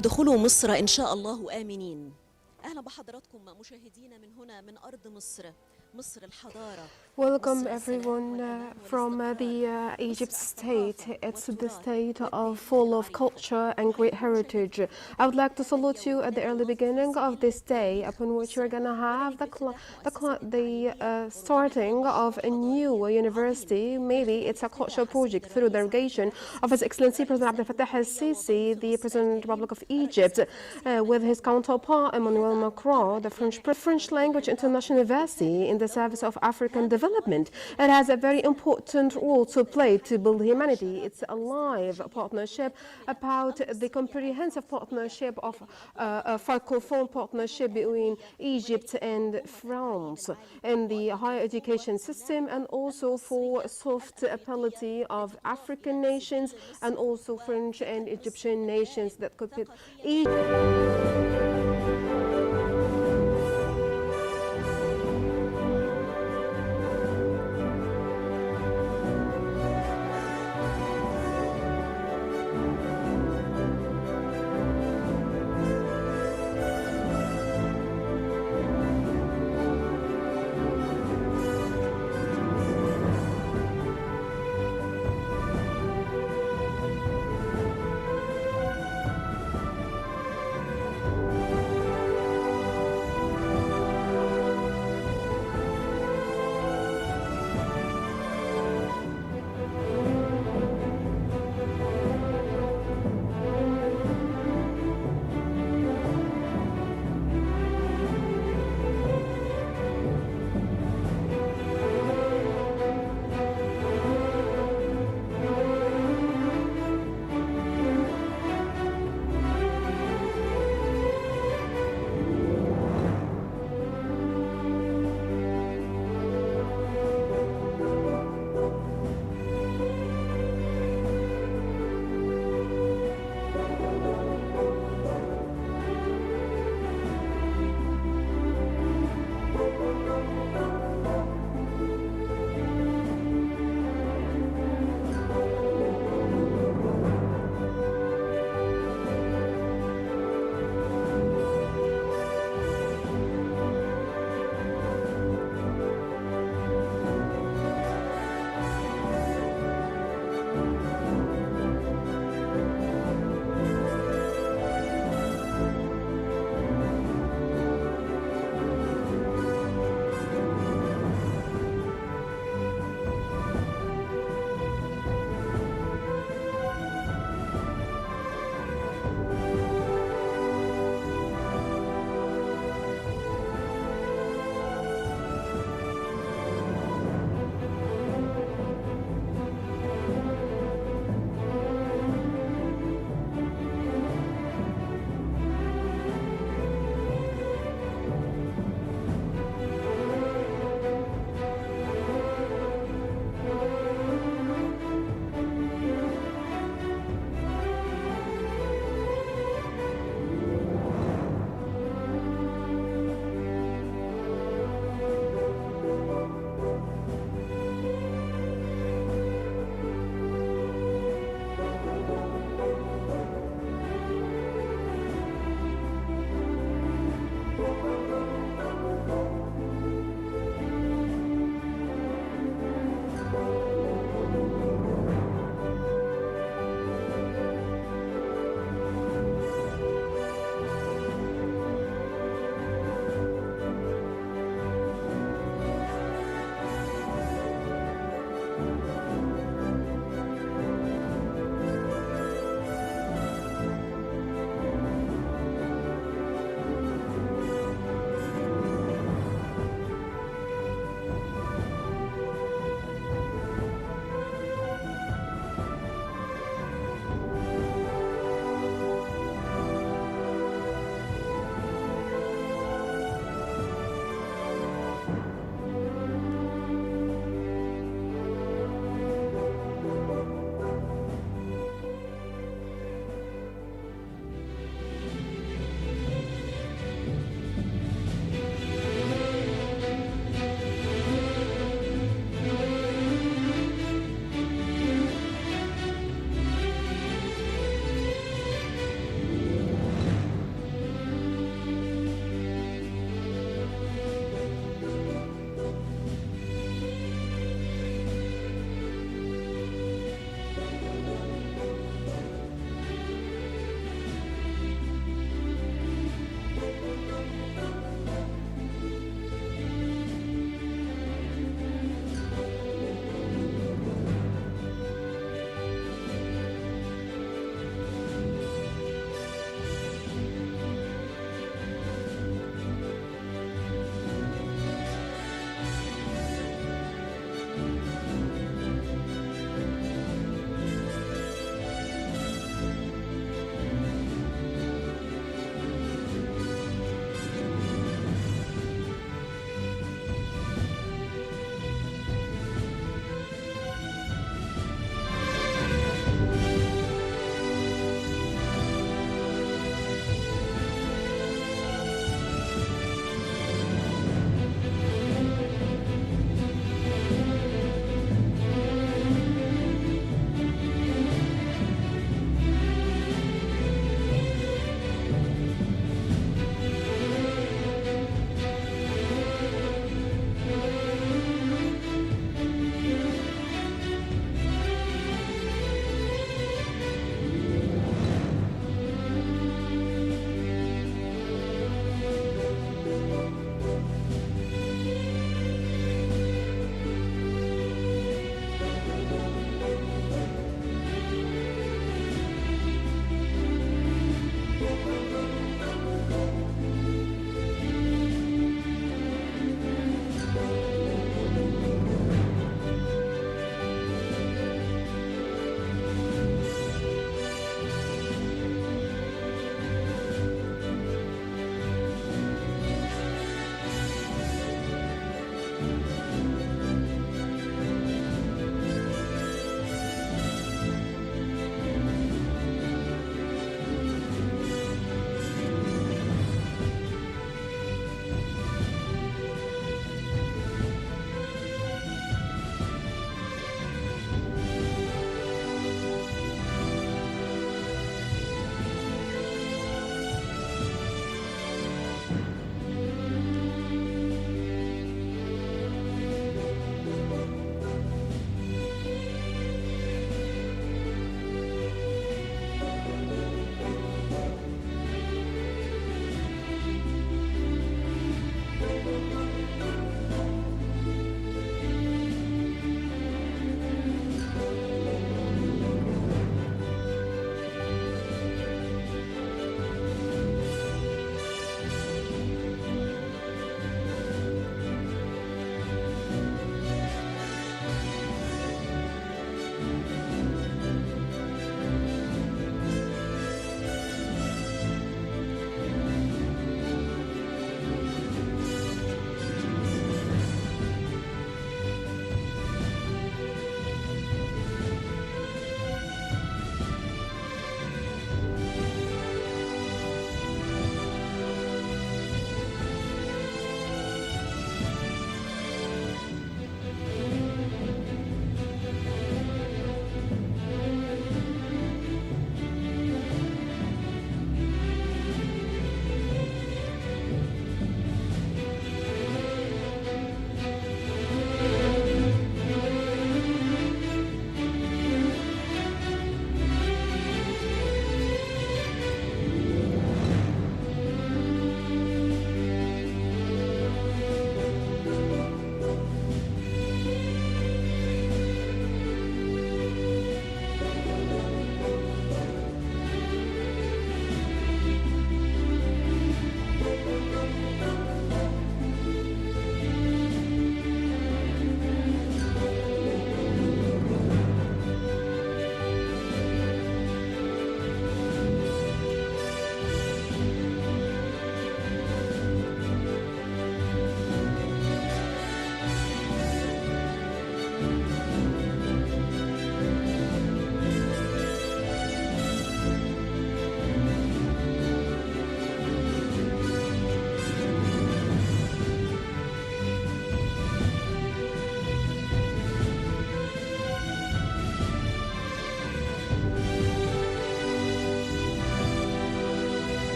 ادخلوا مصر إن شاء الله آمنين. أهلا بحضراتكم مشاهدين من هنا من أرض مصر، مصر الحضارة. Welcome everyone from the Egypt state. It's the state full of culture and great heritage. I would like to salute you at the early beginning of this day, upon which we're going to have the starting of a new university. Maybe it's a cultural project through the delegation of His Excellency President Abdel Fattah el-Sisi, the President of the Republic of Egypt, with his counterpart Emmanuel Macron, the French language international university in the service of African development. It has a very important role to play to build humanity. It's a live partnership about the comprehensive partnership of a Francophone partnership between Egypt and France in the higher education system, and also for soft ability of African nations and also French and Egyptian nations that could put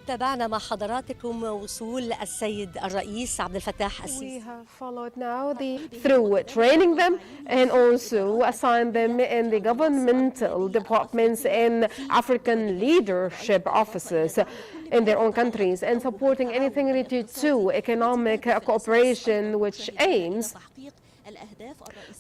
تابعنا مع حضراتكم وصول السيد الرئيس عبد الفتاح السيسي. We have followed now through training them and also assign them in the governmental departments and African leadership offices in their own countries and supporting anything related to economic cooperation which aims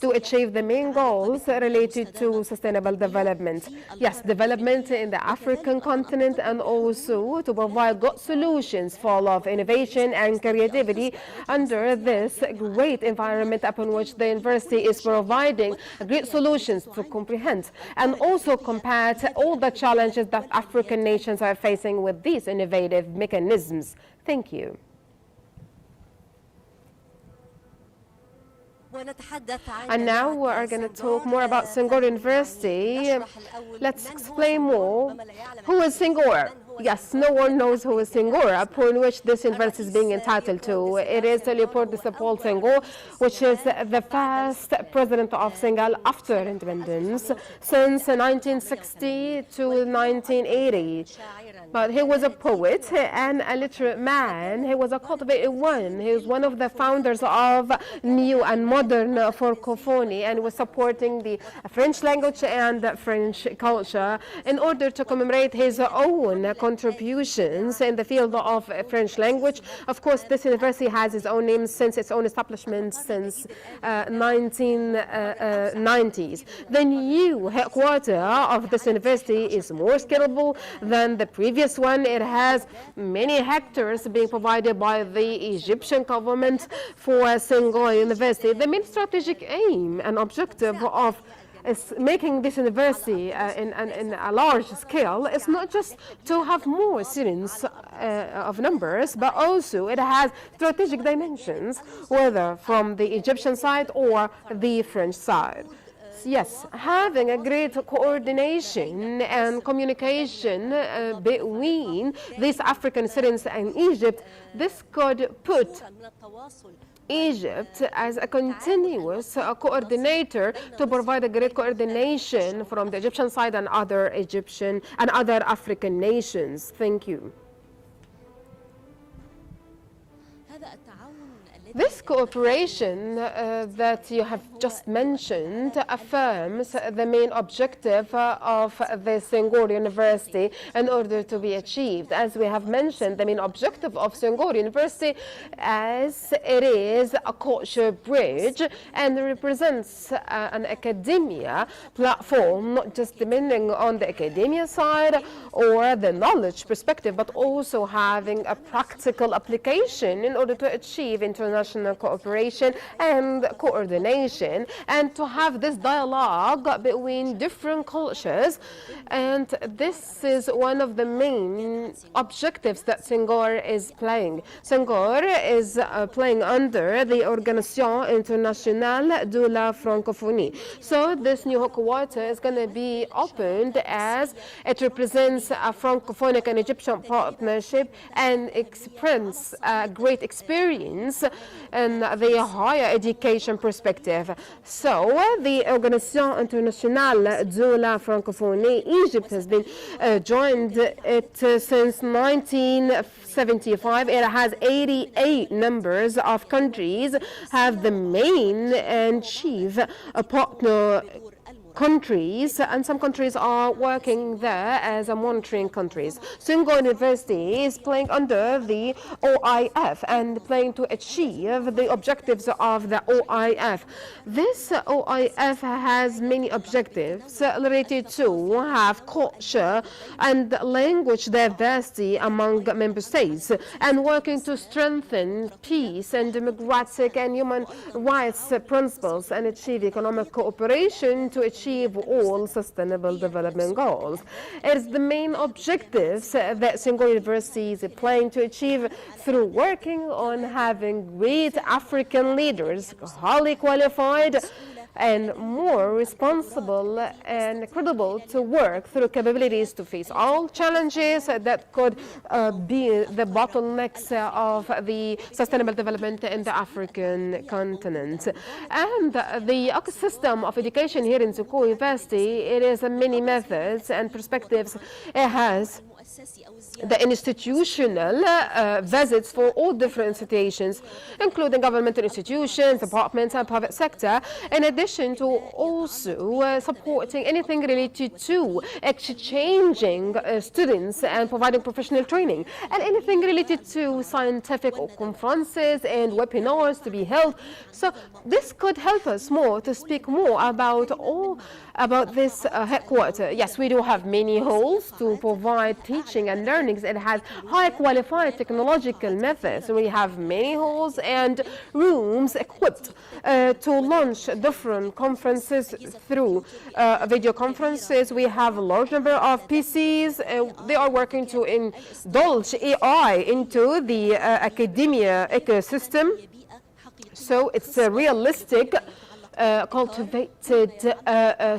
to achieve the main goals related to sustainable development. Yes, development in the African continent and also to provide good solutions full of innovation and creativity under this great environment upon which the university is providing great solutions to comprehend and also combat all the challenges that African nations are facing with these innovative mechanisms. Thank you. And now we are going to talk more about Senghor University. Let's explain more. Who is Senghor? Yes, no one knows who is Senghor, upon which this university is being entitled to. It is Leopold Senghor, which is the first president of Senegal after independence since 1960 to 1980. But he was a poet and a literate man. He was a cultivated one. He was one of the founders of new and modern Francophonie and was supporting the French language and French culture in order to commemorate his own contributions in the field of French language. Of course, this university has its own name since its own establishment since 1990s. The new headquarters of this university is more scalable than the previous one. It has many hectares being provided by the Egyptian government for Senghor University. The main strategic aim and objective of is making this university in a large scale is not just to have more students of numbers, but also it has strategic dimensions, whether from the Egyptian side or the French side. Yes, having a great coordination and communication between these African students and Egypt, this could put Egypt as a continuous coordinator to provide a great coordination from the Egyptian side and other African nations. Thank you. This cooperation that you have just mentioned affirms the main objective of the Senghor University in order to be achieved. As we have mentioned, the main objective of Senghor University as it is a culture bridge and represents an academia platform, not just depending on the academia side or the knowledge perspective, but also having a practical application in order to achieve international cooperation and coordination and to have this dialogue between different cultures. And this is one of the main objectives that Senghor is playing. Senghor is playing under the Organisation Internationale de la Francophonie. So this new headquarters is going to be opened as it represents a Francophonic and Egyptian partnership and expresses a great experience in the higher education perspective. So the Organisation Internationale de la Francophonie, Egypt has been joined it since 1975. It has 88 numbers of countries, have the main and chief partner countries, and some countries are working there as a monitoring countries. Senghor University is playing under the OIF and playing to achieve the objectives of the OIF. This OIF has many objectives related to have culture and language diversity among member states and working to strengthen peace and democratic and human rights principles and achieve economic cooperation to achieve all sustainable development goals. It is the main objectives that Senghor University is planning to achieve through working on having great African leaders, highly qualified and more responsible and credible to work through capabilities to face all challenges that could be the bottlenecks of the sustainable development in the African continent. And the ecosystem of education here in Senghor University, it is many methods and perspectives. It has the institutional visits for all different institutions, including governmental institutions, departments, and private sector, in addition to also supporting anything related to exchanging students and providing professional training, and anything related to scientific conferences and webinars to be held. So this could help us more to speak more about this headquarters. Yes, we do have many halls to provide teaching and learnings. It has high qualified technological methods. We have many halls and rooms equipped to launch different conferences through video conferences. We have a large number of PCs. They are working to indulge AI into the academia ecosystem. So it's a realistic cultivated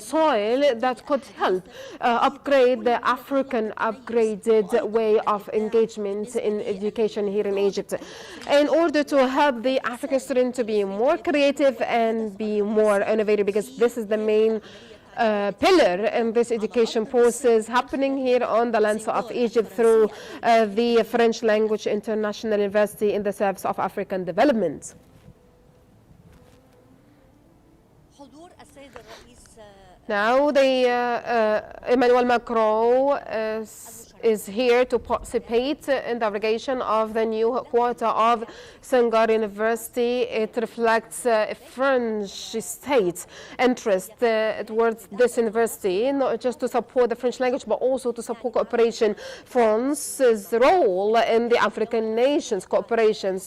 soil that could help upgrade the African upgraded way of engagement in education here in Egypt, in order to help the African student to be more creative and be more innovative, because this is the main pillar in this education process happening here on the lands of Egypt through the French Language International University in the service of African development. Now, Emmanuel Macron is here to participate in the inauguration of the new headquarters of Senghor University. It reflects French state interest towards this university, not just to support the French language, but also to support cooperation, France's role in the African nations cooperation.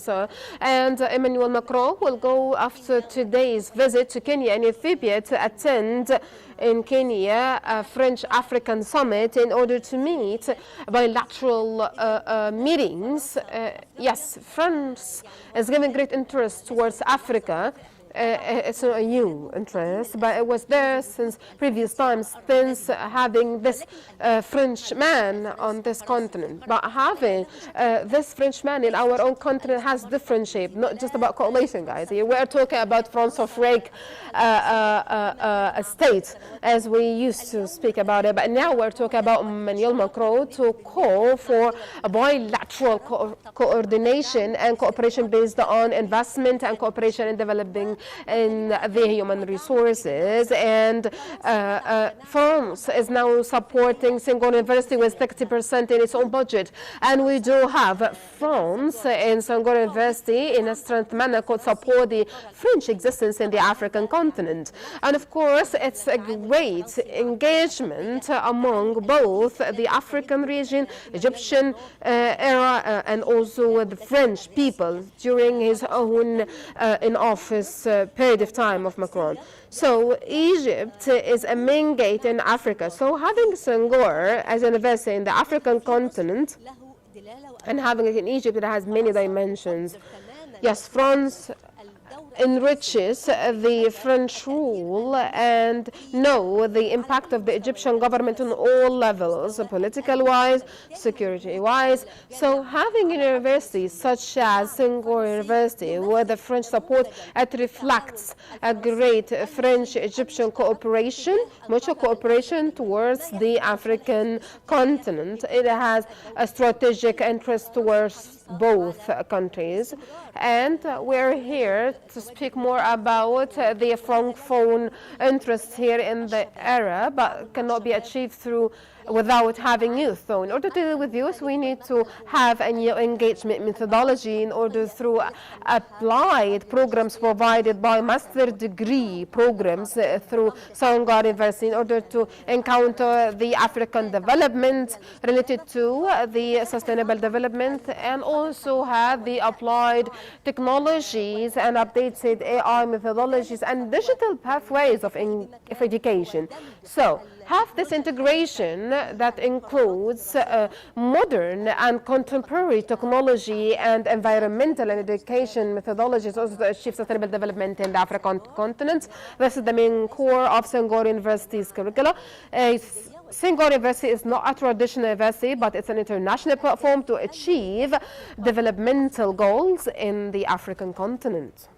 And Emmanuel Macron will go after today's visit to Kenya and Ethiopia to attend in Kenya a French-African summit in order to meet bilateral meetings. Yes, France is giving great interest towards Africa. It's not a new interest, but it was there since previous times, since having this French man on this continent. But having this French man in our own continent has different shape, not just about coalition, guys. We're talking about Francophonie state, as we used to speak about it. But now we're talking about Emmanuel Macron to call for a bilateral coordination and cooperation based on investment and cooperation in developing in the human resources. And France is now supporting Senghor University with 60% in its own budget. And we do have France and Senghor University in a strength manner could support the French existence in the African continent. And of course, it's a great engagement among both the African region, Egyptian era, and also the French people during his own in-office period of time of Macron. So Egypt is a main gate in Africa. So having Senghor as a university in the African continent and having it in Egypt, it has many dimensions. Yes, France enriches the French rule and know the impact of the Egyptian government on all levels, political-wise, security-wise. So having universities such as Senghor University with the French support, it reflects a great French-Egyptian cooperation, mutual cooperation towards the African continent. It has a strategic interest towards both countries. And we're here to speak more about the Francophone interests here in the era, but cannot be achieved without having youth. So in order to deal with youth, we need to have a new engagement methodology in order through applied programs provided by master degree programs through Senghor University in order to encounter the African development related to the sustainable development, and also have the applied technologies and updated AI methodologies and digital pathways of education. So have this integration that includes modern and contemporary technology and environmental and education methodologies also to achieve sustainable development in the African continent. This is the main core of Senghor University's curricula. Senghor University is not a traditional university, but it's an international platform to achieve developmental goals in the African continent.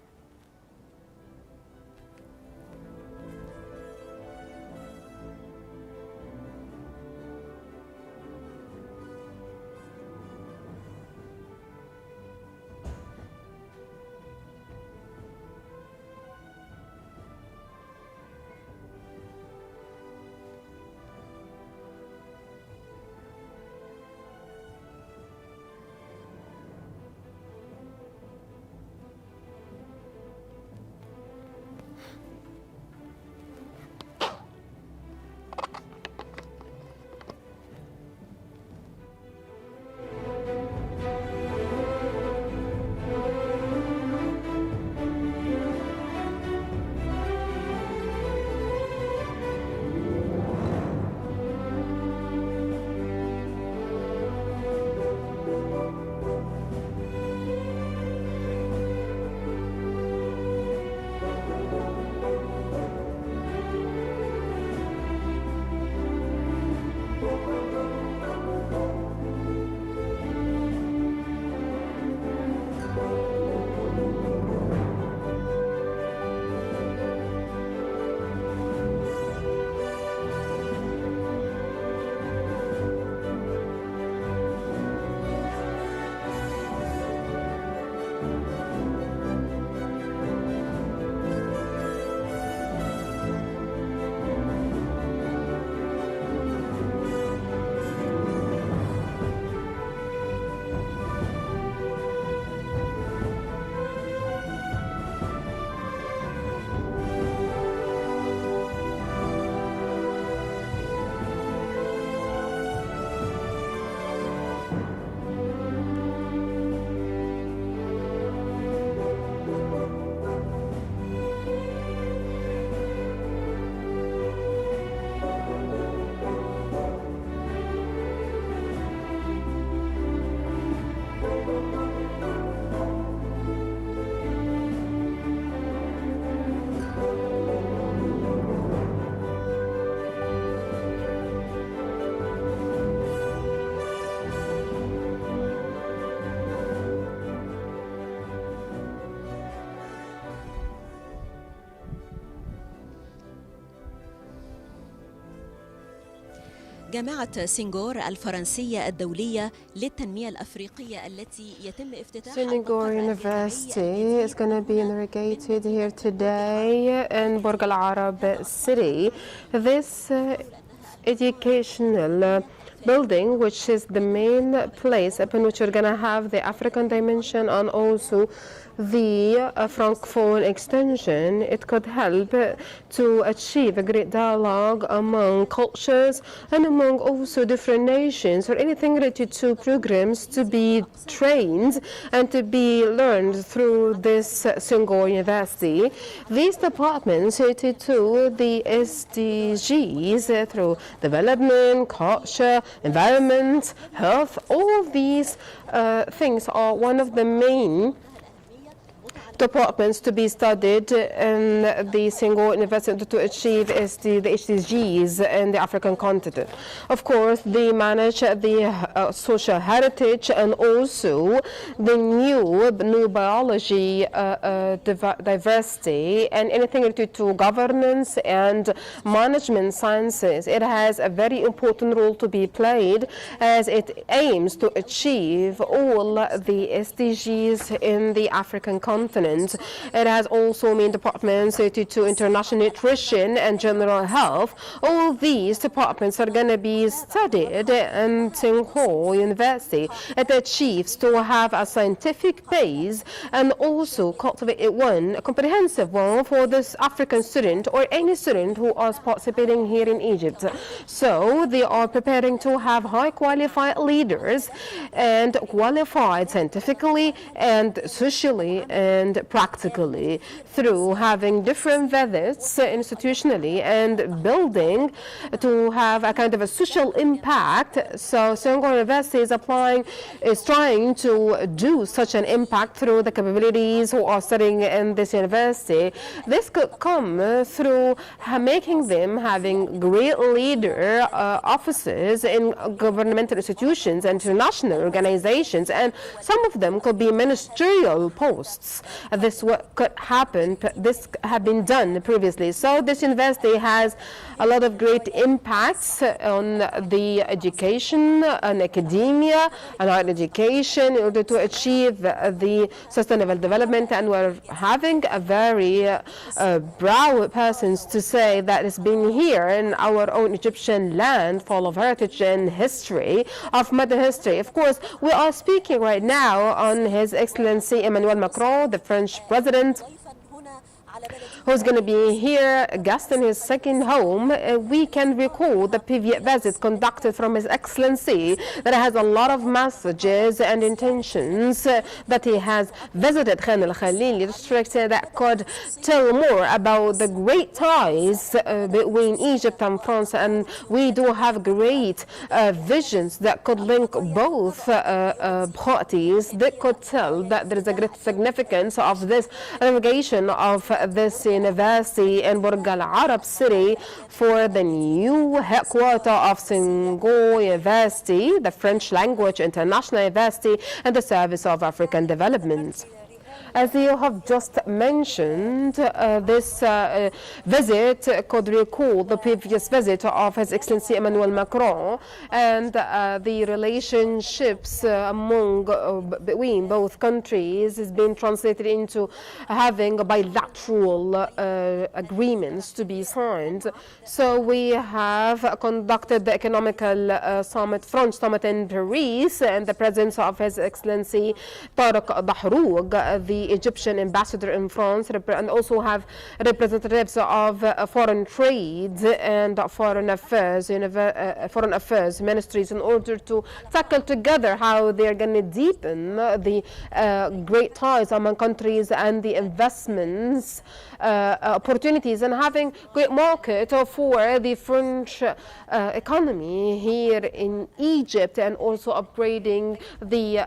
جامعة سنغور الفرنسية الدولية للتنمية الأفريقية التي يتم افتتاحها Senghor University is going to be inaugurated here today in Borg Al City. This educational building, which is the main place upon which we're going to have the African dimension and also the Francophone extension. It could help to achieve a great dialogue among cultures and among also different nations, or anything related to programs to be trained and to be learned through this Senghor University. These departments related to the SDGs through development, culture, environment, health, all of these things are one of the main departments to be studied in the Senghor University to achieve the SDGs in the African continent. Of course, they manage the social heritage and also the new biology diversity and anything related to governance and management sciences. It has a very important role to be played as it aims to achieve all the SDGs in the African continent. It has also main departments related to international nutrition and general health. All these departments are going to be studied in Senghor University. It achieves to have a scientific base and also cultivate a comprehensive one for this African student or any student who is participating here in Egypt. So they are preparing to have high qualified leaders and qualified scientifically and socially and practically through having different methods institutionally and building to have a kind of a social impact. So Senghor University is trying to do such an impact through the capabilities who are studying in this university. This could come through making them having great leader offices in governmental institutions and international organizations, and some of them could be ministerial posts. This what could happen. This had been done previously. So this university has a lot of great impacts on the education and academia and higher education in order to achieve the sustainable development. And we're having a very proud persons to say that it's been here in our own Egyptian land, full of heritage and history, of modern history. Of course, we are speaking right now on His Excellency Emmanuel Macron, the French President, who's going to be here, a guest in his second home. We can recall the previous visit conducted from His Excellency that has a lot of messages and intentions that he has visited Khalil district that could tell more about the great ties between Egypt and France, and we do have great visions that could link both parties that could tell that there is a great significance of this inauguration of this university in Borg Al City for the new headquarters of Senghor University, the French language international university, and the service of African development. As you have just mentioned, this visit could recall the previous visit of His Excellency Emmanuel Macron, and the relationships between both countries has been translated into having bilateral agreements to be signed. So we have conducted the economical summit, French summit in Paris, and the presence of His Excellency Tariq Dahroug, the Egyptian ambassador in France, and also have representatives of foreign trade and foreign affairs ministries in order to tackle together how they're going to deepen the great ties among countries and the investments opportunities and having great market for the French economy here in Egypt, and also upgrading the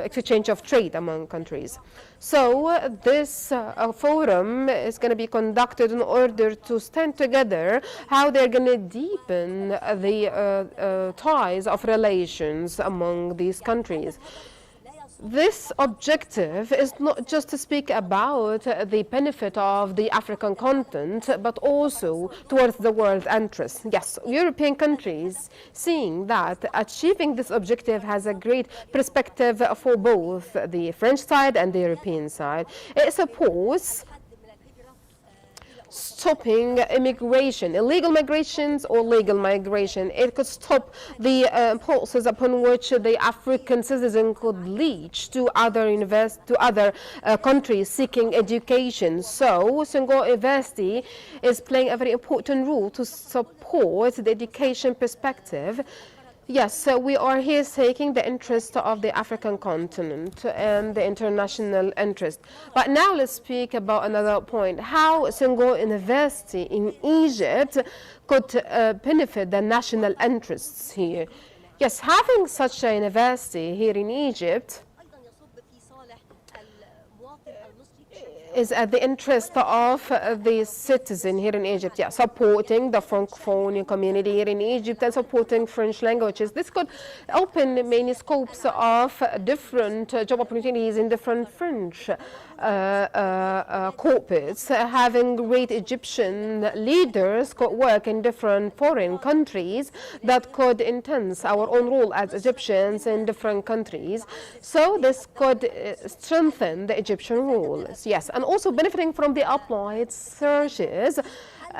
exchange of trade among countries. So this forum is going to be conducted in order to stand together how they're going to deepen the ties of relations among these countries. this objective is not just to speak about the benefit of the African continent, but also towards the world interest. Yes, European countries, seeing that achieving this objective has a great perspective for both the French side and the European side. It supports stopping immigration, illegal migrations or legal migration. It could stop the impulses upon which the African citizen could leach to other countries seeking education. So Senghor University is playing a very important role to support the education perspective. Yes, so we are here taking the interest of the African continent and the international interest. But now let's speak about another point, how Senghor University in Egypt could benefit the national interests here. Yes, having such a university here in Egypt is at the interest of the citizen here in Egypt, yeah, supporting the Francophonie community here in Egypt and supporting French languages. This could open many scopes of different job opportunities in different French corporates. Having great Egyptian leaders could work in different foreign countries that could enhance our own role as Egyptians in different countries. So this could strengthen the Egyptian rules, yes, and also benefiting from the applied searches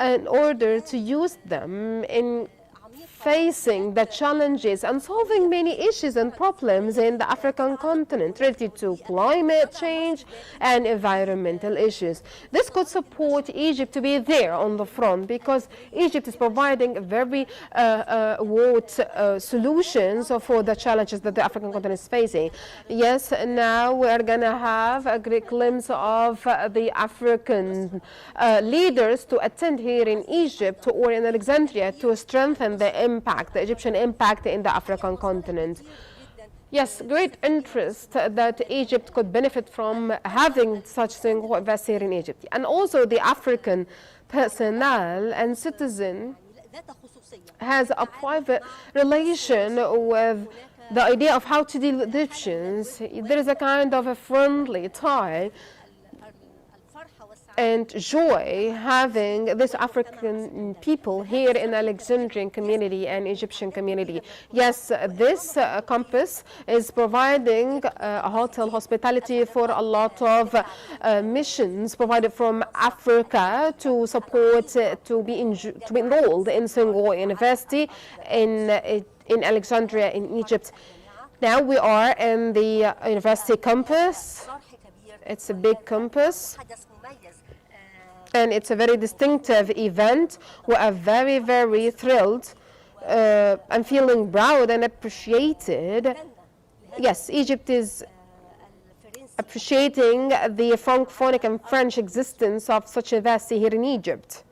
in order to use them in facing the challenges and solving many issues and problems in the African continent related to climate change and environmental issues. This could support Egypt to be there on the front because Egypt is providing very solutions for the challenges that the African continent is facing. Yes, now we're going to have a great glimpse of the African leaders to attend here in Egypt or in Alexandria to strengthen the Egyptian impact in the African continent. Yes, great interest that Egypt could benefit from having such thing invest here in Egypt. And also the African personnel and citizen has a private relation with the idea of how to deal with Egyptians. There is a kind of a friendly tie and joy having this African people here in Alexandrian community and Egyptian community. Yes, this campus is providing hotel hospitality for a lot of missions provided from Africa to support, to be enrolled in Senghor University in Alexandria in Egypt. Now we are in the university campus. It's a big campus. And it's a very distinctive event. We are very, very thrilled and feeling proud and appreciated. Yes, Egypt is appreciating the Francophonic and French existence of such a university here in Egypt.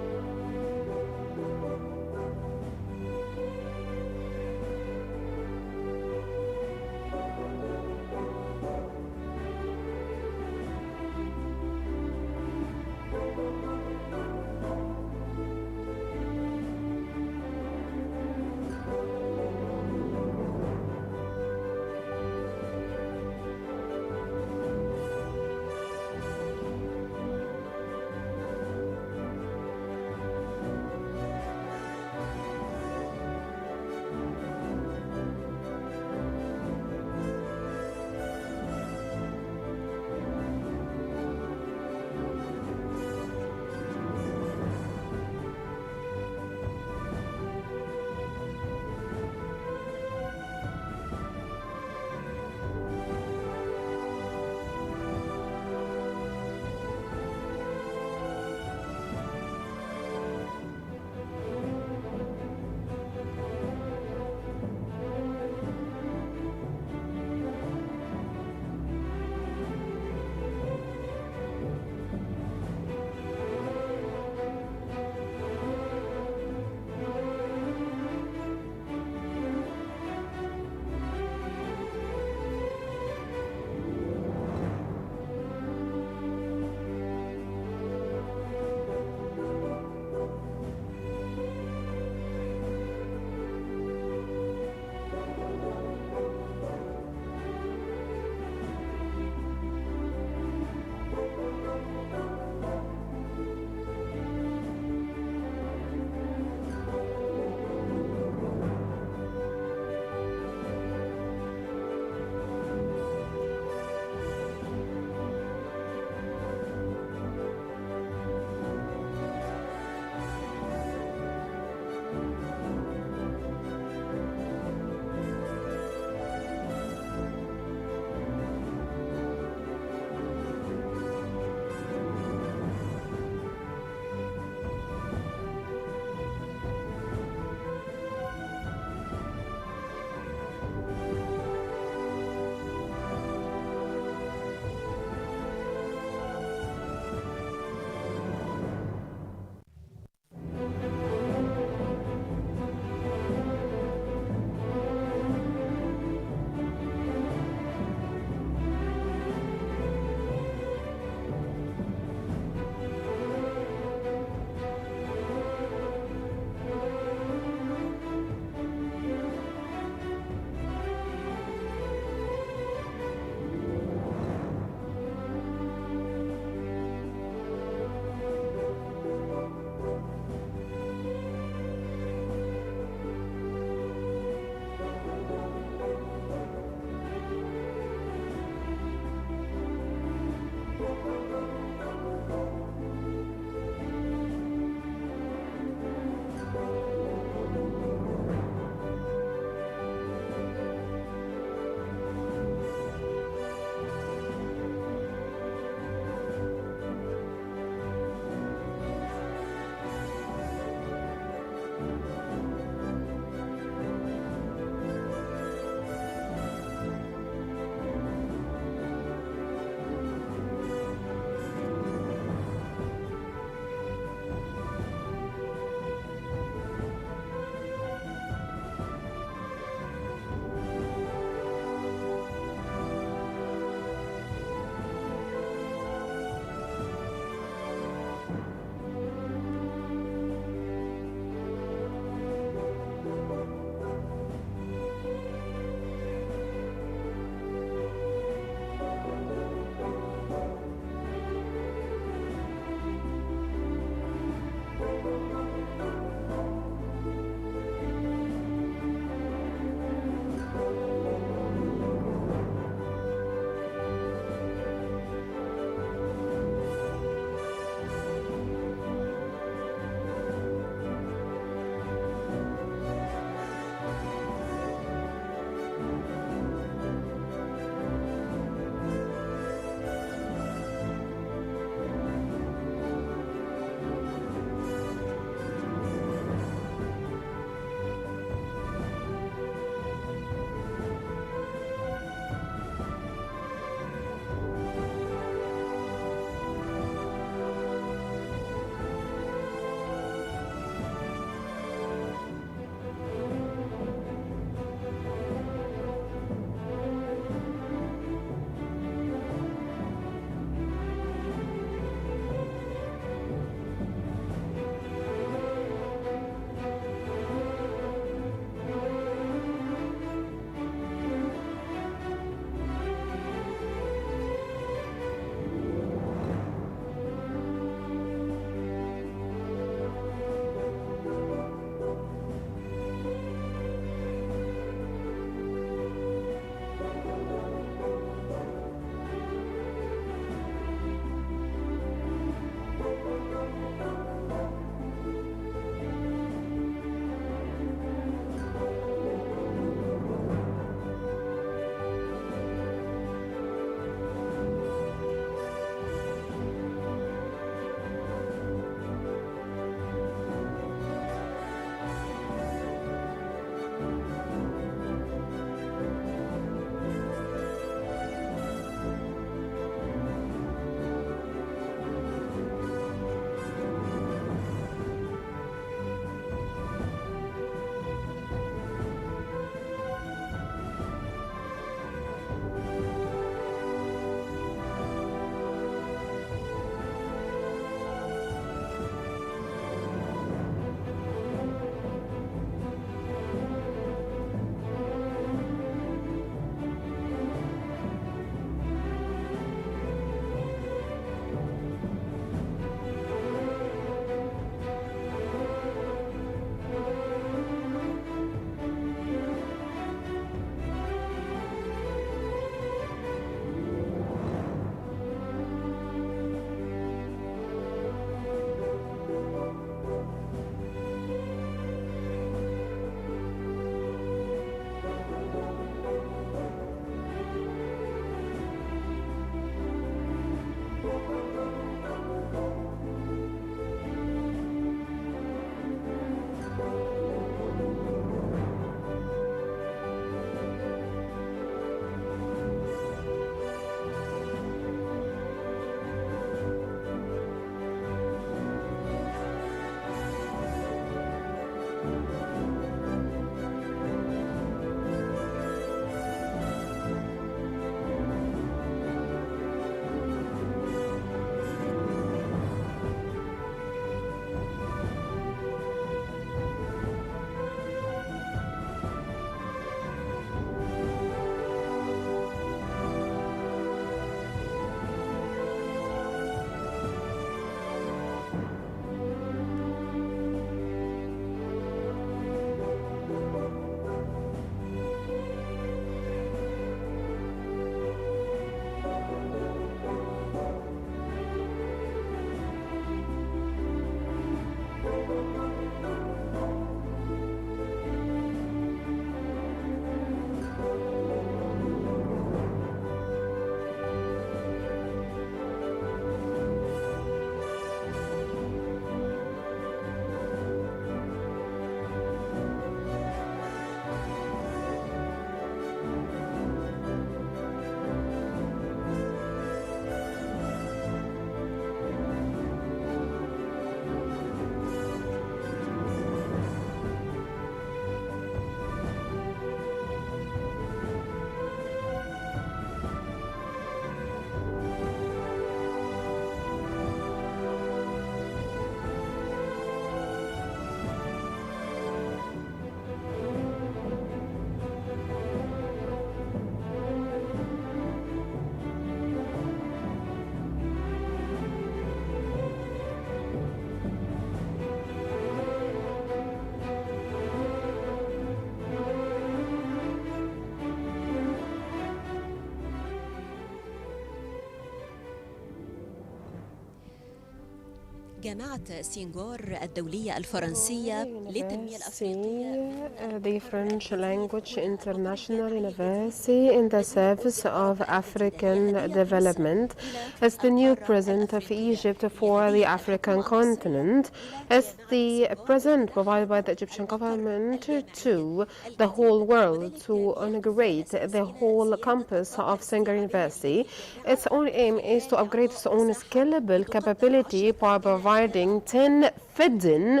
جامعة سينغور الدولية الفرنسية للتنمية الأفريقية the French Language International University in the service of African development as the new president of Egypt for the African continent, as the present provided by the Egyptian government to the whole world to inaugurate the whole campus of Senghor University. Its own aim is to upgrade its own scalable capability by providing 10 feeding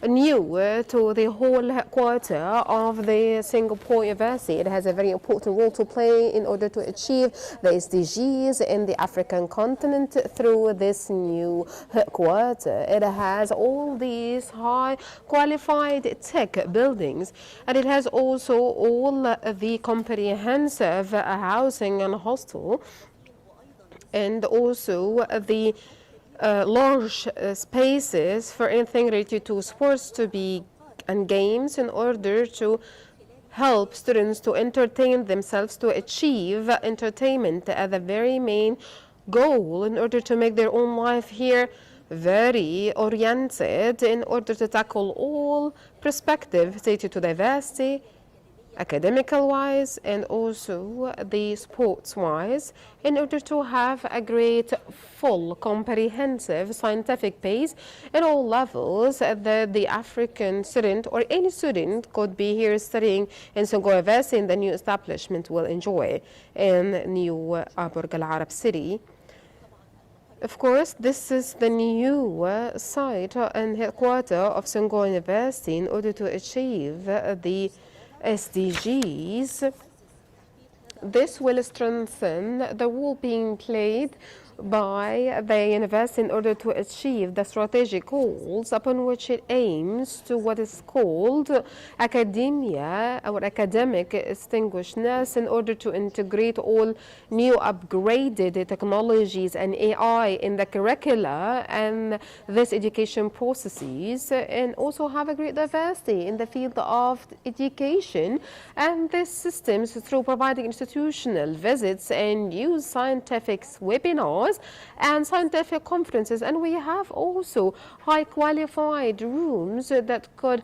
new to the whole headquarter of the Singapore University. It has a very important role to play in order to achieve the SDGs in the African continent through this new headquarter. It has all these high qualified tech buildings, and it has also all the comprehensive housing and hostel, and also the large spaces for anything related to sports and games in order to help students to entertain themselves, to achieve entertainment as the very main goal in order to make their own life here very oriented in order to tackle all perspectives related to diversity, academical-wise and also the sports-wise, in order to have a great, full, comprehensive scientific base at all levels that the African student or any student could be here studying in Senghor University in the new establishment will enjoy in new Borg Al-Arab city. Of course, this is the new site and headquarter of Senghor University in order to achieve the SDGs. This will strengthen the role being played by the university in order to achieve the strategic goals upon which it aims to what is called academia or academic distinguishedness in order to integrate all new upgraded technologies and AI in the curricula and this education processes, and also have a great diversity in the field of education and these systems through providing institutional visits and use scientific webinars and scientific conferences. And we have also high qualified rooms that could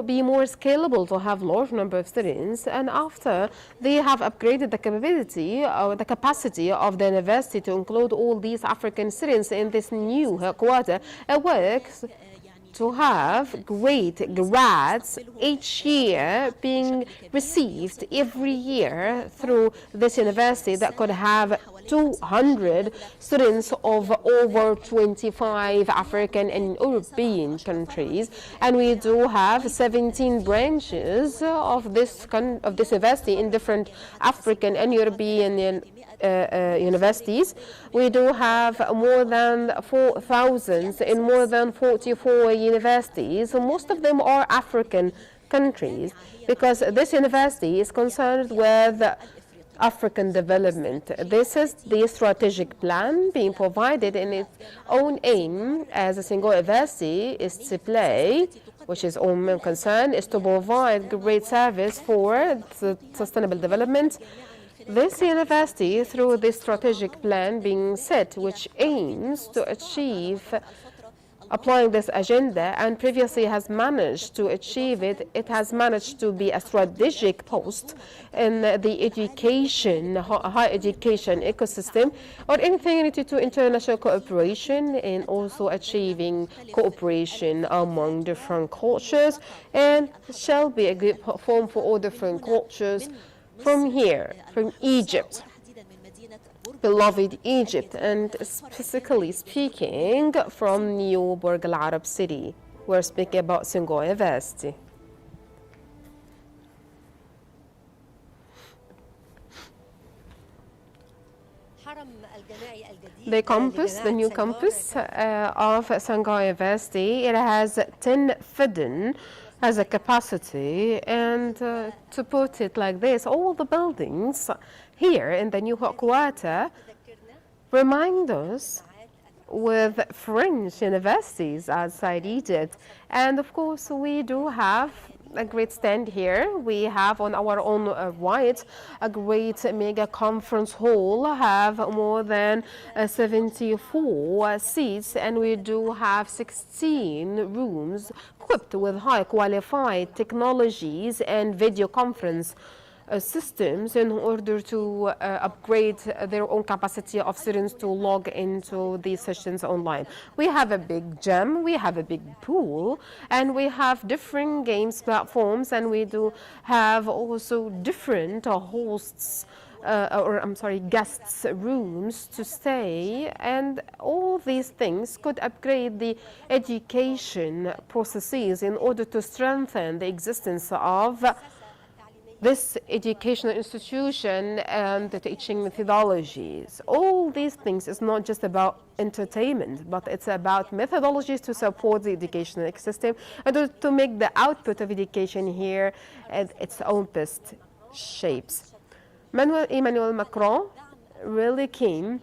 be more scalable to have large number of students. And after they have upgraded the capability or the capacity of the university to include all these African students in this new headquarter, it works to have great grads each year being received every year through this university that could have 200 students of over 25 African and European countries. And we do have 17 branches of this university in different African and European universities. We do have more than 4,000 in more than 44 universities. Most of them are African countries because this university is concerned with African development. This is the strategic plan being provided, and its own aim as a single university is to play, which is our main concern, is to provide great service for sustainable development. This university, through this strategic plan being set, which aims to achieve applying this agenda and previously has managed to achieve it, it has managed to be a strategic post in the education, higher education ecosystem, or anything related to international cooperation and also achieving cooperation among different cultures, and shall be a great platform for all different cultures from here, from Egypt, beloved Egypt, and specifically speaking from New Borg Al-Arab city. We're speaking about Senghor University. The campus, the new campus of Senghor University, it has 10 feeding as a capacity, and to put it like this, all the buildings here in the new headquarter remind us with French universities outside Egypt. And of course we do have a great stand here. We have on our own right a great mega conference hall, have more than 74 seats, and we do have 16 rooms equipped with high qualified technologies and video conference systems in order to upgrade their own capacity of students to log into these sessions online. We have a big gym, we have a big pool, and we have different games platforms, and we do have also different hosts guests' rooms to stay, and all these things could upgrade the education processes in order to strengthen the existence of this educational institution and the teaching methodologies. All these things is not just about entertainment, but it's about methodologies to support the educational system and to make the output of education here at its own best shapes. Emmanuel Macron really came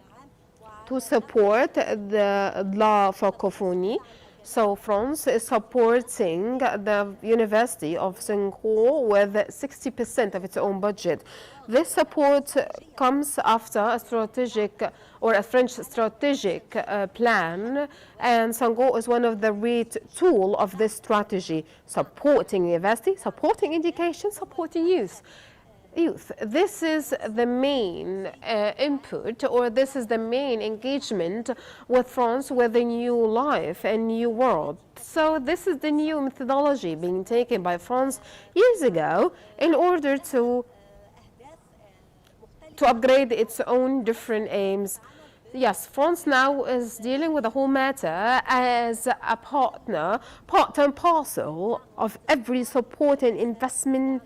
to support the Francophonie. So France is supporting the University of Senghor with 60% of its own budget. This support comes after a French strategic plan, and Senghor is one of the great tools of this strategy, supporting university, supporting education, supporting youth. This is the main input, or this is the main engagement with France with a new life and new world. So this is the new methodology being taken by France years ago in order to upgrade its own different aims. Yes, France now is dealing with the whole matter as a partner, part and parcel of every support and investment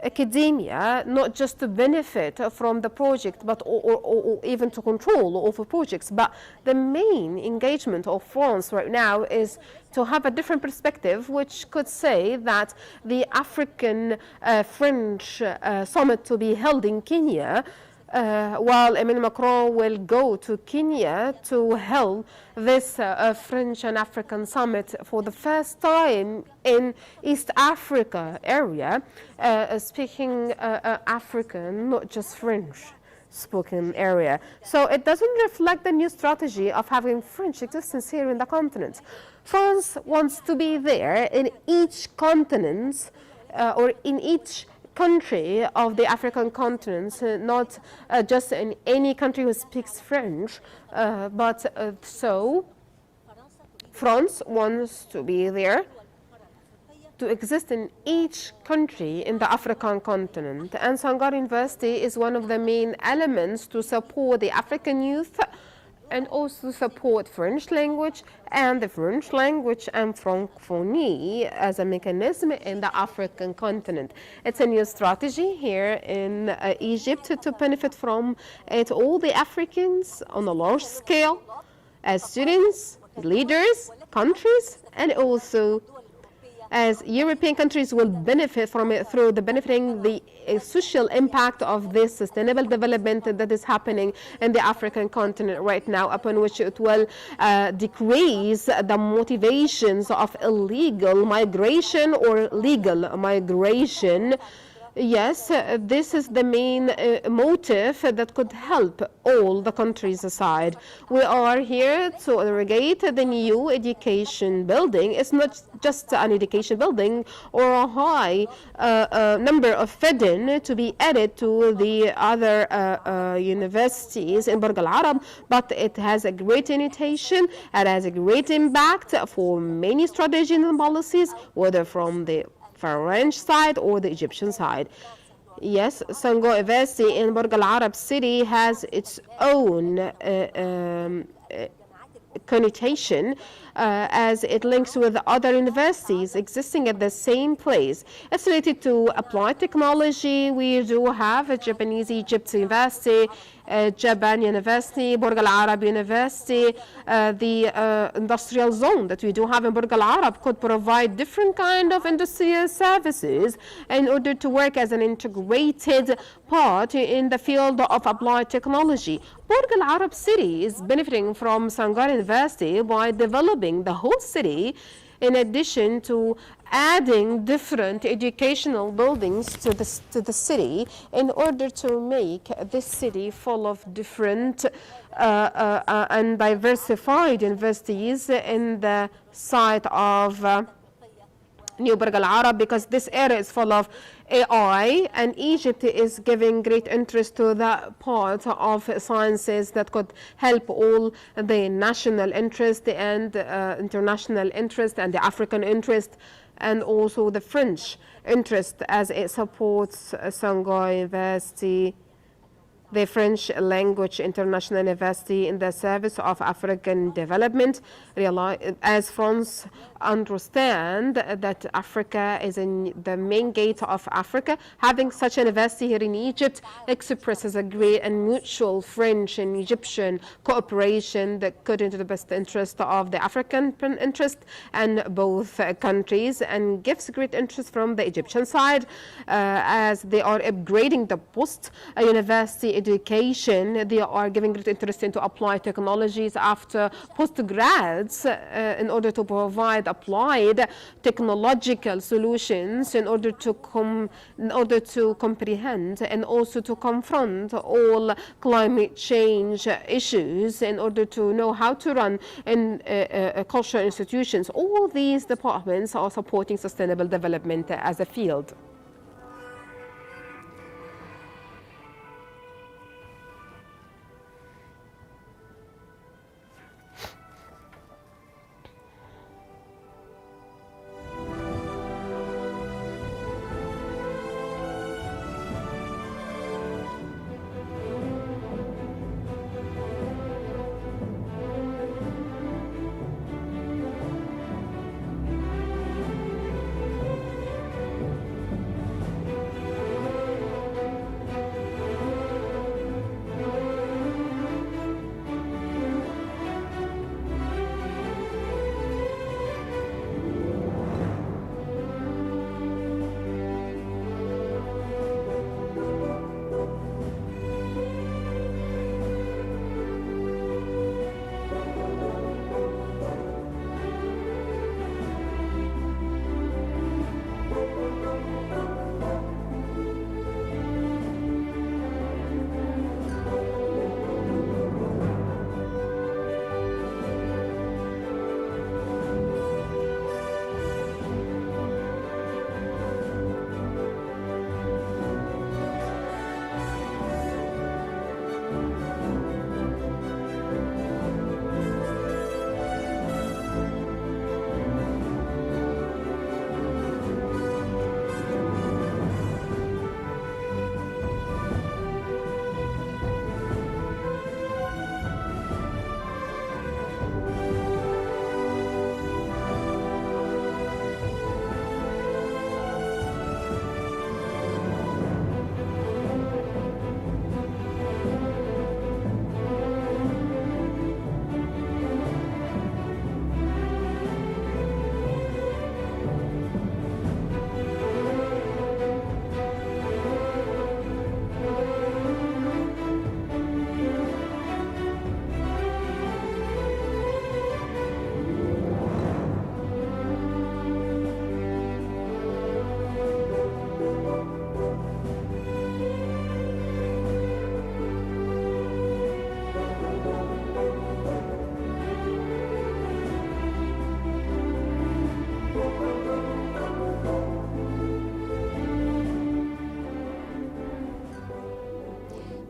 academia, not just to benefit from the project, but or even to control over projects. But the main engagement of France right now is to have a different perspective, which could say that the African French summit to be held in Kenya, while Emmanuel Macron will go to Kenya to hold this French and African summit for the first time in East Africa area, speaking African, not just French spoken area. So it doesn't reflect the new strategy of having French existence here in the continent. France wants to be there in each continent or in each country of the African continent, not just in any country who speaks French, but so France wants to be there to exist in each country in the African continent. And Senghor University is one of the main elements to support the African youth and also support French language and the French language and Francophonie as a mechanism in the African continent. It's a new strategy here in Egypt to benefit from it all the Africans on a large scale as students, leaders, countries, and also as European countries will benefit from it through the benefiting the social impact of this sustainable development that is happening in the African continent right now, upon which it will decrease the motivations of illegal migration or legal migration. Yes, this is the main motive that could help all the countries aside. We are here to inaugurate the new education building. It's not just an education building or a high number of fedin to be added to the other universities in Borg al-Arab, but it has a great invitation and has a great impact for many strategies and policies, whether from the French side or the Egyptian side. Yes, Senghor University in Borg al-Arab city has its own connotation as it links with other universities existing at the same place. It's related to applied technology. We do have a Japanese Egypt University, Japan University, Borg al-Arab University. The industrial zone that we do have in Borg al-Arab could provide different kind of industrial services in order to work as an integrated part in the field of applied technology. Borg al-Arab city is benefiting from Senghor University by developing the whole city in addition to adding different educational buildings to the city in order to make this city full of different and diversified universities in the site of New Borg Al Arab, because this area is full of AI, and Egypt is giving great interest to that part of sciences that could help all the national interest and international interest and the African interest, and also the French interest, as it supports Senghor University, the French Language International University, in the service of African development, as France understand that Africa is in the main gate of Africa. Having such a university here in Egypt expresses a great and mutual French and Egyptian cooperation that could into the best interest of the African interest and both countries, and gives great interest from the Egyptian side as they are upgrading the post-university education. They are giving great interest into applied technologies after postgrads in order to provide applied technological solutions in order to comprehend and also to confront all climate change issues, in order to know how to run in cultural institutions. All these departments are supporting sustainable development as a field.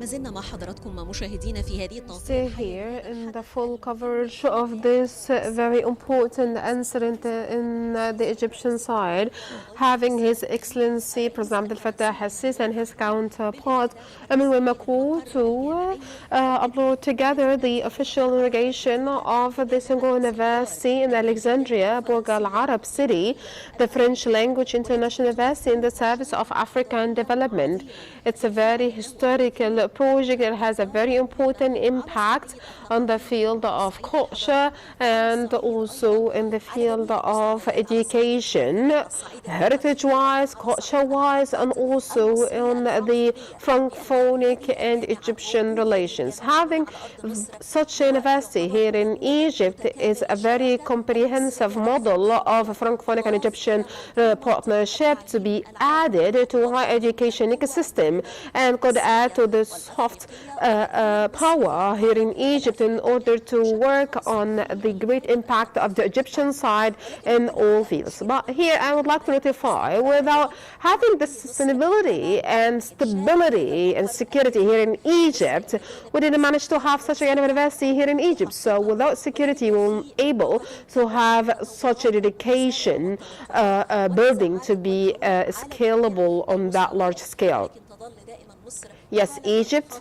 زلنا مع حضراتكم مشاهدين في هذه Stay here in the full coverage of this very important incident in the Egyptian side, having His Excellency President Abdel-Fattah el-Sisi and his counterpart Emmanuel Macron to upload together the official inauguration of the Senghor University in Alexandria, Borg Al Arab city, the French Language International University in the service of African development. It's a very historical project that has a very important impact on the field of culture and also in the field of education, heritage-wise, culture-wise, and also in the Francophonic and Egyptian relations. Having such a university here in Egypt is a very comprehensive model of Francophonic and Egyptian partnership to be added to higher education ecosystem and could add to the soft power here in Egypt in order to work on the great impact of the Egyptian side in all fields. But here I would like to notify, without having the sustainability and stability and security here in Egypt, we didn't manage to have such a university here in Egypt. So without security, we won't be able to have such a dedication building to be scalable on that large scale. Yes, Egypt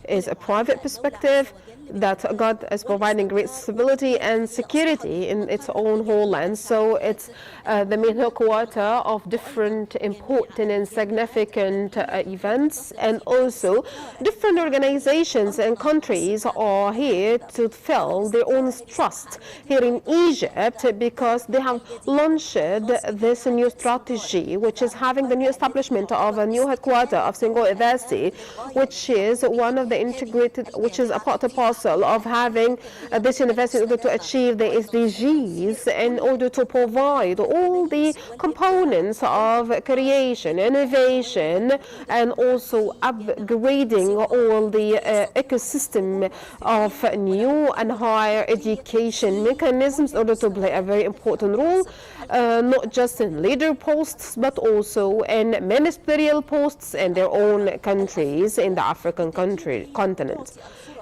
is a private perspective that God is providing great stability and security in its own homeland. So it's the main headquarters of different important and significant events, and also different organizations and countries are here to fill their own trust here in Egypt because they have launched this new strategy, which is having the new establishment of a new headquarters of Senghor University, which is one of the integrated, which is a part and parcel of having this university in order to achieve the SDGs, in order to provide all the components of creation, innovation, and also upgrading all the ecosystem of new and higher education mechanisms in order to play a very important role, not just in leader posts, but also in ministerial posts in their own countries in the African continent.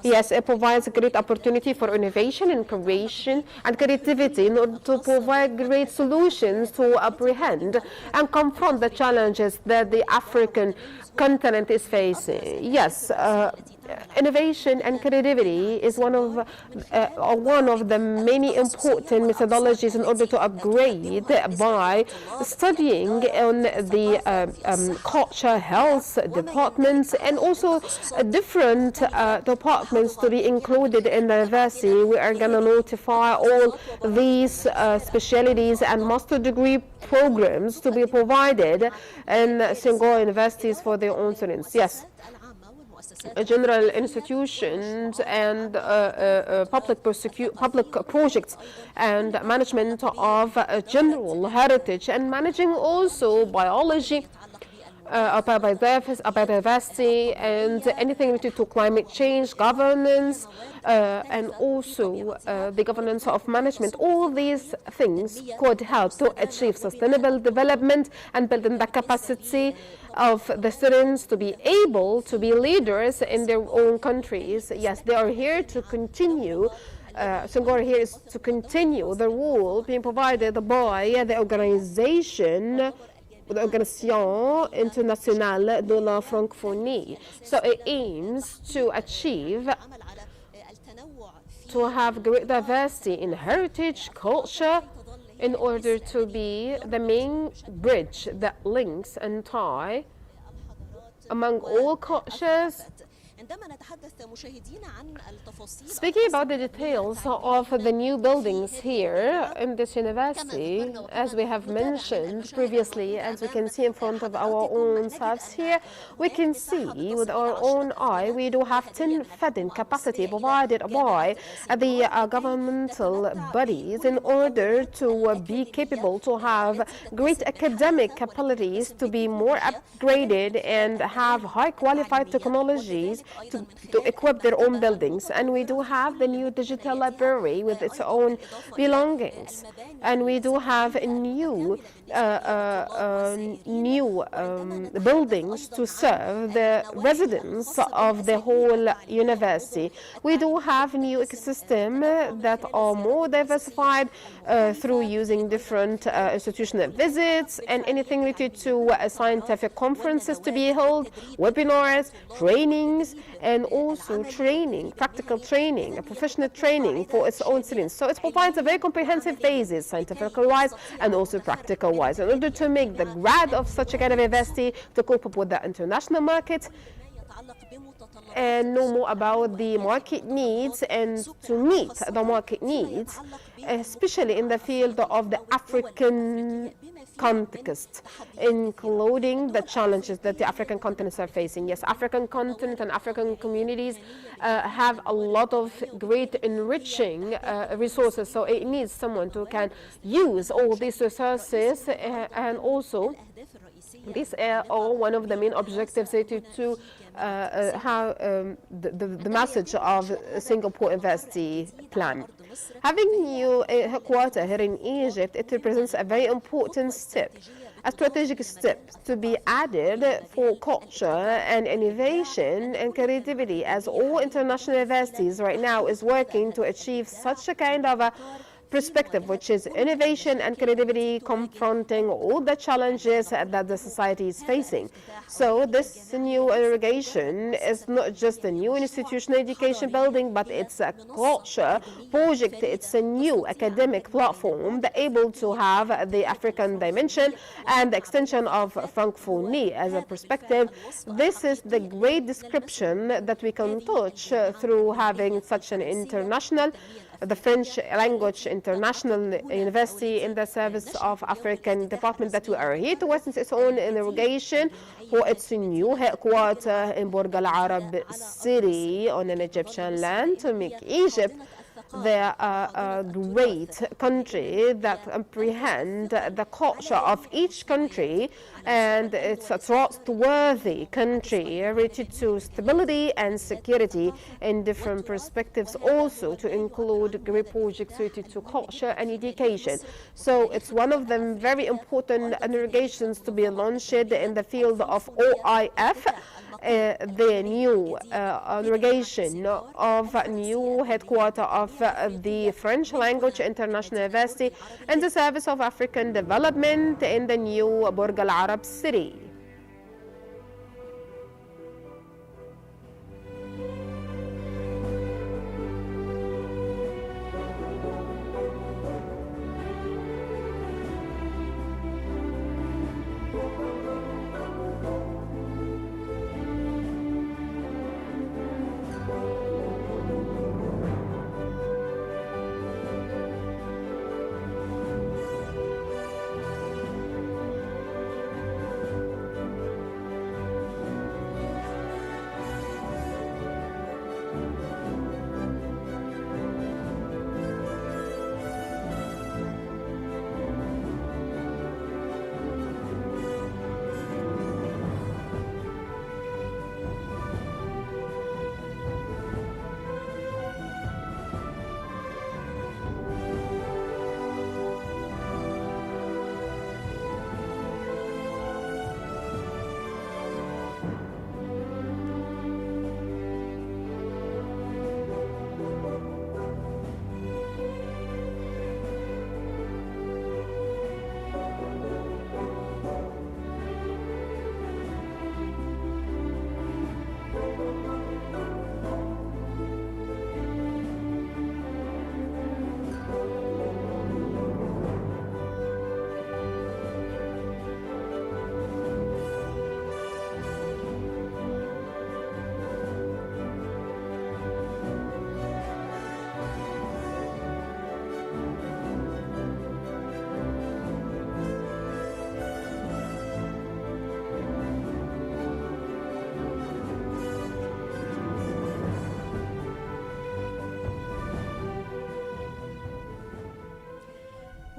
Yes, it provides a great opportunity for innovation and creation and creativity in order to provide great solutions to apprehend and confront the challenges that the African continent is facing. Yes, innovation and creativity is one of the many important methodologies in order to upgrade by studying on the culture, health departments, and also different departments to be included in the university. We are going to notify all these specialties and master degree programs to be provided in Senghor universities for their own students. Yes. General institutions and public projects and management of general heritage and managing also biology, biodiversity, and anything related to climate change, governance, and also the governance of management. All these things could help to achieve sustainable development and building the capacity of the students to be able to be leaders in their own countries. Yes, they are here to continue. Senghor here is to continue the role being provided by the Organisation Internationale de la Francophonie. So it aims to achieve to have great diversity in heritage, culture, in order to be the main bridge that links and tie among all cultures. Speaking about the details of the new buildings here in this university, as we have mentioned previously, as we can see in front of our own selves here, we can see with our own eye, we do have 10 feeding capacity provided by the governmental bodies in order to be capable to have great academic capabilities, to be more upgraded and have high qualified technologies to equip their own buildings. And we do have the new digital library with its own belongings, and we do have new buildings to serve the residents of the whole university. We do have new ecosystem that are more diversified through using different institutional visits and anything related to scientific conferences to be held, webinars, trainings, and also training, practical training, professional training for its own students. So it provides a very comprehensive basis, scientifically wise and also practical wise, in order to make the grad of such a kind of university to cope up with the international market and know more about the market needs and to meet the market needs, especially in the field of the African context, including the challenges that the African continents are facing. Yes, African continent and African communities have a lot of great enriching resources, so it needs someone who can use all these resources, and also these are all one of the main objectives to how the message of Singapore University Plan. Having new headquarters here in Egypt, it represents a very important step, a strategic step to be added for culture and innovation and creativity, as all international universities right now is working to achieve such a kind of a perspective, which is innovation and creativity confronting all the challenges that the society is facing. So this new inauguration is not just a new institutional education building, but it's a culture project. It's a new academic platform that able to have the African dimension and the extension of Francophonie as a perspective. This is the great description that we can touch through having such an international, the French language international university in the service of African department, that we are here to witness its own inauguration for its new headquarters in Borg Al-Arab city on an Egyptian land, to make Egypt a great country that comprehend the culture of each country, and it's a trustworthy country related to stability and security in different perspectives, also to include great projects related to culture and education. So it's one of the very important inaugurations to be launched in the field of OIF. The new inauguration of new headquarters of the French language international university and the service of African development in the new Borg Al-Arab city.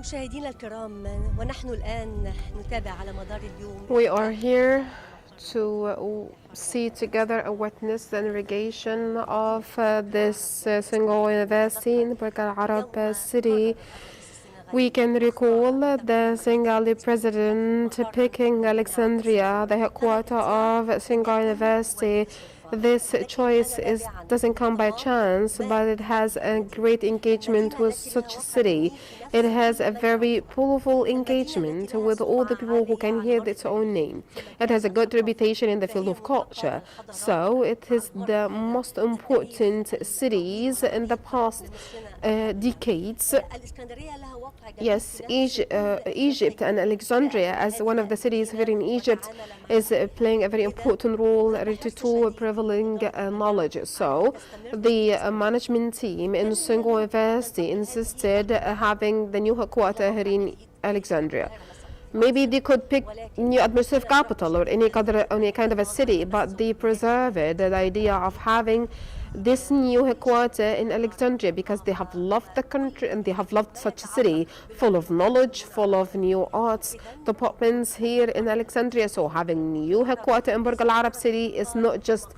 مشاهدينا الكرام، ونحن الآن نتابع على مدار اليوم. We are here to see together a witness the inauguration of this Senghor University in Borg Al-Arab city. We can recall the Senegalese president picking Alexandria, the headquarters of Senghor University. This choice doesn't come by chance, but it has a great engagement with such a city. It has a very powerful engagement with all the people who can hear its own name. It has a good reputation in the field of culture. So it is the most important cities in the past decades. Yes, Egypt and Alexandria, as one of the cities here in Egypt, is playing a very important role related to prevailing knowledge. So the management team in Senghor University insisted having the new headquarters here in Alexandria. Maybe they could pick new administrative capital or any kind of a city, but they preserved the idea of having this new headquarters in Alexandria because they have loved the country and they have loved such a city full of knowledge, full of new arts departments here in Alexandria. So having new headquarters in Borg Al Arab city is not just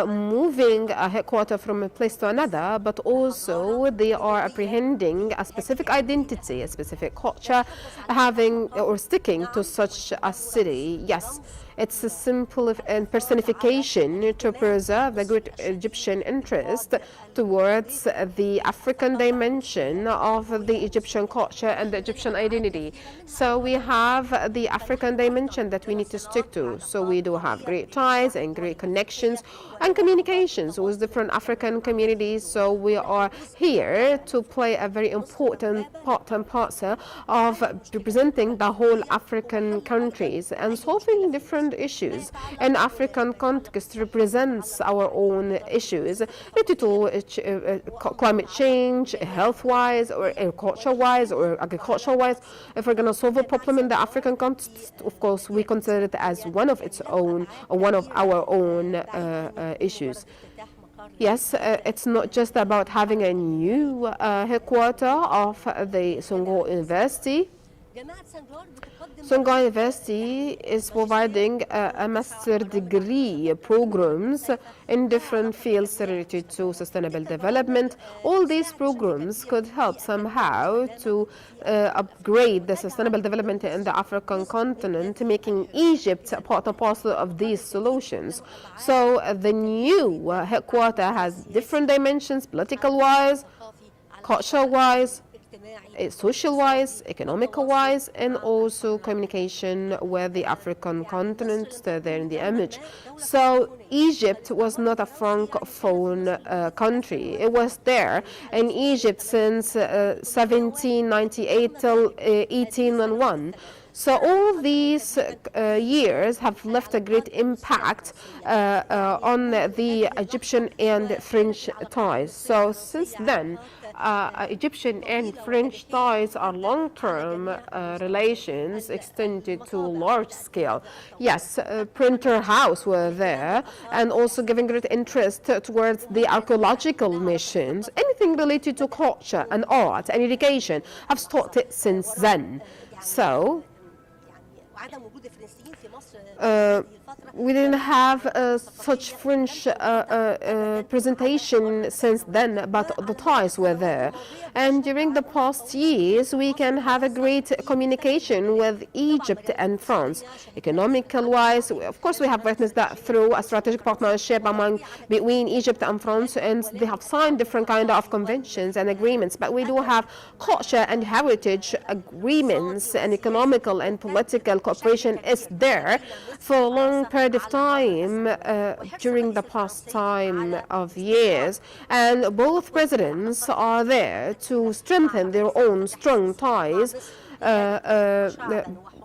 moving a headquarters from a place to another, but also they are apprehending a specific identity, a specific culture, having or sticking to such a city. Yes, it's a simple personification to preserve the great Egyptian interest towards the African dimension of the Egyptian culture and the Egyptian identity. So we have the African dimension that we need to stick to. So we do have great ties and great connections and communications with different African communities. So we are here to play a very important part and parcel of representing the whole African countries and solving different issues in African context represents our own issues related to climate change, health-wise, or culture-wise, or agriculture-wise. If we're going to solve a problem in the African context, of course, we consider it as one of its own, or one of our own issues. Yes, it's not just about having a new headquarters of the Senghor University. Senghor University is providing a master degree programs in different fields related to sustainable development. All these programs could help somehow to upgrade the sustainable development in the African continent, making Egypt a part and parcel of these solutions. So the new headquarters has different dimensions, political-wise, culture-wise, social-wise, economical-wise, and also communication with the African continent there in the image. So Egypt was not a Francophone country. It was there in Egypt since 1798 till 1801. So all these years have left a great impact on the Egyptian and French ties. So since then, Egyptian and French ties are long-term relations extended to large scale. Yes, printer house were there, and also giving great interest towards the archaeological missions. Anything related to culture and art and education have started since then. So we didn't have such French presentation since then, but the ties were there. And during the past years, we can have a great communication with Egypt and France. Economical-wise, of course, we have witnessed that through a strategic partnership between Egypt and France, and they have signed different kind of conventions and agreements. But we do have culture and heritage agreements, and economical and political cooperation is there for a long period of time during the past time of years, and both presidents are there to strengthen their own strong ties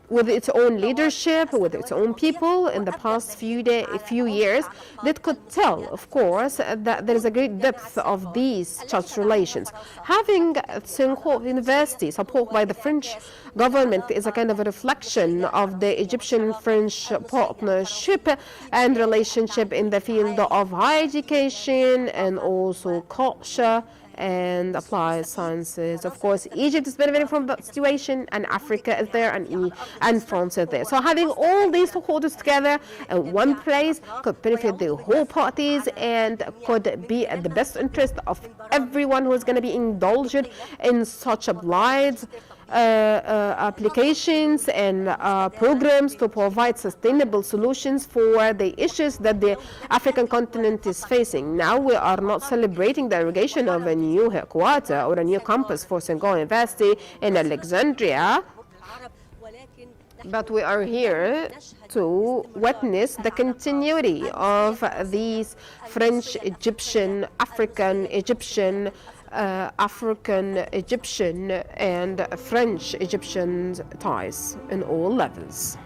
with its own leadership, with its own people in the past few years, that could tell, of course, that there is a great depth of these such relations. Having Senghor University supported by the French government is a kind of a reflection of the Egyptian-French partnership and relationship in the field of higher education and also culture and applied sciences. Of course, Egypt is benefiting from that situation, and Africa is there, and France is there. So having all these stakeholders together in one place could benefit the whole parties and could be at the best interest of everyone who is going to be indulged in such obliged applications and programs to provide sustainable solutions for the issues that the African continent is facing. Now we are not celebrating the inauguration of a new headquarters or a new campus for Senghor University in Alexandria, but we are here to witness the continuity of these French-Egyptian, African-Egyptian African, Egyptian, and French Egyptian ties in all levels.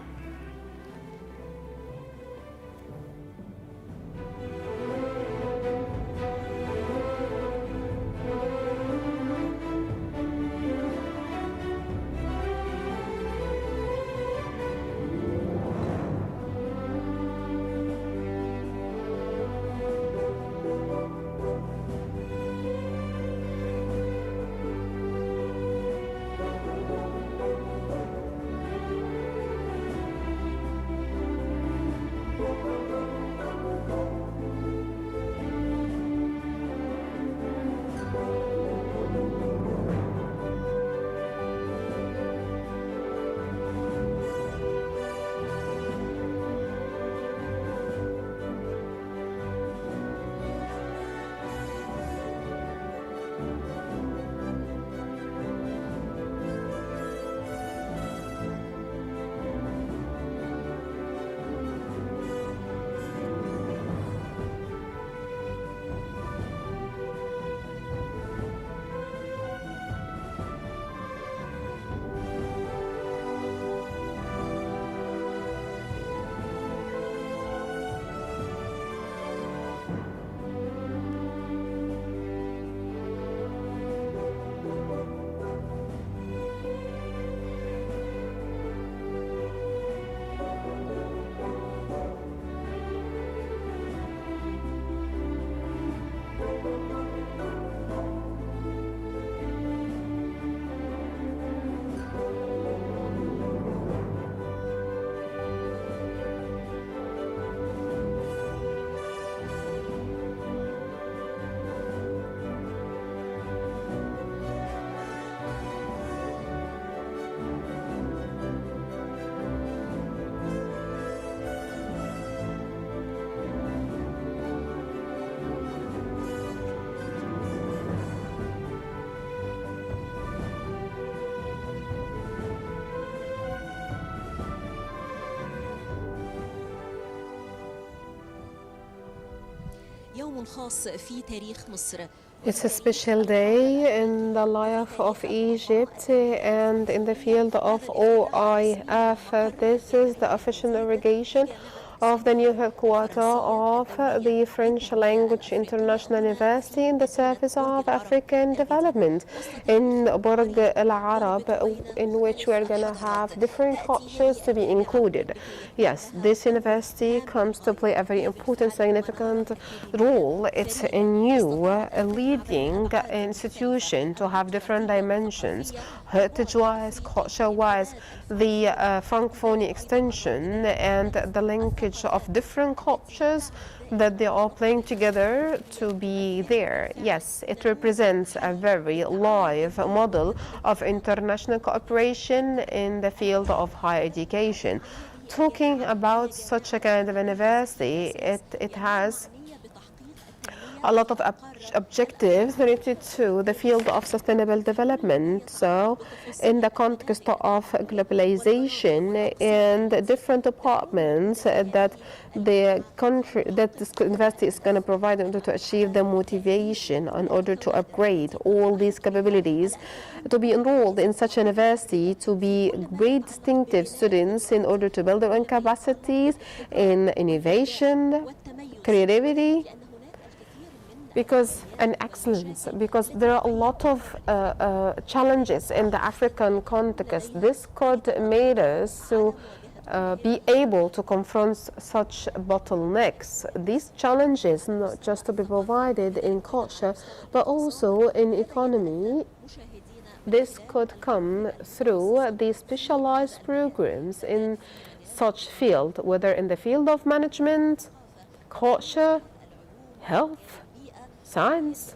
يوم خاص في تاريخ مصر. It's a special day in the life of Egypt and in the field of OIF. This is the official inauguration of the new headquarters of the French Language International University in the service of African development in Borg Al-Arab, in which we are going to have different cultures to be included. Yes, this university comes to play a very important, significant role. It's a new leading institution to have different dimensions, heritage-wise, culture-wise, the Francophonie extension and the linkage of different cultures that they are playing together to be there. Yes, it represents a very live model of international cooperation in the field of higher education. Talking about such a kind of university, it has a lot of objectives related to the field of sustainable development. So in the context of globalization and different departments that the country, that this university is going to provide in order to achieve the motivation, in order to upgrade all these capabilities, to be enrolled in such a university, to be great distinctive students in order to build their own capacities in innovation, creativity, and excellence, because there are a lot of challenges in the African context. This could made us to be able to confront such bottlenecks. These challenges not just to be provided in culture, but also in economy. This could come through the specialized programs in such field, whether in the field of management, culture, health, science,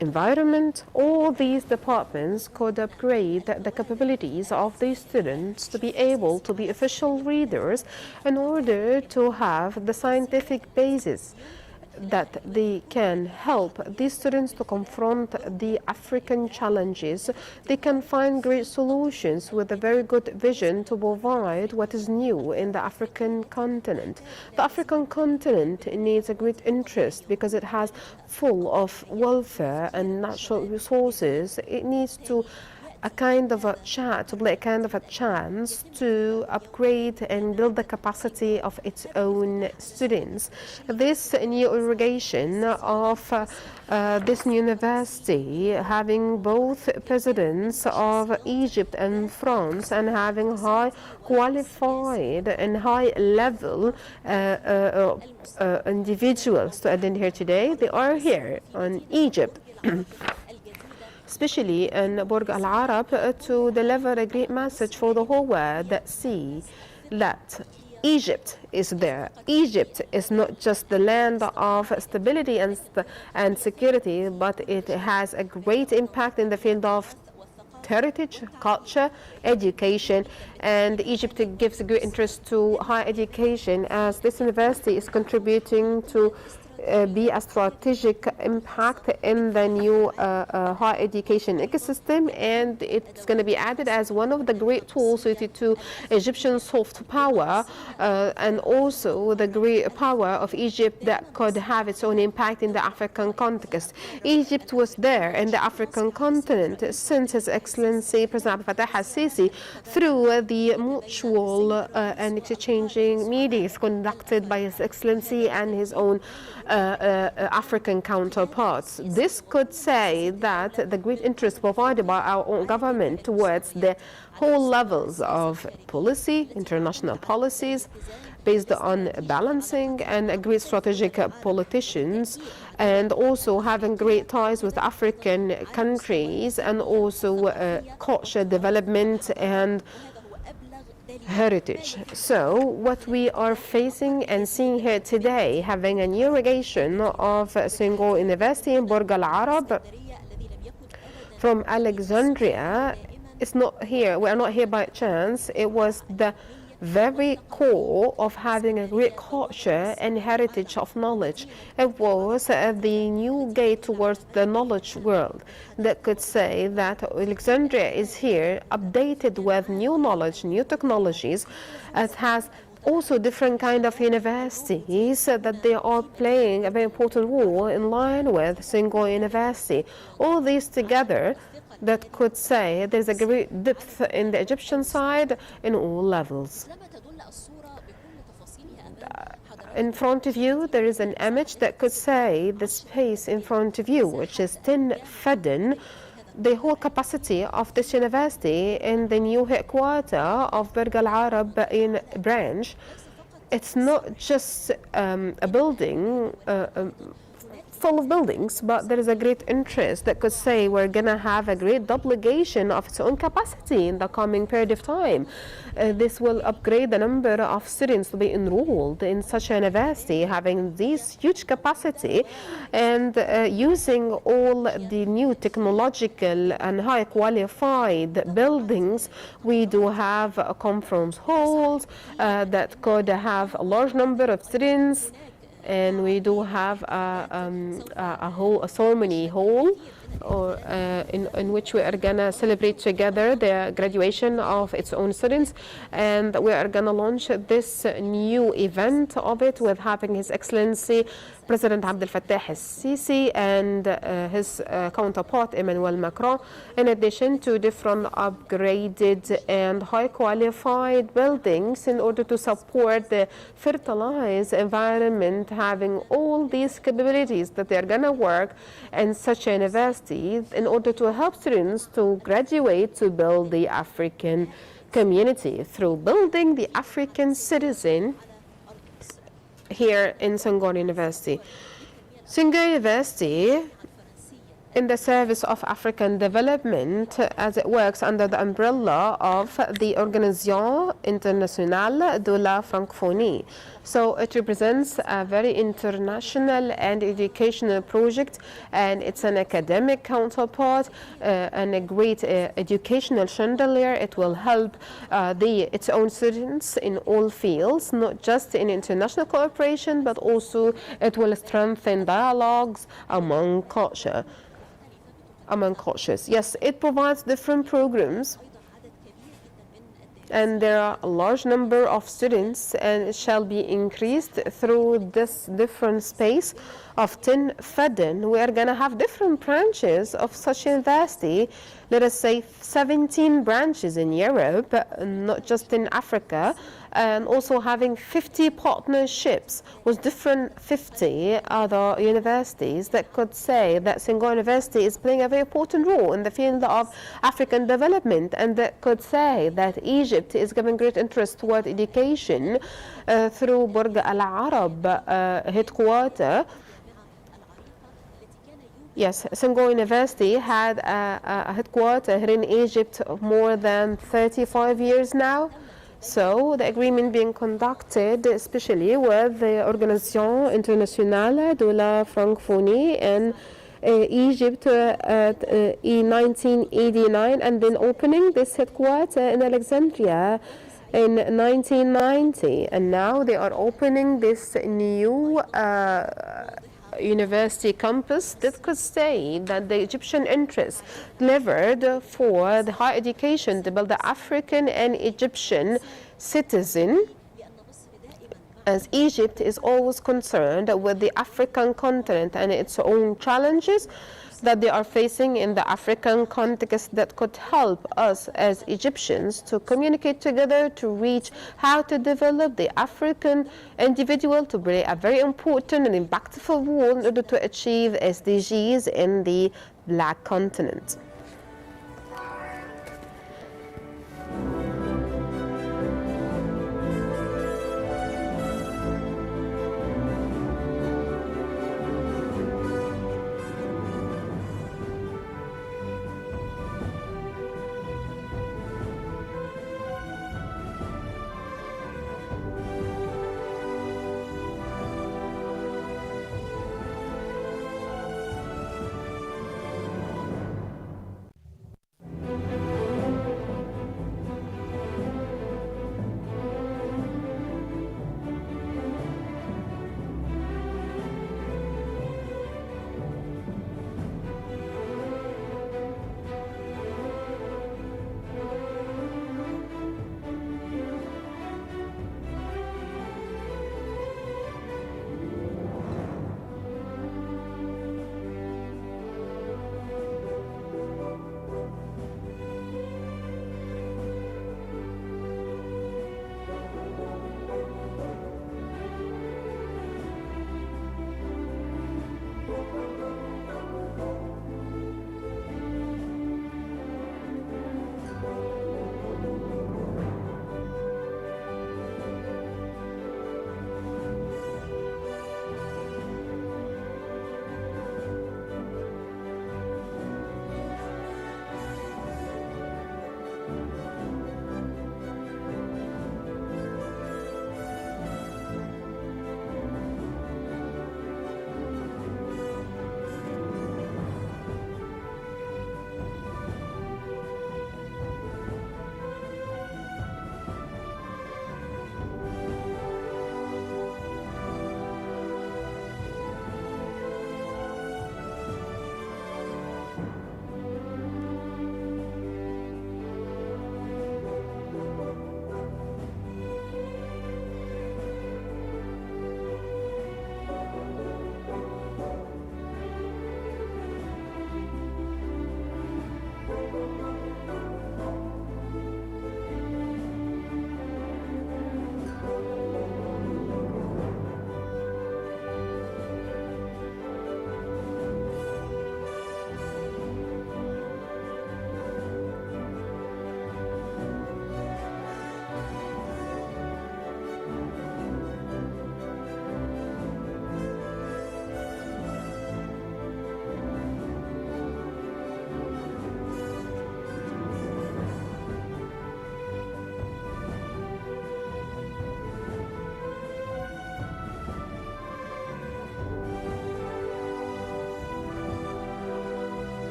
environment. All these departments could upgrade the capabilities of these students to be able to be official readers in order to have the scientific basis that they can help these students to confront the African challenges. They can find great solutions with a very good vision to provide what is new in the African continent. The African continent needs a great interest because it has full of welfare and natural resources. It needs to play a kind of a chance to upgrade and build the capacity of its own students. This new inauguration of this university, having both presidents of Egypt and France and having high qualified and high level individuals to attend here today, they are here in Egypt. Especially in Borg Al-Arab, to deliver a great message for the whole world that see that Egypt is there. Egypt is not just the land of stability and security, but it has a great impact in the field of heritage, culture, education, and Egypt gives a great interest to higher education, as this university is contributing to be a strategic impact in the new higher education ecosystem, and it's going to be added as one of the great tools suited to Egyptian soft power and also the great power of Egypt that could have its own impact in the African context. Egypt was there in the African continent since His Excellency President Abdel Fattah al-Sisi through the mutual and exchanging meetings conducted by His Excellency and his own African counterparts. This could say that the great interest provided by our own government towards the whole levels of policy, international policies, based on balancing and a great strategic politicians, and also having great ties with African countries, and also culture development and heritage. So what we are facing and seeing here today, having a new inauguration of Senghor University in Borg Al-Arab from Alexandria, it's not here. We are not here by chance. It was the very core of having a great culture and heritage of knowledge. It was the new gate towards the knowledge world that could say that Alexandria is here updated with new knowledge, new technologies. It has also different kind of universities that they are playing a very important role in line with Senghor University. All these together that could say there's a great depth in the Egyptian side in all levels. In front of you, there is an image that could say the space in front of you, which is 10 Fedden, the whole capacity of this university in the new headquarters of Borg Al-Arab in branch. It's not just a building full of buildings, but there is a great interest that could say we're going to have a great duplication of its own capacity in the coming period of time. This will upgrade the number of students to be enrolled in such a university, having this huge capacity and using all the new technological and high qualified buildings. We do have conference halls that could have a large number of students, and we do have a ceremony hall or in which we are gonna celebrate together the graduation of its own students, and we are gonna launch this new event of it with having His Excellency President Abdel Fattah al-Sisi and his counterpart Emmanuel Macron, in addition to different upgraded and high qualified buildings in order to support the fertilized environment, having all these capabilities that they're going to work in such a university in order to help students to graduate to build the African community through building the African citizen here in Senghor University. Senghor University in the service of African development, as it works under the umbrella of the Organisation Internationale de la Francophonie. So it represents a very international and educational project, and it's an academic counterpart and a great educational chandelier. It will help its own students in all fields, not just in international cooperation, but also it will strengthen dialogues among cultures. Yes, it provides different programs, and there are a large number of students, and it shall be increased through this different space of 10 FEDN. We are going to have different branches of such university, let us say 17 branches in Europe, not just in Africa, and also having 50 partnerships with different 50 other universities that could say that Senghor University is playing a very important role in the field of African development, and that could say that Egypt is giving great interest toward education through Borg Al-Arab headquarters. Yes, Senghor University had a headquarters here in Egypt of more than 35 years now. So the agreement being conducted especially with the Organisation Internationale de la Francophonie in Egypt in 1989, and then opening this headquarters in Alexandria in 1990. And now they are opening this new university campus that could say that the Egyptian interests delivered for the higher education to build the African and Egyptian citizen, as Egypt is always concerned with the African continent and its own challenges that they are facing in the African context, that could help us as Egyptians to communicate together to reach how to develop the African individual to play a very important and impactful role in order to achieve SDGs in the Black continent.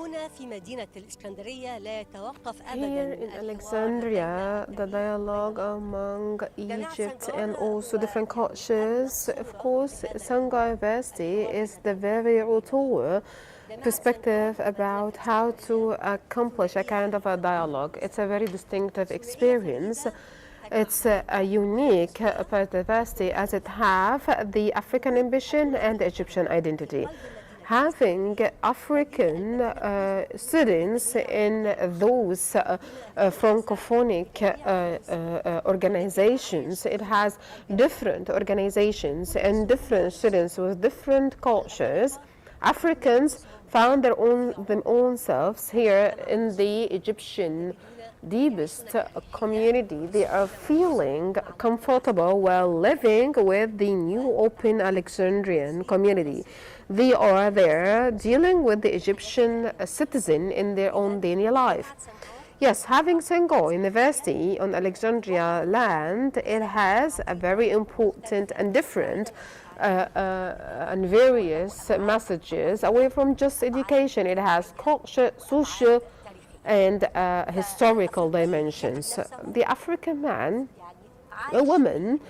هنا في مدينة الإسكندرية لا يتوقف Here أبدا in Alexandria, the dialogue among Egypt and also different cultures. Of course, Senghor University is the very author perspective about how to accomplish a kind of a dialogue. It's a very distinctive experience. It's a unique biodiversity as it have the African ambition and the Egyptian identity. Having African students in those francophonic organizations, it has different organizations and different students with different cultures. Africans found their own selves here in the Egyptian deepest community. They are feeling comfortable while living with the new open Alexandrian community. They are there dealing with the Egyptian citizen in their own daily life. Yes, having Senghor University on Alexandria land, it has a very important and different and various messages away from just education. It has culture, social, and historical dimensions. The African man, a woman,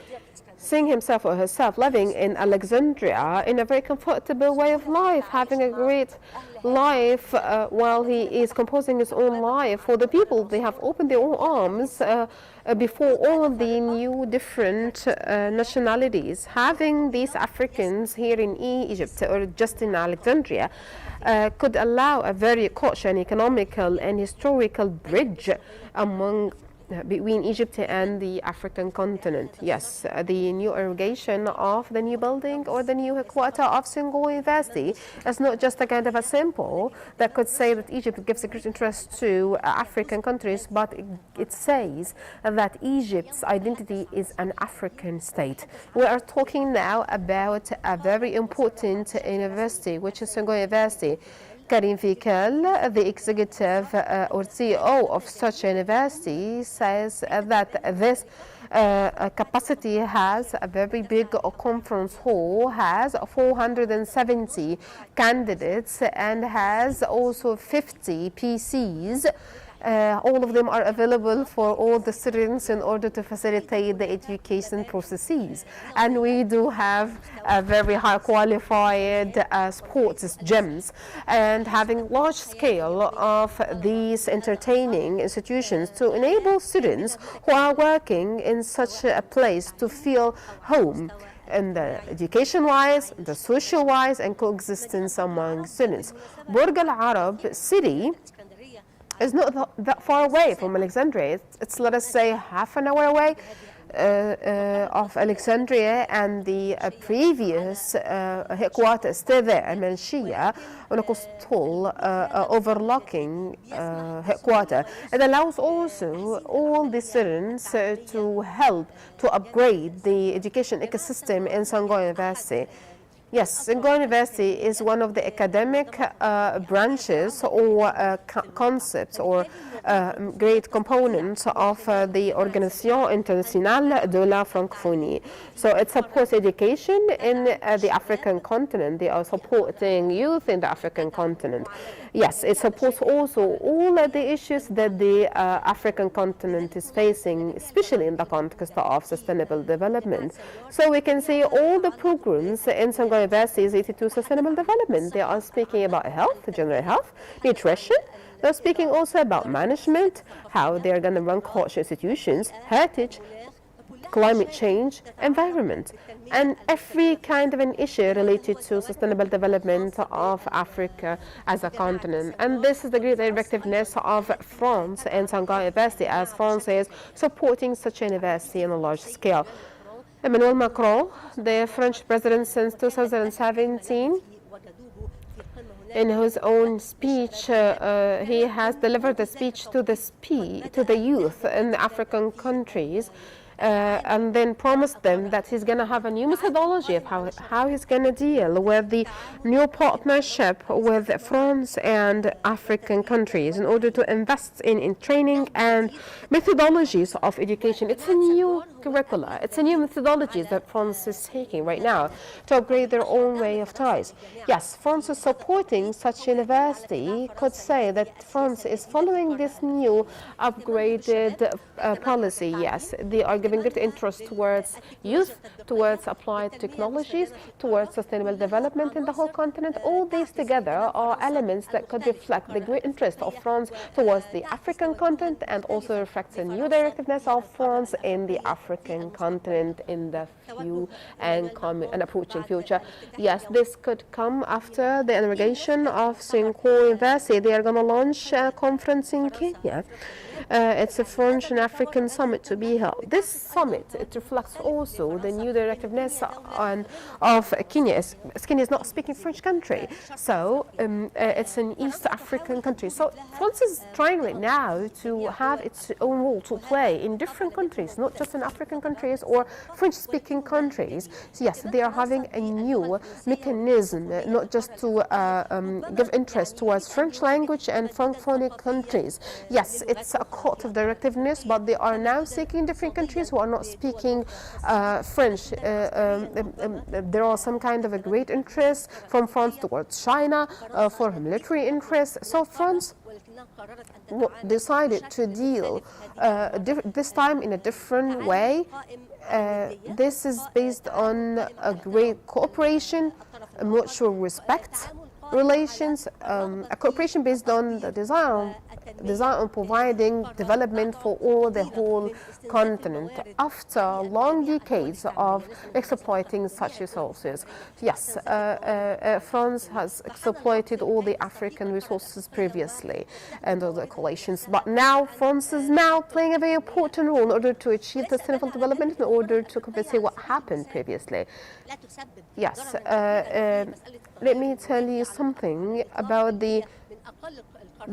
seeing himself or herself living in Alexandria in a very comfortable way of life, having a great life while he is composing his own life for the people. They have opened their own arms before all of the new different nationalities. Having these Africans here in Egypt or just in Alexandria could allow a very cultural and economical and historical bridge between Egypt and the African continent. Yes, the new inauguration of the new building or the new headquarters of Senghor University is not just a kind of a symbol that could say that Egypt gives a great interest to African countries, but it says that Egypt's identity is an African state. We are talking now about a very important university, which is Senghor University. Karim Fikal, the executive or CEO of such a university, says that this capacity has a very big conference hall, has 470 candidates, and has also 50 PCs. All of them are available for all the students in order to facilitate the education processes. And we do have very high qualified sports gyms, and having large scale of these entertaining institutions to enable students who are working in such a place to feel home in the education-wise, the social-wise, and coexistence among students. Borg al-Arab city is not that far away from Alexandria. It's let us say half an hour away of Alexandria, and the previous headquarters still there, Manshia, on a coastal overlooking headquarters. It allows also all the students to help to upgrade the education ecosystem in Senghor University. Yes, Senghor University is one of the academic branches or concepts or great components of the Organisation Internationale de la Francophonie. So it supports education in the African continent. They are supporting youth in the African continent. Yes, it supports also all of the issues that the African continent is facing, especially in the context of sustainable development. So we can see all the programs in Senghor University is related to sustainable development. They are speaking about health, general health, nutrition. They're speaking also about management, how they're going to run cultural institutions, heritage, climate change, environment, and every kind of an issue related to sustainable development of Africa as a continent. And this is the great effectiveness of France and Senghor University, as France is supporting such a university on a large scale. Emmanuel Macron, the French president since 2017, in his own speech, he has delivered a speech to the youth in African countries, and then promised them that he's going to have a new methodology of how he's going to deal with the new partnership with France and African countries in order to invest in training and methodologies of education. It's a new curricula. It's a new methodology that France is taking right now to upgrade their own way of studies. Yes, France is supporting such university. Could say that France is following this new upgraded policy. Yes, they are giving great interest towards youth, towards applied technologies, towards sustainable development in the whole continent. All these together are elements that could reflect the great interest of France towards the African continent, and also reflects a new directiveness of France in the African continent in the few and approaching future. Yes, this could come after the inauguration of Senghor University. They are going to launch a conference in Kenya. It's a French and African summit to be held. This summit, it reflects also the new directiveness of Kenya. Kenya is not a speaking French country, so it's an East African country. So France is trying right now to have its own role to play in different countries, not just in African countries or French-speaking countries. So yes, they are having a new mechanism, not just to give interest towards French language and Francophonie countries. Yes, it's a court of directiveness, but they are now seeking different countries who are not speaking French. There are some kind of a great interest from France towards China for military interests. So France decided to deal this time in a different way. This is based on a great cooperation, a mutual respect relations, a cooperation based on the desire on providing development for all the whole continent after long decades of exploiting such resources. Yes, France has exploited all the African resources previously and other coalitions, but now France is now playing a very important role in order to achieve sustainable development, in order to compensate what happened previously. Yes, let me tell you something about the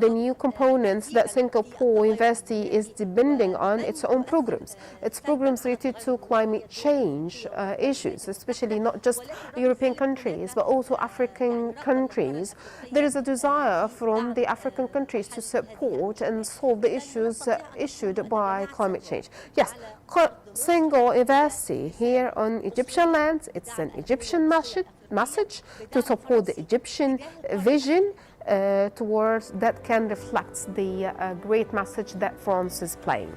new components that Singapore University is depending on its own programs. Its programs related to climate change issues, especially not just European countries, but also African countries. There is a desire from the African countries to support and solve the issues issued by climate change. Yes, Senghor University here on Egyptian lands, it's an Egyptian message to support the Egyptian vision towards that can reflect the great message that France is playing.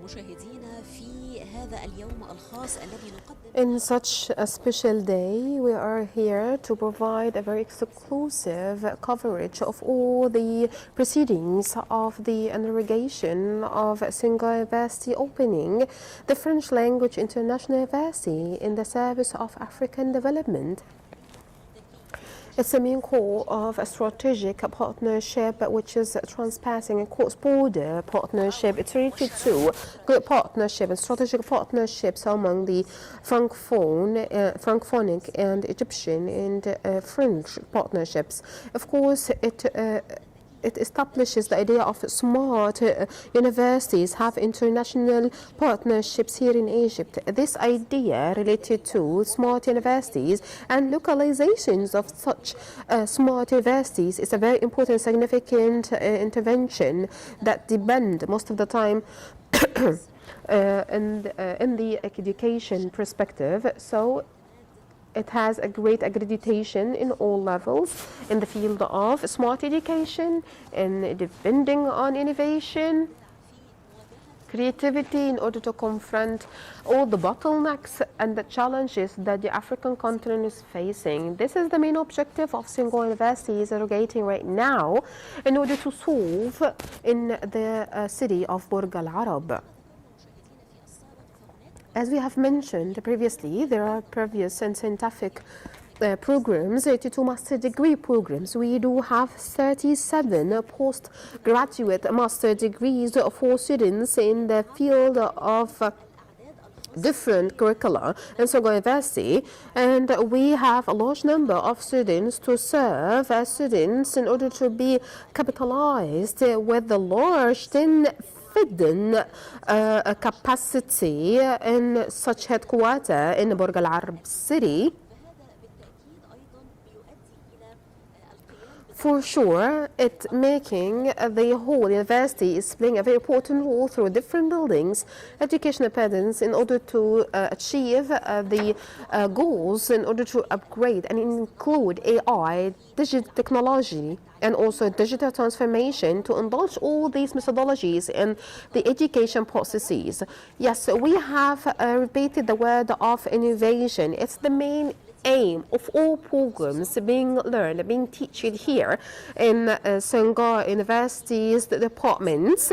مشاهدينا في هذا اليوم الخاص الذي نقدم In such a special day, we are here to provide a very exclusive coverage of all the proceedings of the inauguration of Senghor University opening, the French language international university in the service of African development. It's a main core of a strategic partnership which is transpassing a cross-border partnership. It's related to good partnership and strategic partnerships among the Francophonic and Egyptian and French partnerships. Of course, it establishes the idea of smart universities have international partnerships here in Egypt. This idea related to smart universities and localizations of such smart universities is a very important, significant intervention that depend most of the time in the education perspective. So it has a great accreditation in all levels in the field of smart education and depending on innovation, creativity in order to confront all the bottlenecks and the challenges that the African continent is facing. This is the main objective of Senghor University is irrigating right now in order to solve in the city of Borg al-Arab. As we have mentioned previously, there are previous and scientific programs, 82 master degree programs. We do have 37 postgraduate master degrees for students in the field of different curricula in Senghor University, and we have a large number of students to serve as students in order to be capitalized with the large hidden capacity in such headquarter in Borg al-Arab city. For sure, it making the whole university is playing a very important role through different buildings, educational patterns in order to achieve the goals in order to upgrade and include AI, digital technology, and also digital transformation to indulge all these methodologies in the education processes. Yes, we have repeated the word of innovation. It's the main aim of all programs being learned, being taught here in Senghor University's departments.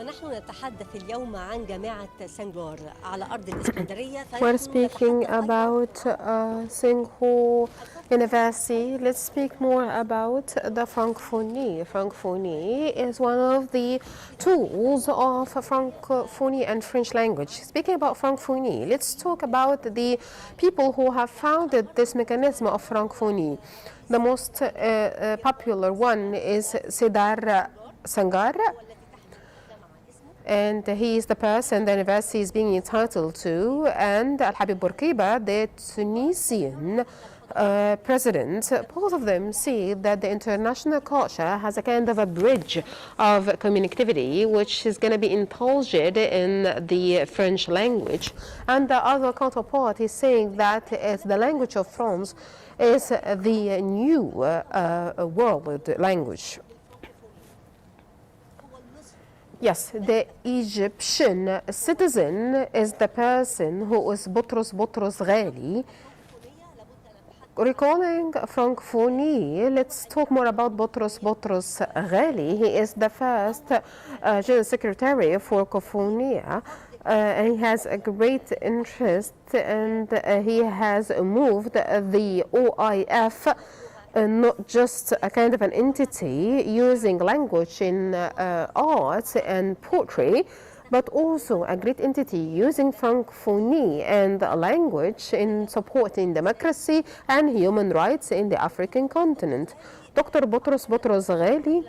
ونحن نتحدث اليوم عن جامعة سنغور على أرض الإسكندرية. We're speaking about Senghor University. Let's speak more about the Francophonie. Francophonie is one of the tools of Francophonie and French language. Speaking about Francophonie, let's talk about the people who have founded this mechanism of Francophonie. The most popular one is Senghor, and he is the person the university is being entitled to, and Al-Habib Bourguiba, the Tunisian president. Both of them see that the international culture has a kind of a bridge of connectivity which is going to be indulged in the French language, and the other counterpart is saying that the language of France is the new world language. Yes, the Egyptian citizen is the person who is Boutros Ghali. Recalling Francophonie, let's talk more about Boutros Ghali. He is the first General Secretary for Francophonie. And he has a great interest, and he has moved the OIF not just a kind of an entity using language in art and poetry, but also a great entity using Francophonie and language in supporting democracy and human rights in the African continent. Dr. Boutros Ghali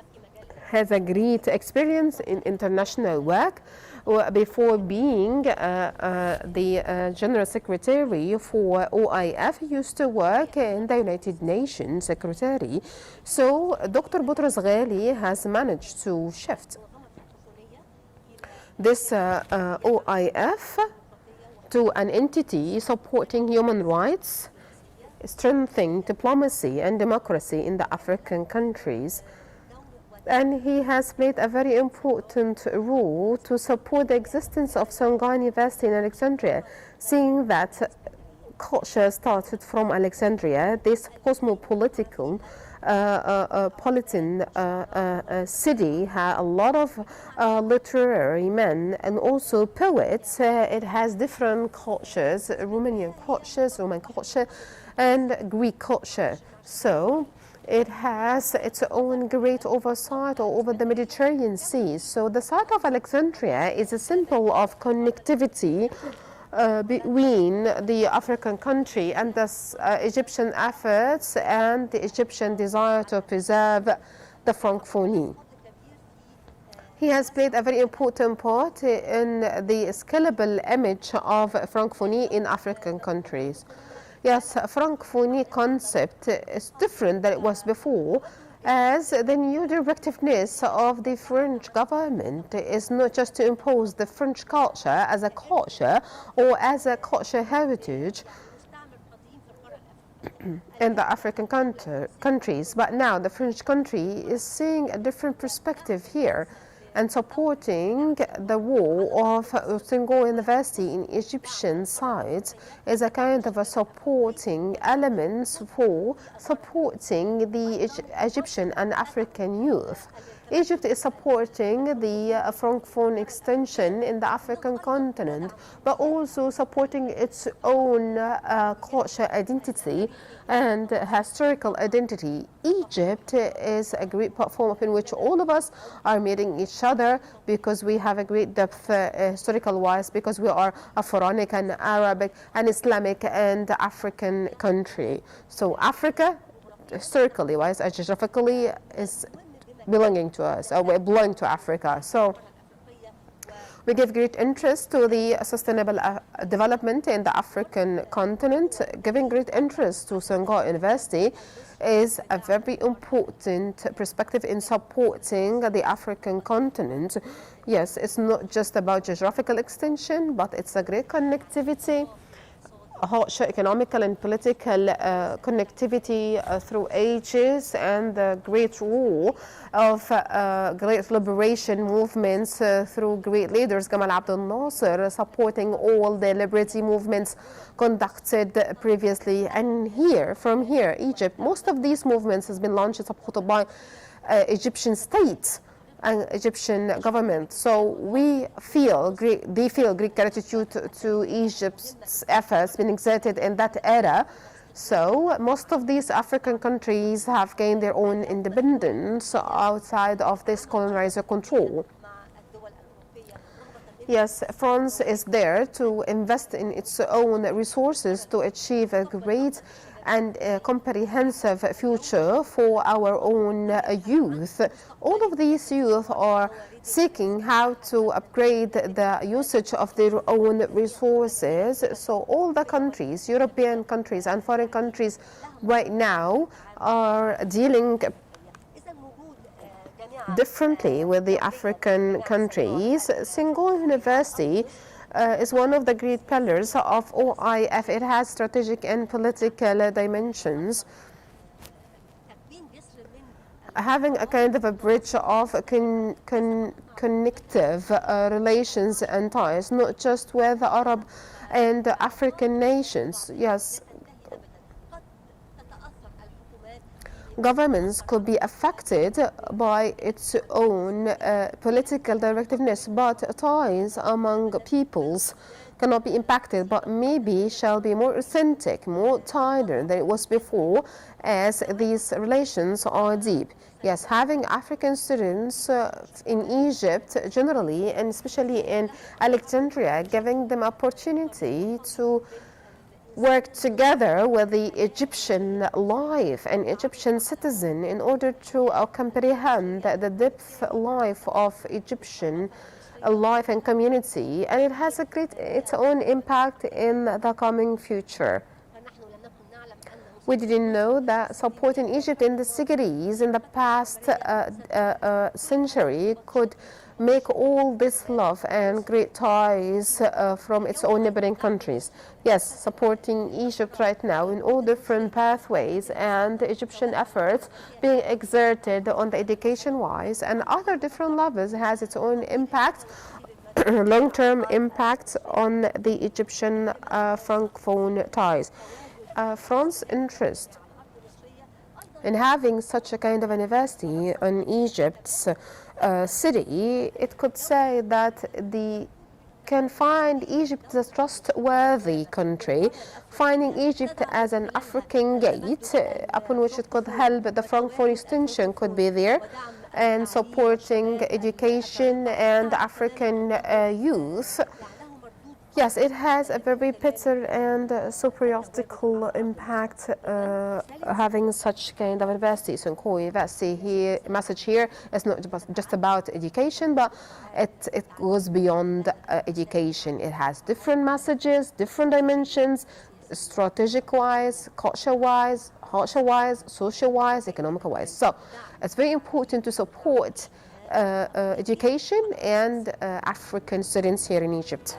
has a great experience in international work. Before being the General Secretary for OIF, he used to work in the United Nations Secretary. So Dr. Boutros Ghali has managed to shift this OIF to an entity supporting human rights, strengthening diplomacy and democracy in the African countries. And he has played a very important role to support the existence of Senghor University in Alexandria, seeing that culture started from Alexandria, this cosmopolitan city had a lot of literary men and also poets. It has different cultures, Romanian cultures, Roman culture, and Greek culture. So it has its own great oversight all over the Mediterranean Sea. So the site of Alexandria is a symbol of connectivity between the African country and the Egyptian efforts and the Egyptian desire to preserve the Francophonie. He has played a very important part in the scalable image of Francophonie in African countries. Yes, Francophonie concept is different than it was before, as the new directiveness of the French government is not just to impose the French culture as a culture or as a culture heritage in the African countries, but now the French country is seeing a different perspective here and supporting the role of Senghor University in Egyptian sites is a kind of a supporting element for supporting the Egyptian and African youth. Egypt is supporting the Francophone extension in the African continent, but also supporting its own culture identity and historical identity. Egypt is a great platform in which all of us are meeting each other because we have a great depth historical-wise, because we are a Quranic and Arabic and Islamic and African country. So Africa, historically-wise and geographically, is belonging to us, or we belong to Africa. So we give great interest to the sustainable development in the African continent. Giving great interest to Senghor University is a very important perspective in supporting the African continent. Yes, it's not just about geographical extension, but it's a great connectivity, economical and political connectivity through ages, and the great role of great liberation movements through great leaders, Gamal Abdel Nasser, supporting all the liberty movements conducted previously. And from here, Egypt, most of these movements has been launched, supported by Egyptian state Egyptian government. So they feel great gratitude to Egypt's efforts being exerted in that era. So most of these African countries have gained their own independence outside of this colonizer control. Yes, France is there to invest in its own resources to achieve a great and comprehensive future for our own youth. All of these youth are seeking how to upgrade the usage of their own resources. So all the countries, European countries and foreign countries right now are dealing differently with the African countries. Senghor University is one of the great pillars of OIF. It has strategic and political dimensions, having a kind of a bridge of connective relations and ties, not just with the Arab and the African nations. Yes, governments could be affected by its own political directiveness, but ties among peoples cannot be impacted, but maybe shall be more authentic, more tighter than it was before, as these relations are deep. Yes, having African students in Egypt generally, and especially in Alexandria, giving them opportunity to work together with the Egyptian life and Egyptian citizen in order to comprehend the depth life of Egyptian life and community, and it has its own impact in the coming future. We didn't know that supporting Egypt in the securities in the past century could make all this love and great ties from its own neighboring countries. Yes, supporting Egypt right now in all different pathways and Egyptian efforts being exerted on the education-wise and other different levels has its own impact, long-term impact on the Egyptian Francophone ties. France's interest in having such a kind of a university in Egypt's city, it could say that can find Egypt a trustworthy country, finding Egypt as an African gate upon which it could help the Francophone extension could be there, and supporting education and African youth. Yes, it has a very bitter and superioritical impact having such kind of university. So university here, message here is not just about education, but it goes beyond education. It has different messages, different dimensions, strategic-wise, culture-wise, social-wise, economic-wise. So it's very important to support education and African students here in Egypt.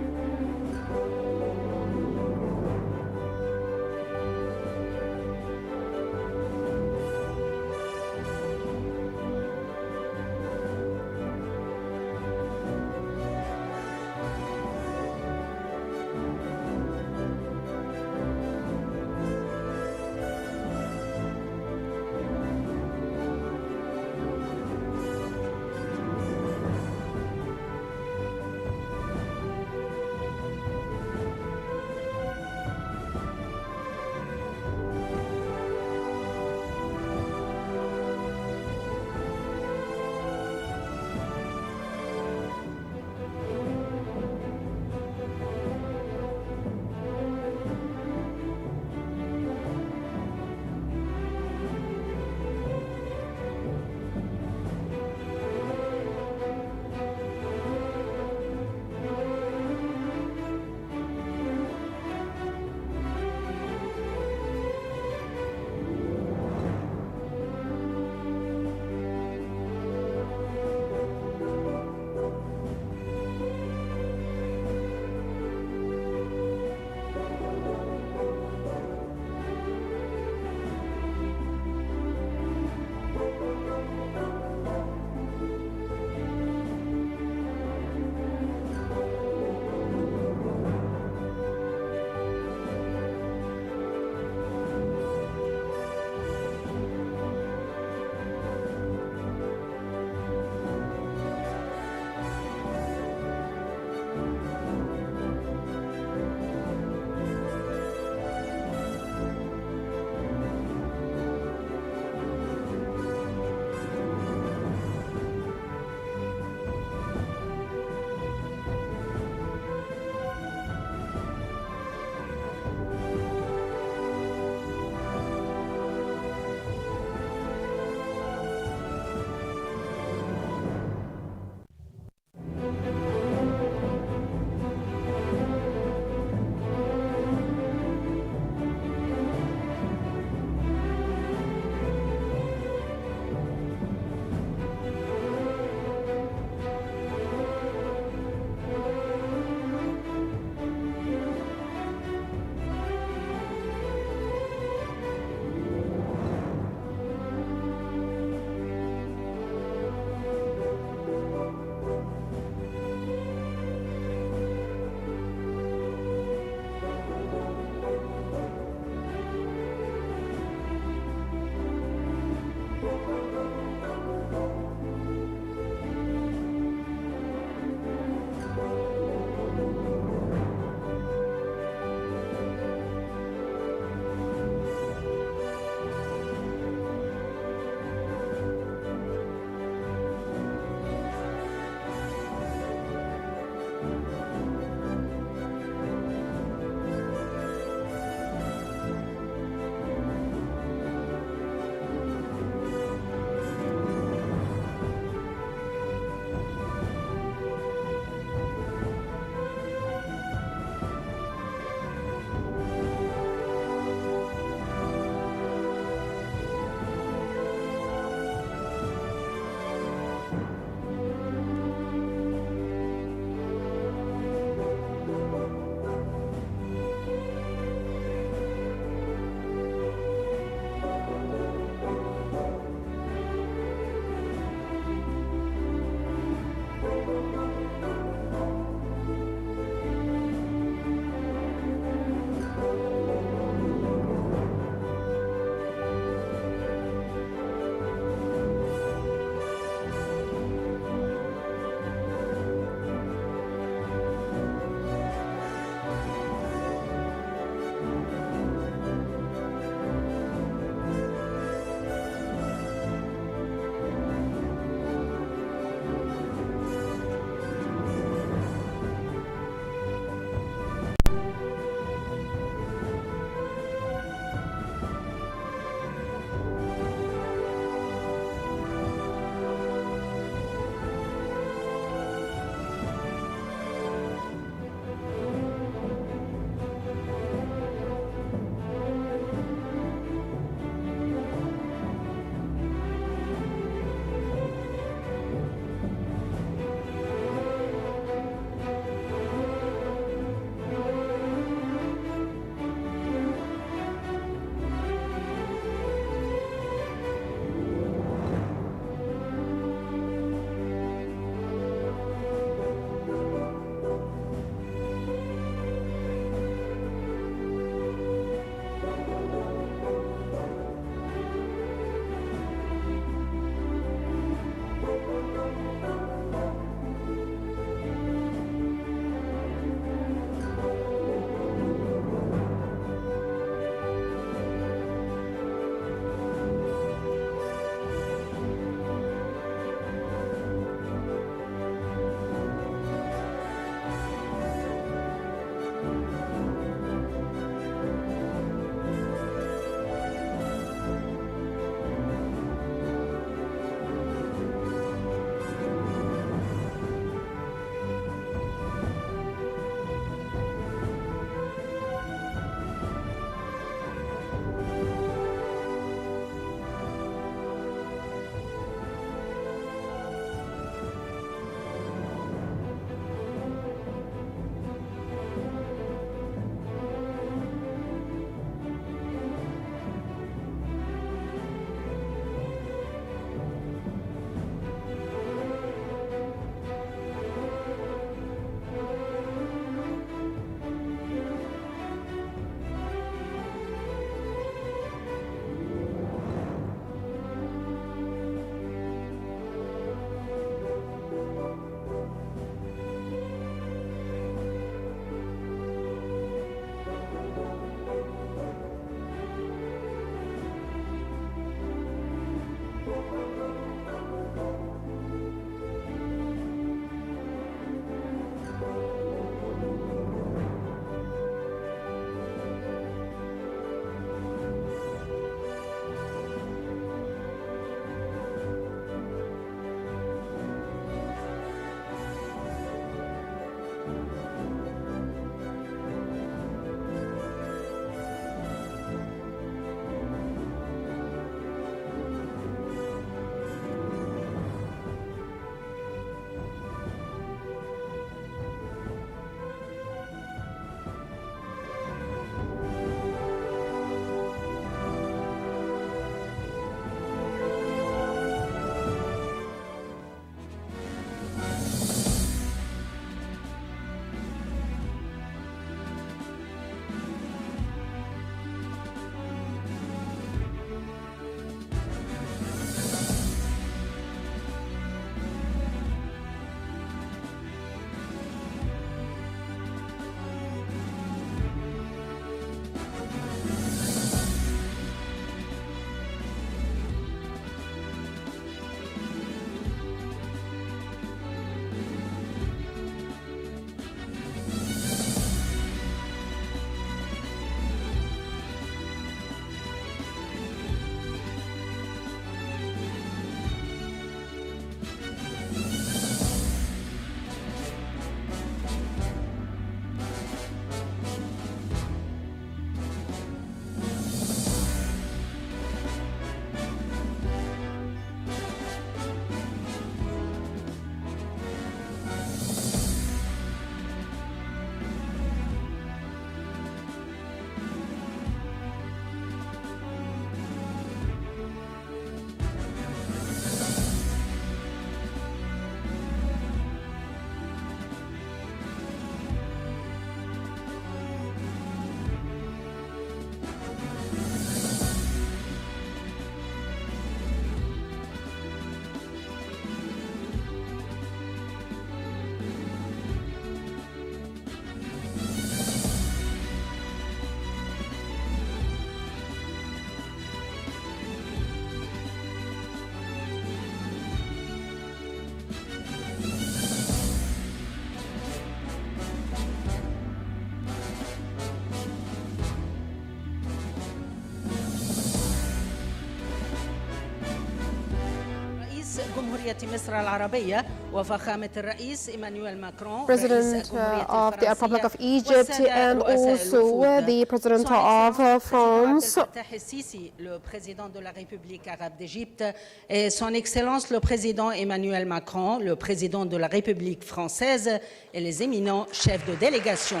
رئيس جمهورية مصر العربية وفخامة الرئيس إيمانويل ماكرون President of the Republic of Egypt and also the President of France. El-Sisi, le président de la République arabe d'Égypte, et son Excellence le président Emmanuel Macron, le président de la République française et les éminents chefs de délégation.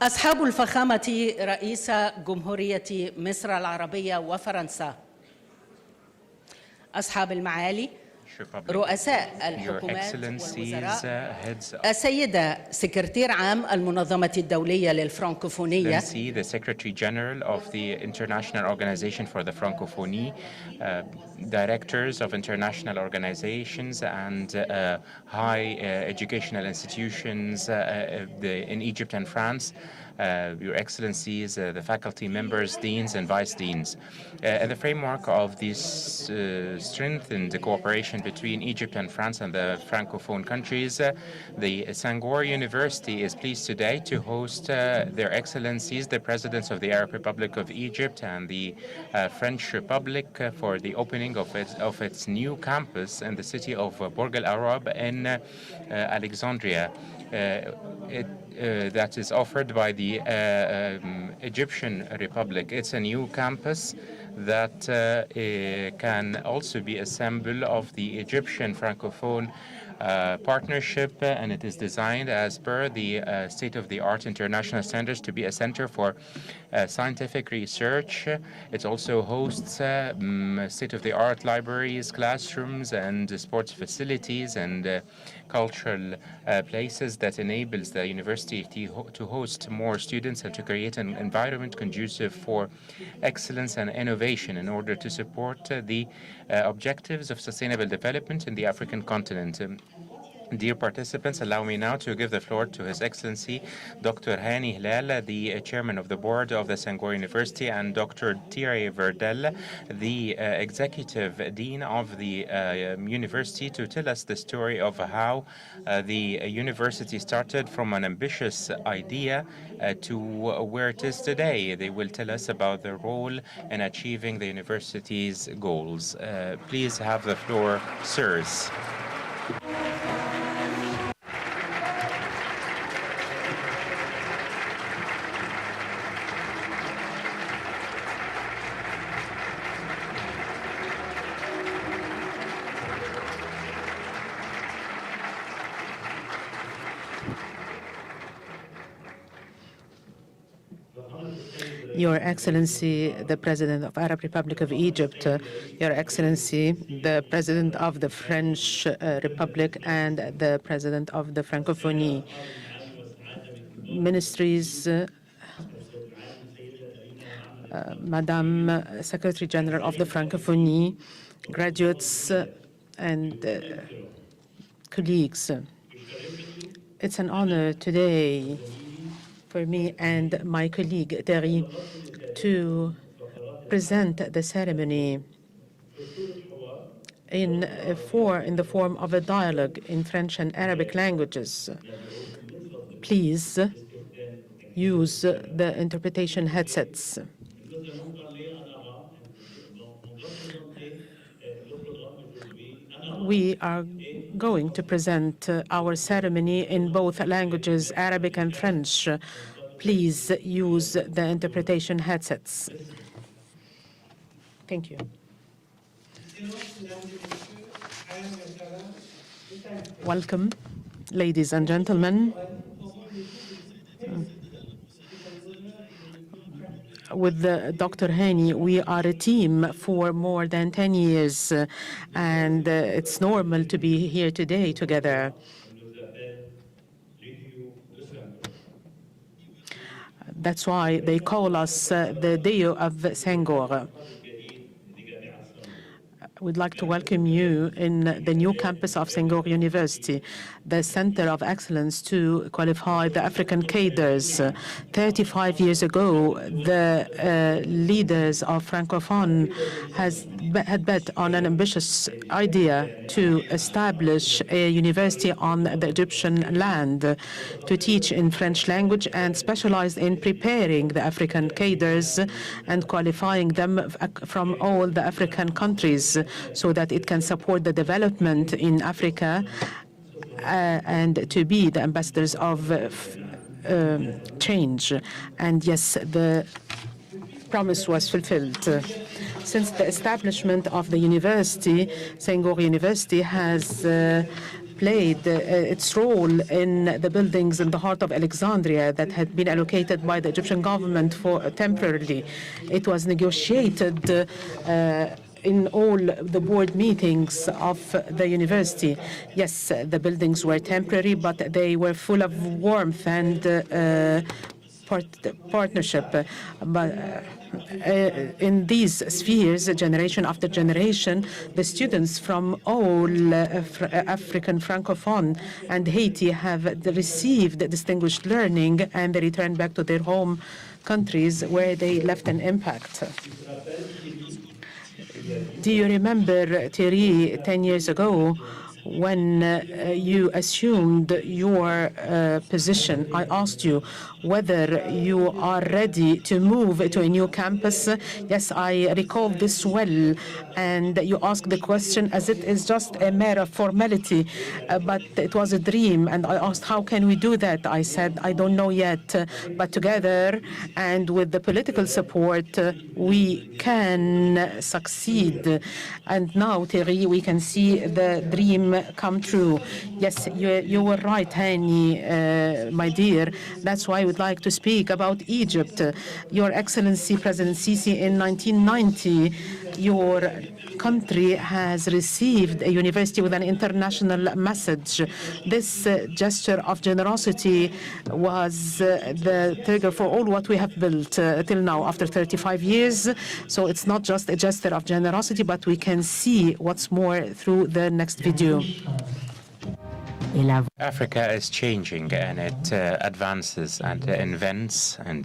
أصحاب الفخامة رئيس جمهورية مصر العربية وفرنسا، أصحاب المعالي رؤساء الحكومات والوزراء، السيدة سكرتير عام المنظمة الدولية للفرانكوفونية، the Secretary General of the International Organization for the Francophonie, directors of international organizations and high educational institutions in Egypt and France, Your Excellencies, the faculty members, deans and vice deans. In the framework of this strengthened cooperation between Egypt and France and the Francophone countries, the Senghor University is pleased today to host Their Excellencies, the Presidents of the Arab Republic of Egypt and the French Republic for the opening of its new campus in the city of Borg al-Arab in Alexandria. That is offered by the Egyptian Republic. It's a new campus that can also be a symbol of the Egyptian Francophone partnership, and it is designed as per the state-of-the-art international standards to be a center for scientific research. It also hosts state-of-the-art libraries, classrooms, and sports facilities and cultural places that enables the university to host more students and to create an environment conducive for excellence and innovation in order to support the objectives of sustainable development in the African continent. Dear participants, allow me now to give the floor to His Excellency Dr. Hani Hilal, the Chairman of the Board of the Senghor University, and Dr. Thierry Verdel, the Executive Dean of the University, to tell us the story of how the university started from an ambitious idea to where it is today. They will tell us about their role in achieving the university's goals. Please have the floor, sirs. Your Excellency, the President of Arab Republic of Egypt, Your Excellency, the President of the French Republic, and the President of the Francophonie, ministries, Madam Secretary General of the Francophonie, graduates, and colleagues. It's an honor today for me and my colleague Thierry to present the ceremony in the form of a dialogue in French and Arabic languages. Please use the interpretation headsets. We are going to present our ceremony in both languages, Arabic and French. Please use the interpretation headsets. Thank you. Welcome, ladies and gentlemen. With Dr. Hani, we are a team for more than 10 years, and it's normal to be here today together. That's why they call us the Dio of Senghor. We'd like to welcome you in the new campus of Senghor University, the Center of Excellence to qualify the African cadres. 35 years ago, the leaders of Francophonie had bet on an ambitious idea to establish a university on the Egyptian land to teach in French language and specialize in preparing the African cadres and qualifying them from all the African countries so that it can support the development in Africa and to be the ambassadors of change. And yes, the promise was fulfilled. Since the establishment of the university, Senghor University has played its role in the buildings in the heart of Alexandria that had been allocated by the Egyptian government for temporarily. It was negotiated in all the board meetings of the university. Yes, the buildings were temporary, but they were full of warmth and partnership. But in these spheres, generation after generation, the students from all African Francophone and Haiti have received distinguished learning, and they return back to their home countries where they left an impact. Do you remember, Thierry, 10 years ago, when you assumed your position, I asked you whether you are ready to move to a new campus. Yes, I recall this well. And you asked the question as it is just a mere formality, but it was a dream. And I asked, how can we do that? I said, I don't know yet, but together and with the political support, we can succeed. And now, Thierry, we can see the dream come true. Yes, you were right, Hani, my dear. That's why I would like to speak about Egypt. Your Excellency, President Sisi, in 1990, your country has received a university with an international message. This gesture of generosity was the trigger for all what we have built till now after 35 years. So it's not just a gesture of generosity, but we can see what's more through the next video. Africa is changing, and it advances and invents and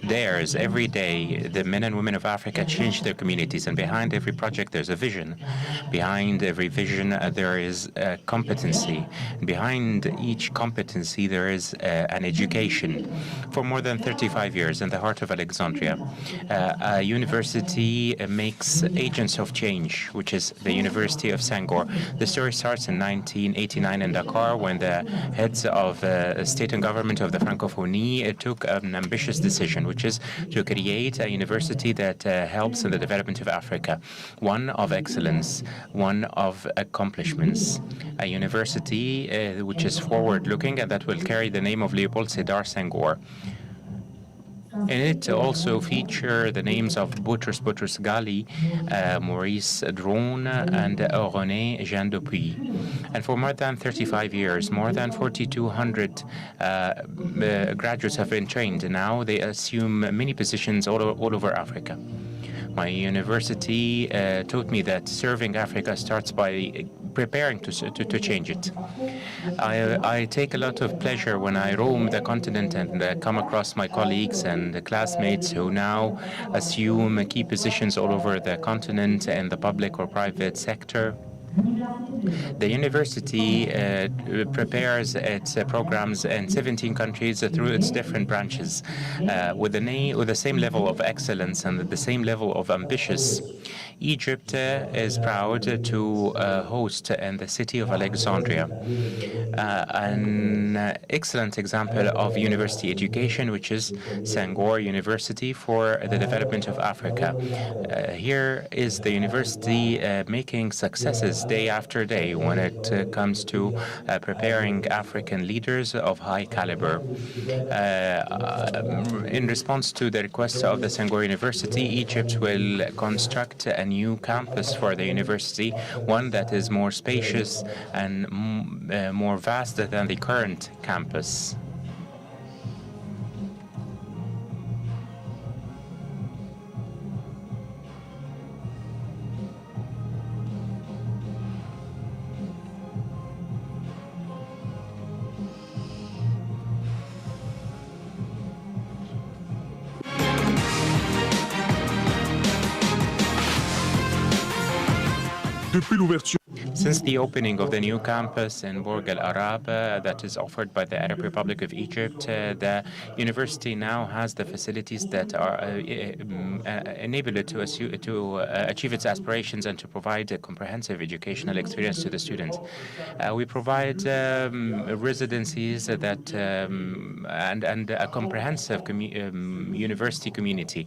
dares every day. The men and women of Africa change their communities, and behind every project there's a vision. Behind every vision there is a competency. Behind each competency there is an education. For more than 35 years in the heart of Alexandria, a university makes agents of change, which is the University of Senghor. The story starts in 1989 in Dakar, when the heads of state and government of the Francophonie took an ambitious decision, which is to create a university that helps in the development of Africa, one of excellence, one of accomplishments, a university which is forward-looking and that will carry the name of Léopold Sédar Senghor. In it also feature the names of Boutros Ghali, Maurice Drone, and René Jean Dupuy. And for more than 35 years, more than 4,200 graduates have been trained. Now they assume many positions all over Africa. My university taught me that serving Africa starts by preparing to change it. I take a lot of pleasure when I roam the continent and come across my colleagues and classmates who now assume key positions all over the continent in the public or private sector. The university prepares its programs in 17 countries through its different branches with the same level of excellence and the same level of ambitious. Egypt is proud to host in the city of Alexandria an excellent example of university education, which is Senghor University for the Development of Africa. Here is the university making successes day after day when it comes to preparing African leaders of high caliber. In response to the request of the Senghor University, Egypt will construct a new campus for the university, one that is more spacious and more vast than the current campus. Since the opening of the new campus in Borg Al-Arab that is offered by the Arab Republic of Egypt, the university now has the facilities that are enable it to achieve its aspirations and to provide a comprehensive educational experience to the students. We provide residencies that and a comprehensive university community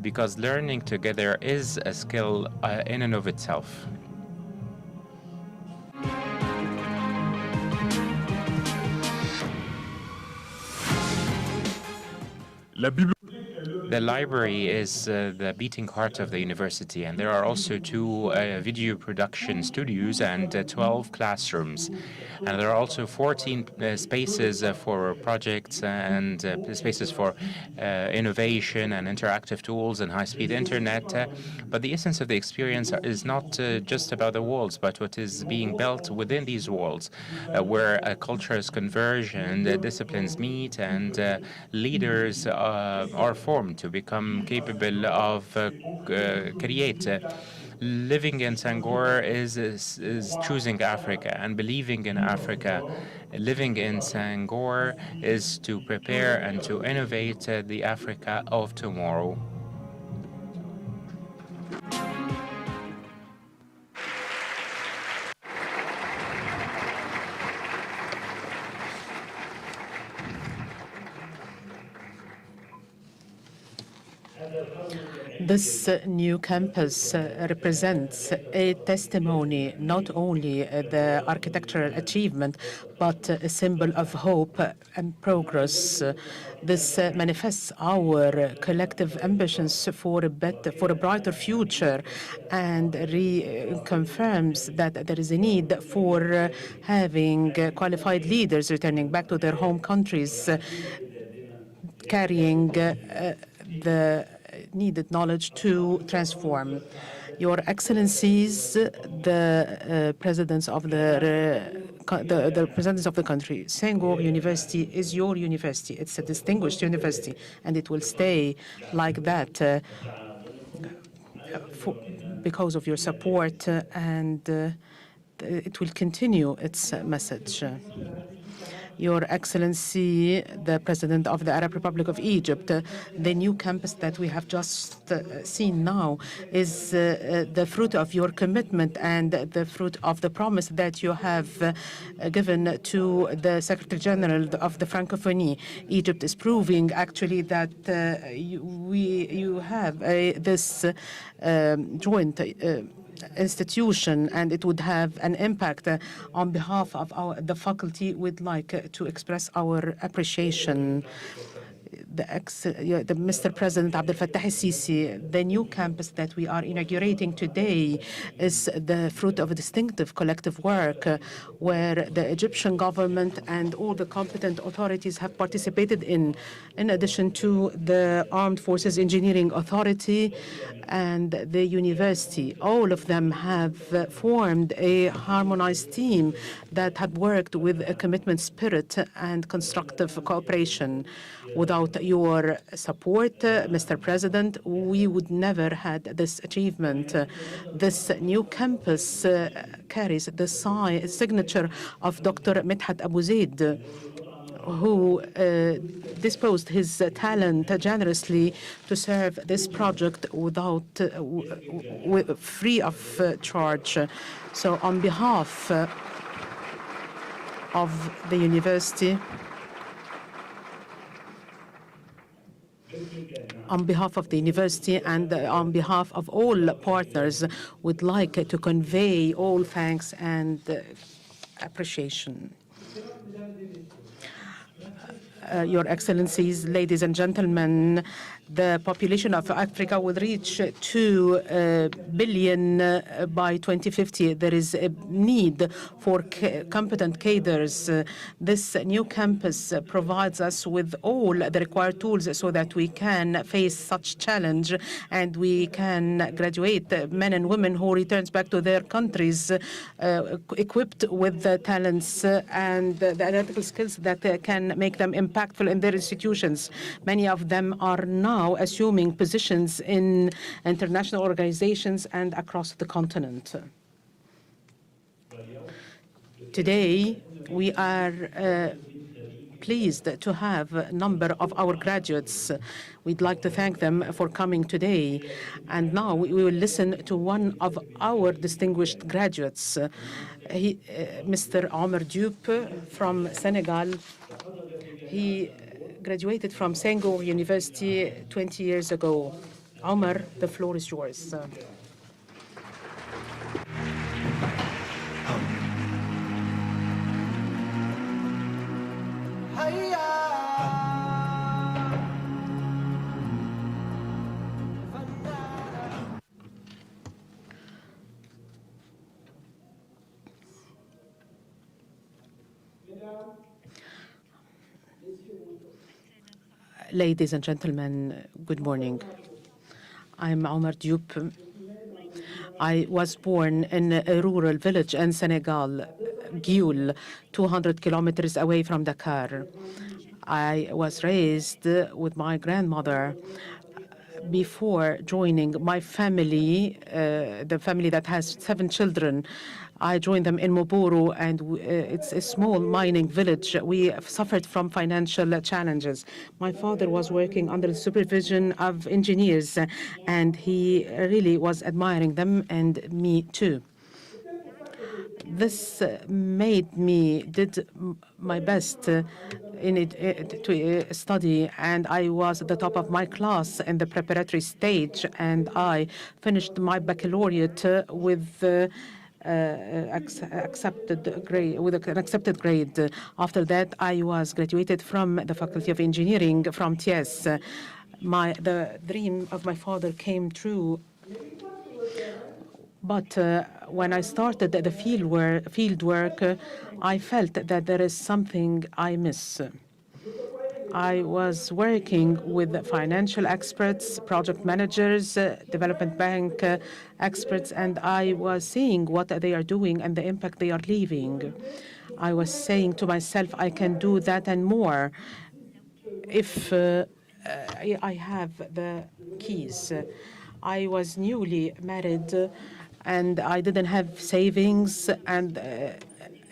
because learning together is a skill in and of itself. The library is the beating heart of the university, and there are also 2 video production studios and 12 classrooms. And there are also 14 spaces for projects and spaces for innovation and interactive tools and high-speed internet. But the essence of the experience is not just about the walls, but what is being built within these walls, where cultures converge and disciplines meet and leaders are formed to become capable of create. Living in Senghor is choosing Africa and believing in Africa. Living in Senghor is to prepare and to innovate the Africa of tomorrow. This new campus represents a testimony, not only the architectural achievement, but a symbol of hope and progress. This manifests our collective ambitions for a brighter future and reconfirms that there is a need for having qualified leaders returning back to their home countries, carrying the needed knowledge to transform. Your Excellencies, the presidents of the presidents of the country, Senghor University is your university. It's a distinguished university, and it will stay like that because of your support, and it will continue its message. Your Excellency, the President of the Arab Republic of Egypt, the new campus that we have just seen now is the fruit of your commitment and the fruit of the promise that you have given to the Secretary General of the Francophonie. Egypt is proving actually that you have this joint institution, and it would have an impact. On behalf of the faculty, we'd like to express our appreciation. Mr. President Abdel Fattah El-Sisi, the new campus that we are inaugurating today is the fruit of a distinctive collective work where the Egyptian government and all the competent authorities have participated in addition to the Armed Forces Engineering Authority and the university. All of them have formed a harmonized team that had worked with a commitment spirit and constructive cooperation. Without your support, Mr. President, we would never had this achievement. This new campus carries the signature of Dr. Midhat Abu Zaid, who disposed his talent generously to serve this project free of charge. So on behalf of the university, and on behalf of all partners, would like to convey all thanks and appreciation. Your Excellencies, ladies and gentlemen, the population of Africa will reach 2 billion by 2050. There is a need for competent cadres. This new campus provides us with all the required tools so that we can face such challenge and we can graduate men and women who returns back to their countries equipped with the talents and the analytical skills that can make them impactful in their institutions. Many of them are now assuming positions in international organizations and across the continent. Today, we are pleased to have a number of our graduates. We'd like to thank them for coming today. And now we will listen to one of our distinguished graduates, Mr. Omar Diop from Senegal. He graduated from Senghor University 20 years ago. Omar, the floor is yours. Ladies and gentlemen, good morning. I'm Omar Diop. I was born in a rural village in Senegal, Gioul, 200 kilometers away from Dakar. I was raised with my grandmother. Before joining my family, the family that has 7 children, I joined them in Moboro, and it's a small mining village. We suffered from financial challenges. My father was working under the supervision of engineers, and he really was admiring them, and me too. This made me did my best to study, and I was at the top of my class in the preparatory stage, and I finished my baccalaureate with accepted grade, with an accepted grade. After that, I was graduated from the Faculty of Engineering from TS. The dream of my father came true. But when I started the field work, I felt that there is something I miss. I was working with financial experts, project managers, development bank experts, and I was seeing what they are doing and the impact they are leaving. I was saying to myself, I can do that and more if I have the keys. I was newly married, and I didn't have savings and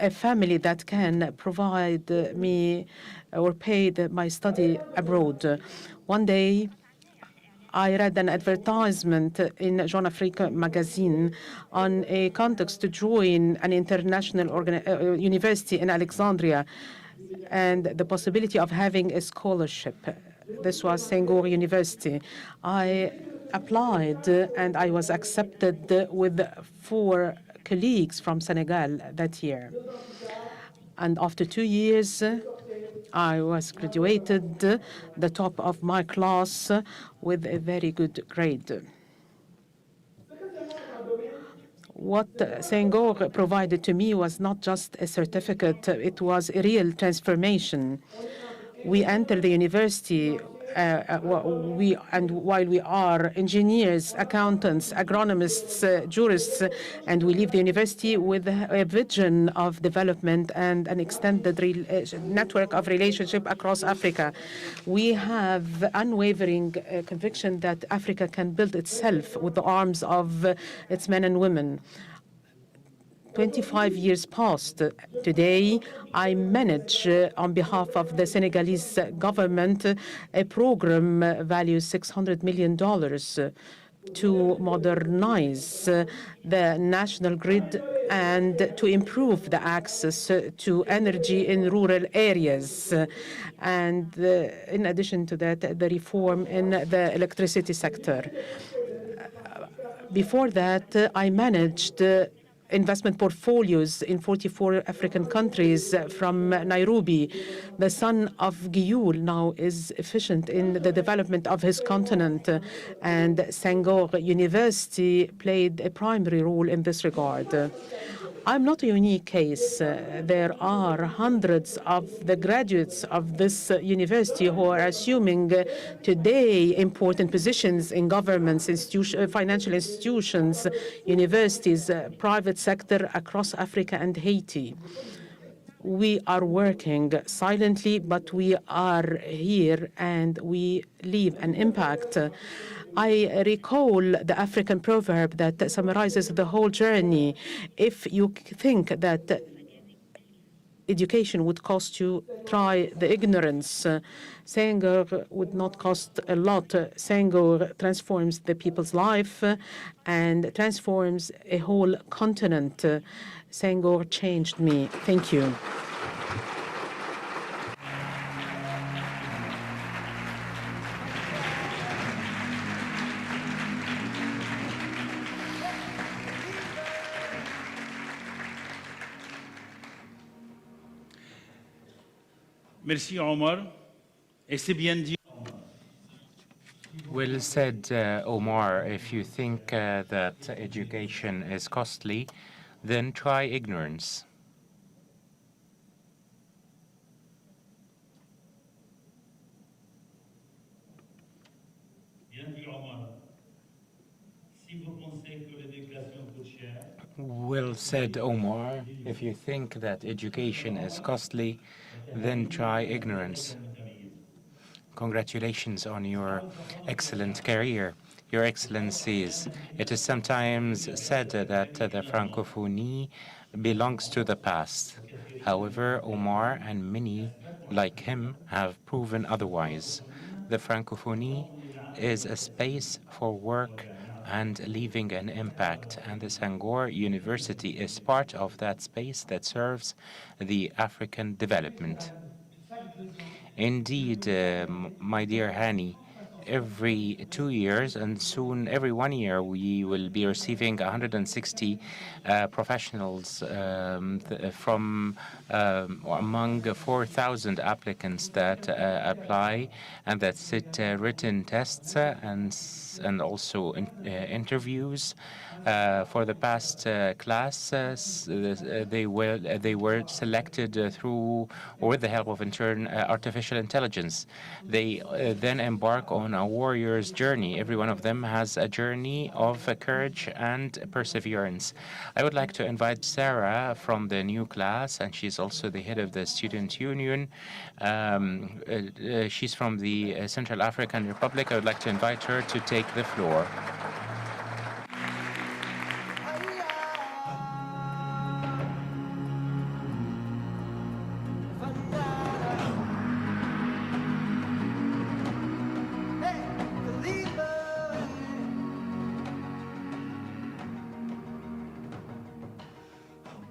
a family that can provide me or pay my study abroad. One day, I read an advertisement in Jeune Afrique magazine on a context to join an international university in Alexandria and the possibility of having a scholarship. This was Senghor University. I applied, and I was accepted with 4 colleagues from Senegal that year. And after 2 years, I was graduated, the top of my class, with a very good grade. What Senghor provided to me was not just a certificate, it was a real transformation. We entered the university while we are engineers, accountants, agronomists, jurists, and we leave the university with a vision of development and an extended network of relationship across Africa. We have unwavering conviction that Africa can build itself with the arms of its men and women. 25 years passed. Today, I manage, on behalf of the Senegalese government, a program valued $600 million to modernize the national grid and to improve the access to energy in rural areas. And in addition to that, the reform in the electricity sector. Before that, I managed investment portfolios in 44 African countries from Nairobi. The son of Gioul now is efficient in the development of his continent, and Senghor University played a primary role in this regard. I'm not a unique case. There are hundreds of the graduates of this university who are assuming today important positions in governments, financial institutions, universities, private sector across Africa and Haiti. We are working silently, but we are here and we leave an impact. I recall the African proverb that summarizes the whole journey. If you think that education would cost you, try the ignorance. Senghor would not cost a lot. Senghor transforms the people's life and transforms a whole continent. Senghor changed me. Thank you. Merci Omar. Et c'est bien dit. Well said, Omar. If you think that education is costly, then try ignorance. Bien dit Omar. Si vous pensez que l'éducation coûte cher, Well said, Omar. If you think that education is costly, then try ignorance. Congratulations on your excellent career, Your Excellencies. It is sometimes said that the Francophonie belongs to the past. However, Omar and many like him have proven otherwise. The Francophonie is a space for work and leaving an impact, and the Senghor University is part of that space that serves the African development. Indeed, my dear Hani, every 2 years and soon every 1 year we will be receiving 160 professionals from among 4,000 applicants that apply and that sit written tests and also interviews. For the past classes, they were selected through or with the help of artificial intelligence. They then embark on a warrior's journey. Every one of them has a journey of courage and perseverance. I would like to invite Sarah from the new class, and she's also the head of the Student Union. She's from the Central African Republic. I would like to invite her to take the floor.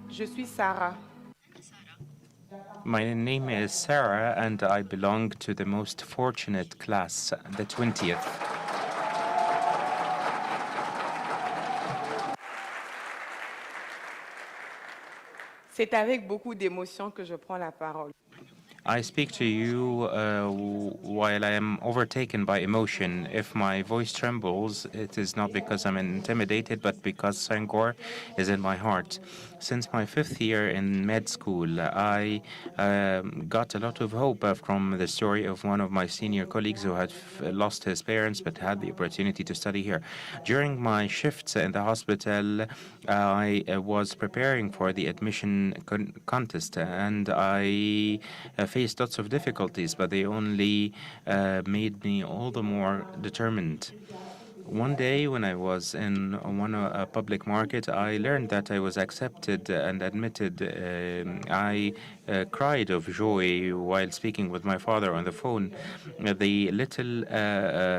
Je suis Sarah. My name is Sarah, and I belong to the most fortunate class, the 20th. C'est avec beaucoup d'émotion que je prends la parole. I speak to you while I am overtaken by emotion. If my voice trembles, it is not because I'm intimidated, but because Senghor is in my heart. Since my 5th year in med school, I got a lot of hope from the story of one of my senior colleagues who had lost his parents but had the opportunity to study here. During my shifts in the hospital, I was preparing for the admission contest, and I faced lots of difficulties, but they only made me all the more determined. One day when I was in a public market, I learned that I was accepted and admitted. I cried of joy while speaking with my father on the phone. The little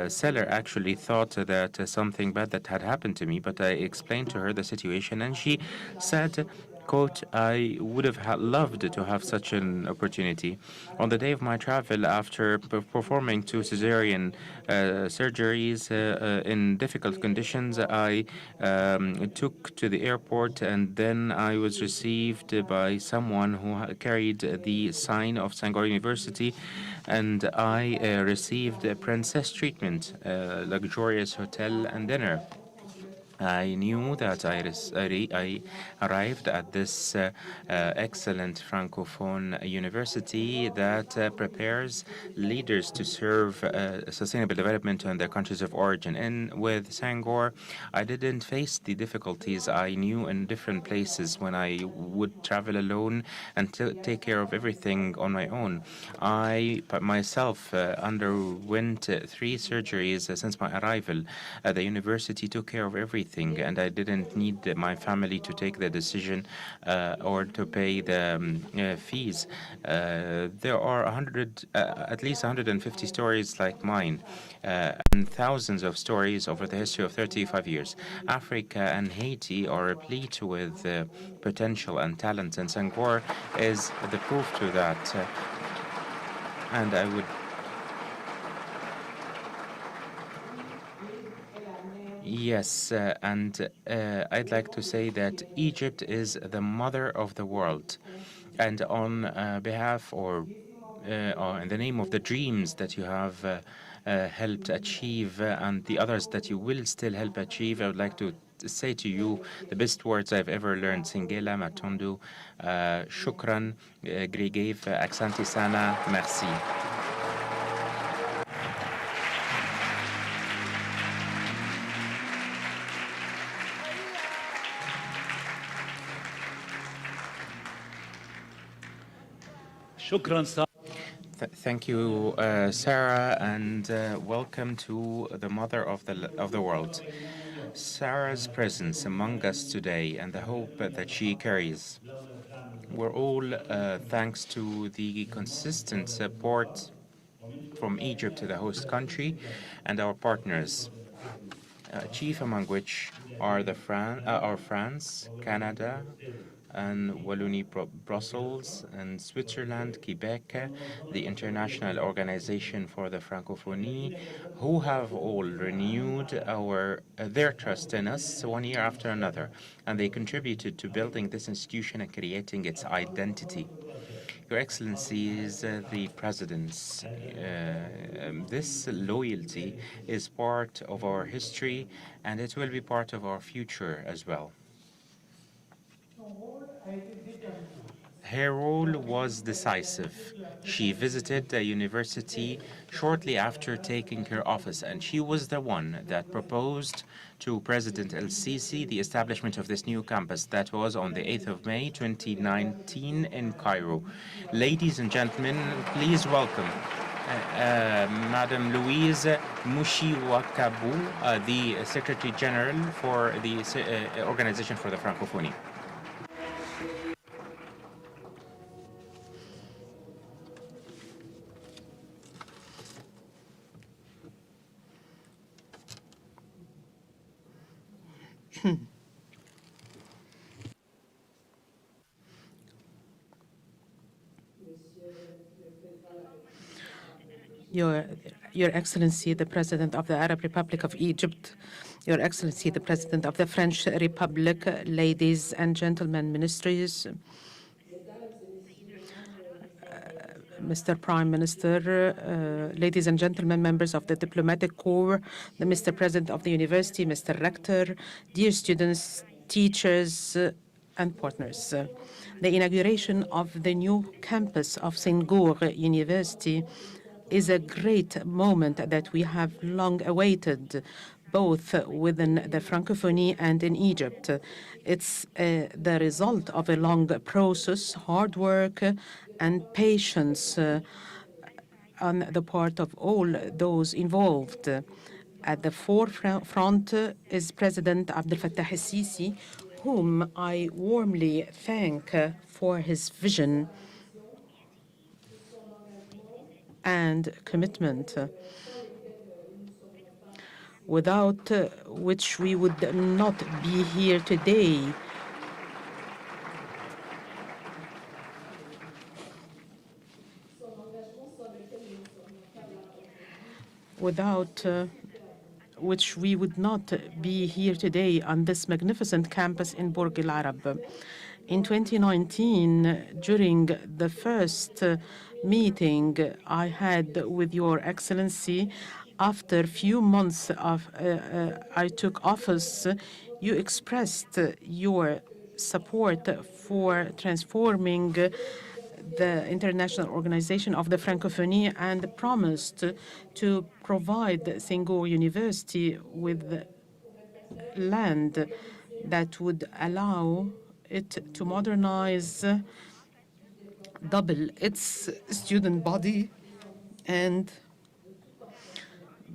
seller actually thought that something bad that had happened to me, but I explained to her the situation, and she said, quote, I would have loved to have such an opportunity. On the day of my travel, after performing 2 cesarean surgeries in difficult conditions, I took to the airport, and then I was received by someone who carried the sign of Senghor University, and I received princess treatment, luxurious hotel and dinner. I knew that I arrived at this excellent Francophone university that prepares leaders to serve sustainable development in their countries of origin. And with Senghor, I didn't face the difficulties I knew in different places when I would travel alone and take care of everything on my own. I myself underwent 3 surgeries since my arrival. The university took care of everything everything, and I didn't need my family to take the decision or to pay the fees. There are at least 150 stories like mine, and thousands of stories over the history of 35 years. Africa and Haiti are replete with potential and talent, and Senghor is the proof to that. And I would Yes, and I'd like to say that Egypt is the mother of the world. And on behalf or in the name of the dreams that you have helped achieve and the others that you will still help achieve, I would like to say to you the best words I've ever learned. Singela, Matundu, Shukran, Grigev, Aksanti Sana, Merci. Thank you, Sarah, and welcome to the mother of the world. Sarah's presence among us today and the hope that she carries were all thanks to the consistent support from Egypt to the host country and our partners, chief among which are France, Canada, and Wallonie, Brussels, and Switzerland, Quebec, the International Organization for the Francophonie, who have all renewed their trust in us one year after another, and they contributed to building this institution and creating its identity. Your Excellencies, the Presidents, this loyalty is part of our history, and it will be part of our future as well. Her role was decisive. She visited the university shortly after taking her office, and she was the one that proposed to President El-Sisi the establishment of this new campus. That was on the 8th of May, 2019 in Cairo. Ladies and gentlemen, please welcome Madam Louise Mushiwakabu, the Secretary General for the Organization for the Francophonie. Your Excellency, the President of the Arab Republic of Egypt, Your Excellency, the President of the French Republic, ladies and gentlemen, ministers, Mr. Prime Minister, ladies and gentlemen, members of the Diplomatic Corps, the Mr. President of the University, Mr. Rector, dear students, teachers, and partners. The inauguration of the new campus of Senghor University is a great moment that we have long awaited, both within the Francophonie and in Egypt. It's the result of a long process, hard work, and patience on the part of all those involved. At the forefront is President Abdel Fattah El-Sisi, whom I warmly thank for his vision and commitment, without which we would not be here today. Without which we would not be here today on this magnificent campus in Borg El Arab. In 2019, during the first meeting I had with Your Excellency, after a few months of I took office, you expressed your support for transforming the International Organization of the Francophonie and promised to provide Senghor University with land that would allow it to modernize, double its student body, and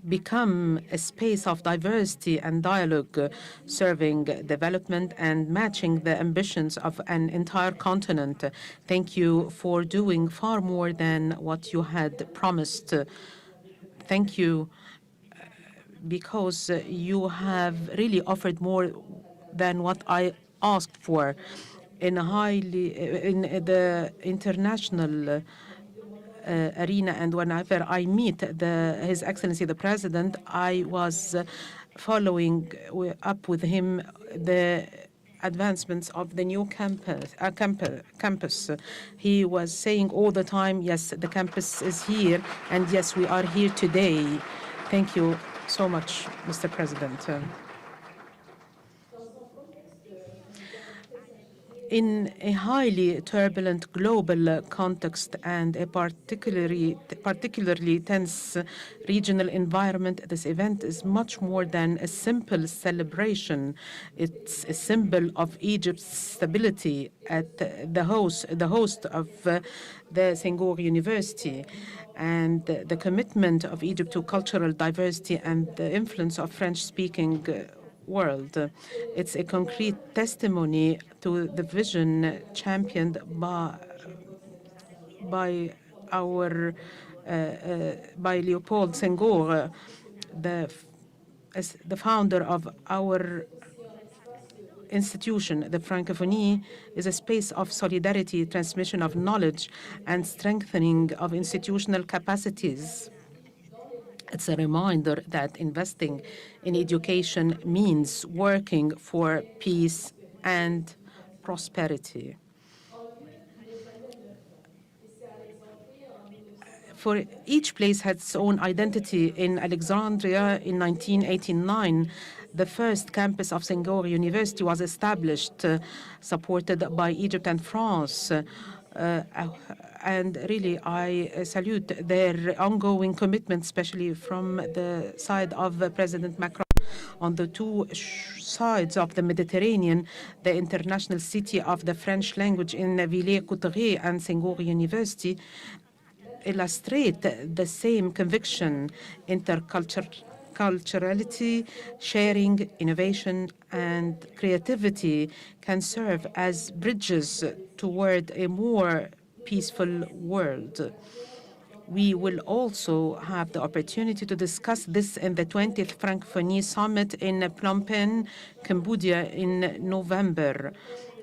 become a space of diversity and dialogue, serving development and matching the ambitions of an entire continent. Thank you for doing far more than what you had promised. Thank you because you have really offered more than what I asked for in the international arena. And whenever I meet His Excellency the President, I was following up with him the advancements of the new campus. He was saying all the time, yes, the campus is here, and yes, we are here today. Thank you so much, Mr. President. In a highly turbulent global context and a particularly tense regional environment, this event is much more than a simple celebration. It's a symbol of Egypt's stability at the host of the Senghor University, and the commitment of Egypt to cultural diversity and the influence of French-speaking world. It's a concrete testimony to the vision championed by Leopold Senghor, the founder of our institution. The Francophonie is a space of solidarity, transmission of knowledge, and strengthening of institutional capacities. It's a reminder that investing in education means working for peace and prosperity. For each place had its own identity. In Alexandria in 1989, the first campus of Senghor University was established, supported by Egypt and France. And really, I salute their ongoing commitment, especially from the side of President Macron. On the two sides of the Mediterranean, the international city of the French language in Villers-Cotterêts and Senghor University illustrate the same conviction: interculturality, sharing, innovation, and creativity can serve as bridges toward a more peaceful world. We will also have the opportunity to discuss this in the 20th Francophonie Summit in Phnom Penh, Cambodia in November,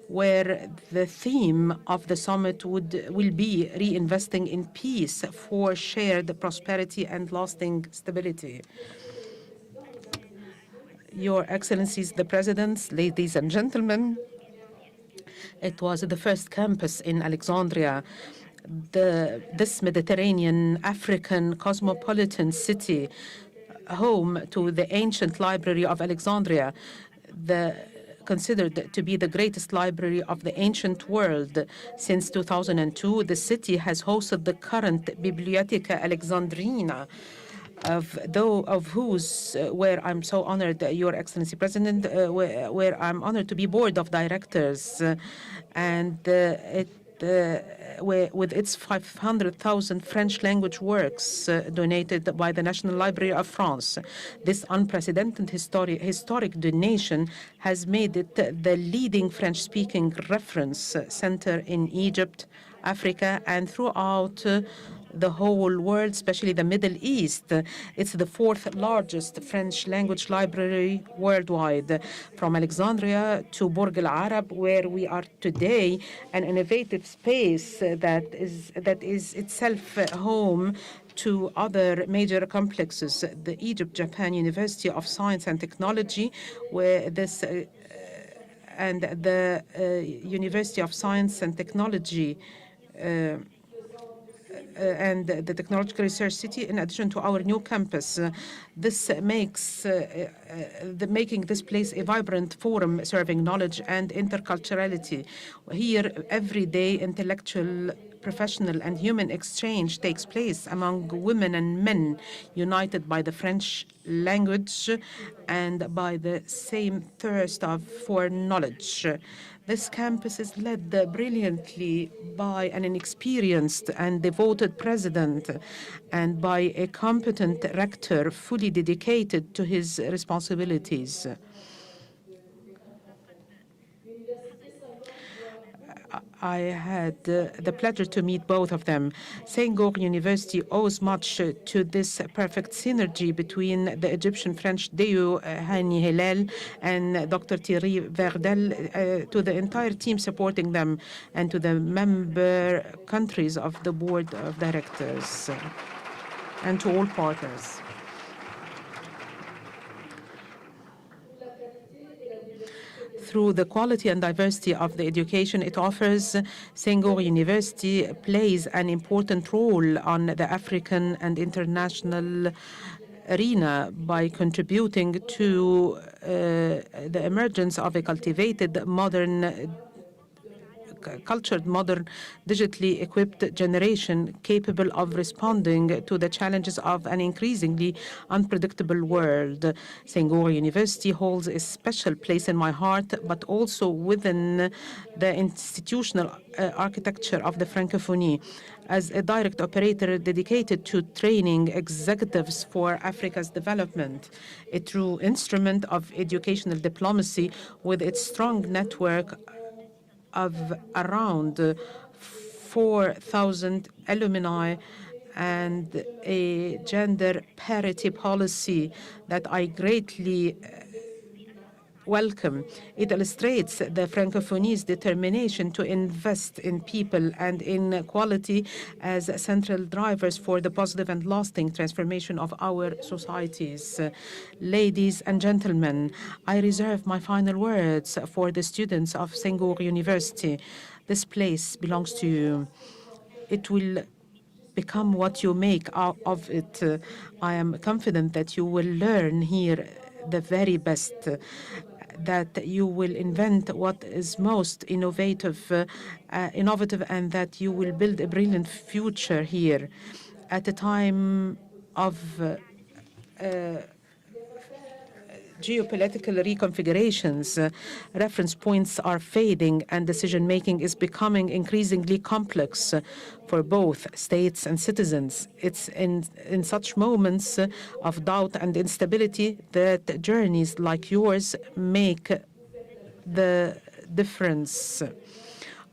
where the theme of the summit will be reinvesting in peace for shared prosperity and lasting stability. Your Excellencies, the Presidents, ladies and gentlemen, it was the first campus in Alexandria, this Mediterranean African cosmopolitan city, home to the ancient library of Alexandria, considered to be the greatest library of the ancient world. Since 2002, the city has hosted the current Bibliotheca Alexandrina, where I'm so honored, Your Excellency President, where I'm honored to be board of directors, and with its 500,000 French language works donated by the National Library of France. This unprecedented historic donation has made it the leading French-speaking reference center in Egypt, Africa, and throughout the whole world, especially the Middle East. It's the fourth largest French language library worldwide. From Alexandria to Borg al-Arab, where we are today, an innovative space that is itself home to other major complexes, the Egypt-Japan University of Science and Technology, where this and the University of Science and Technology and the Technological Research City, in addition to our new campus. This makes making this place a vibrant forum serving knowledge and interculturality. Here, every day, intellectual professional and human exchange takes place among women and men, united by the French language and by the same thirst for knowledge. This campus is led brilliantly by an inexperienced and devoted president and by a competent rector fully dedicated to his responsibilities. I had the pleasure to meet both of them. Senghor University owes much to this perfect synergy between the Egyptian-French duo Hani Hilal and Dr. Thierry Verdel, to the entire team supporting them, and to the member countries of the board of directors, and to all partners. Through the quality and diversity of the education it offers, Senghor University plays an important role on the African and international arena by contributing to the emergence of a cultivated, cultured, modern, digitally equipped generation capable of responding to the challenges of an increasingly unpredictable world. Senghor University holds a special place in my heart, but also within the institutional architecture of the Francophonie. As a direct operator dedicated to training executives for Africa's development, a true instrument of educational diplomacy with its strong network of around 4,000 alumni and a gender parity policy that I greatly welcome. It illustrates the Francophonie's determination to invest in people and in quality as central drivers for the positive and lasting transformation of our societies. Ladies and gentlemen, I reserve my final words for the students of Senghor University. This place belongs to you. It will become what you make out of it. I am confident that you will learn here the very best, that you will invent what is most innovative, and that you will build a brilliant future here. At a time of geopolitical reconfigurations, reference points are fading and decision-making is becoming increasingly complex for both states and citizens. It's in such moments of doubt and instability that journeys like yours make the difference.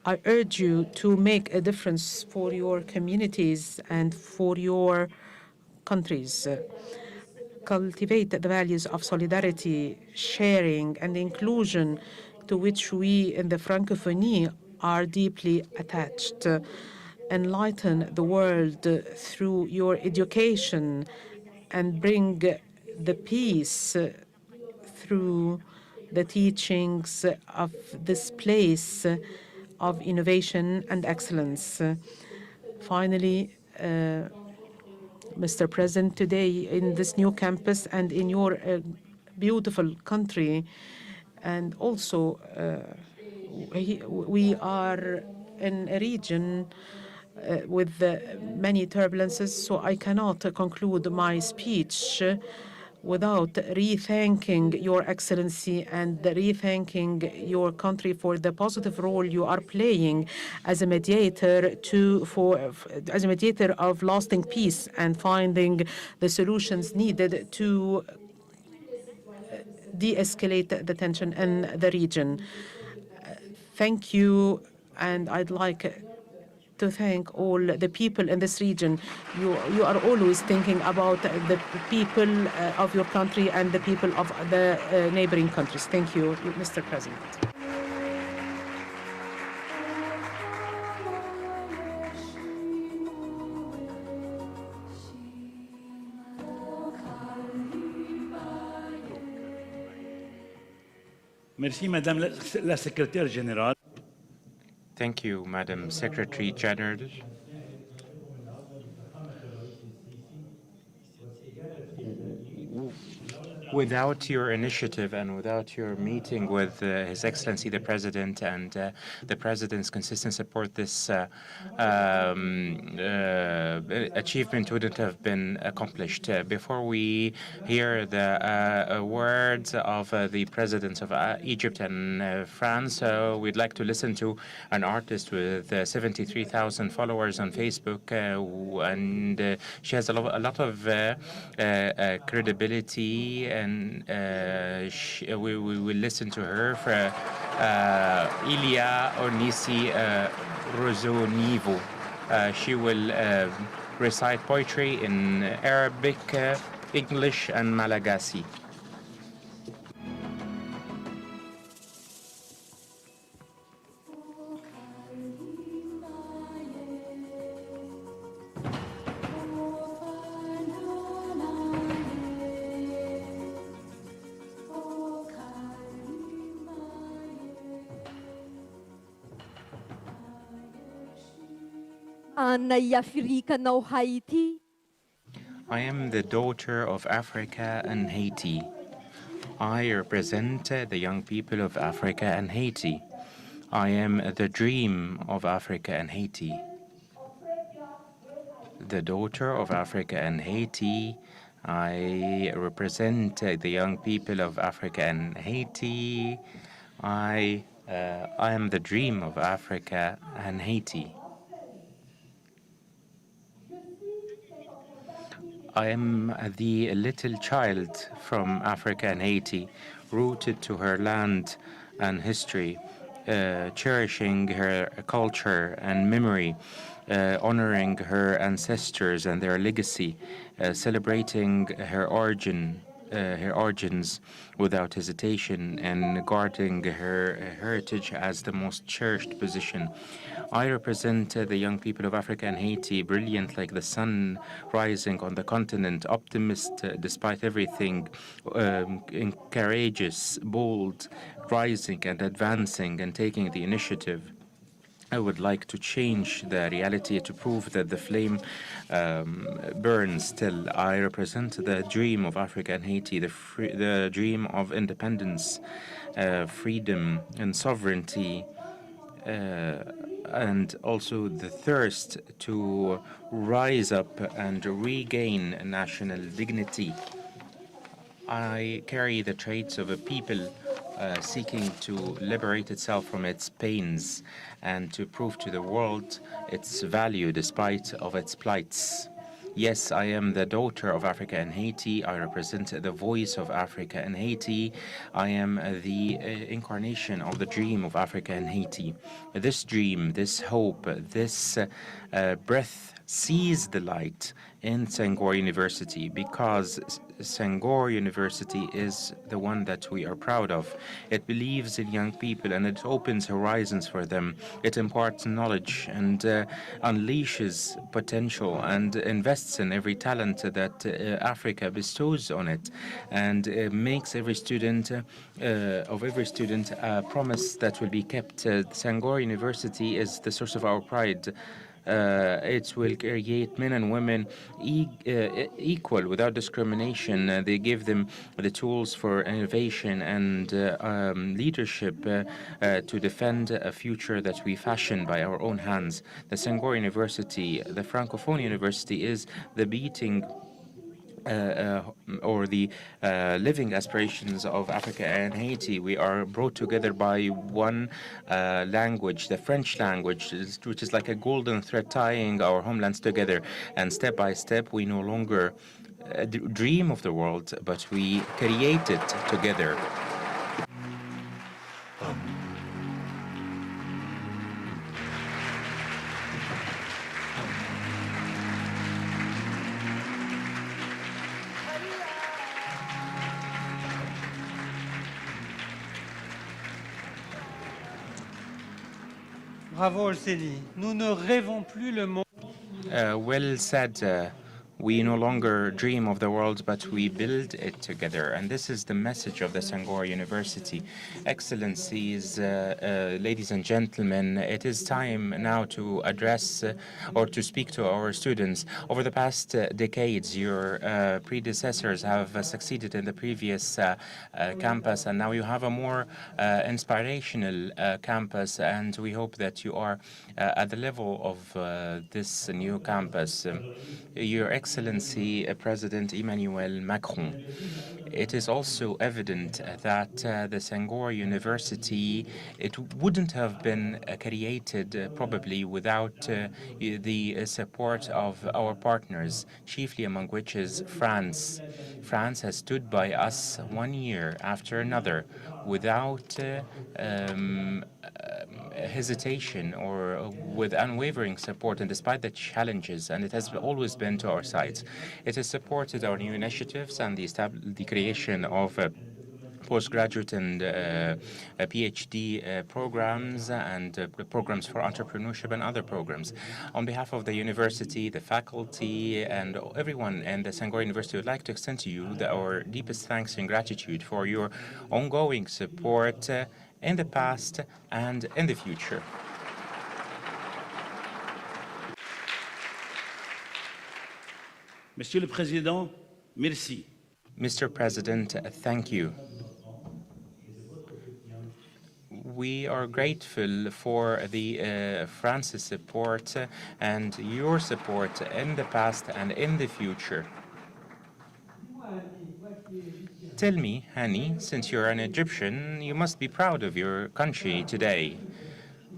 I urge you to make a difference for your communities and for your countries. Cultivate the values of solidarity, sharing, and inclusion to which we in the Francophonie are deeply attached. Enlighten the world through your education and bring the peace through the teachings of this place of innovation and excellence. Finally, Mr. President, today in this new campus and in your beautiful country, and also we are in a region with many turbulences, so I cannot conclude my speech without rethanking Your Excellency and rethanking your country for the positive role you are playing as a mediator as a mediator of lasting peace and finding the solutions needed to de-escalate the tension in the region. Thank you, and I'd like to thank all the people in this region. You are always thinking about the people of your country and the people of the neighboring countries. Thank you, Mr. President. Merci, Madame la Secrétaire Générale. Thank you, Madam Secretary General. Without your initiative and without your meeting with His Excellency the President and the President's consistent support, this achievement wouldn't have been accomplished. Before we hear the words of the Presidents of Egypt and France, we'd like to listen to an artist with 73,000 followers on Facebook, and she has a lot of credibility, and we will listen to her for Ilia Onisi Rozonivo. She will recite poetry in Arabic, English, and Malagasy. I am the daughter of Africa and Haiti. I represent the young people of Africa and Haiti. I am the dream of Africa and Haiti. The daughter of Africa and Haiti. I represent the young people of Africa and Haiti. I am the dream of Africa and Haiti. I am the little child from Africa and Haiti, rooted to her land and history, cherishing her culture and memory, honoring her ancestors and their legacy, celebrating her origins without hesitation, and guarding her heritage as the most cherished position. I represent the young people of Africa and Haiti, brilliant like the sun rising on the continent, optimist despite everything, courageous, bold, rising and advancing and taking the initiative. I would like to change the reality to prove that the flame burns still. I represent the dream of Africa and Haiti, the dream of independence, freedom and sovereignty, and also the thirst to rise up and regain national dignity. I carry the traits of a people seeking to liberate itself from its pains and to prove to the world its value despite of its plights. Yes, I am the daughter of Africa and Haiti. I represent the voice of Africa and Haiti. I am the incarnation of the dream of Africa and Haiti. This dream, this hope, this breath sees the light in Senghor University, because Senghor University is the one that we are proud of. It believes in young people and it opens horizons for them. It imparts knowledge and unleashes potential and invests in every talent that Africa bestows on it, and makes every student a promise that will be kept. Senghor University is the source of our pride. It will create men and women equal without discrimination. They give them the tools for innovation and leadership to defend a future that we fashion by our own hands. The Senghor University, the Francophonie University, is the beating or the living aspirations of Africa and Haiti. We are brought together by one language, the French language, which is like a golden thread tying our homelands together. And step by step, we no longer dream of the world, but we create it together. Bravo, El-Sisi. Nous ne rêvons plus le monde. Well said, We no longer dream of the world, but we build it together. And this is the message of the Senghor University. Excellencies, ladies and gentlemen, it is time now to address or to speak to our students. Over the past decades, your predecessors have succeeded in the previous campus, and now you have a more inspirational campus, and we hope that you are at the level of this new campus. Your Excellency, President Emmanuel Macron, it is also evident that the Senghor University, it wouldn't have been created probably without the support of our partners, chiefly among which is France. France has stood by us 1 year after another without hesitation or with unwavering support, and despite the challenges, and it has always been to our side. It has supported our new initiatives and the creation of postgraduate and PhD programs and programs for entrepreneurship and other programs. On behalf of the university, the faculty, and everyone in the Senghor University, would like to extend to you our deepest thanks and gratitude for your ongoing support in the past and in the future. Monsieur le Président, merci. Mr. President, thank you. We are grateful for the France's support and your support in the past and in the future. Tell me, Hani, since you're an Egyptian, you must be proud of your country today,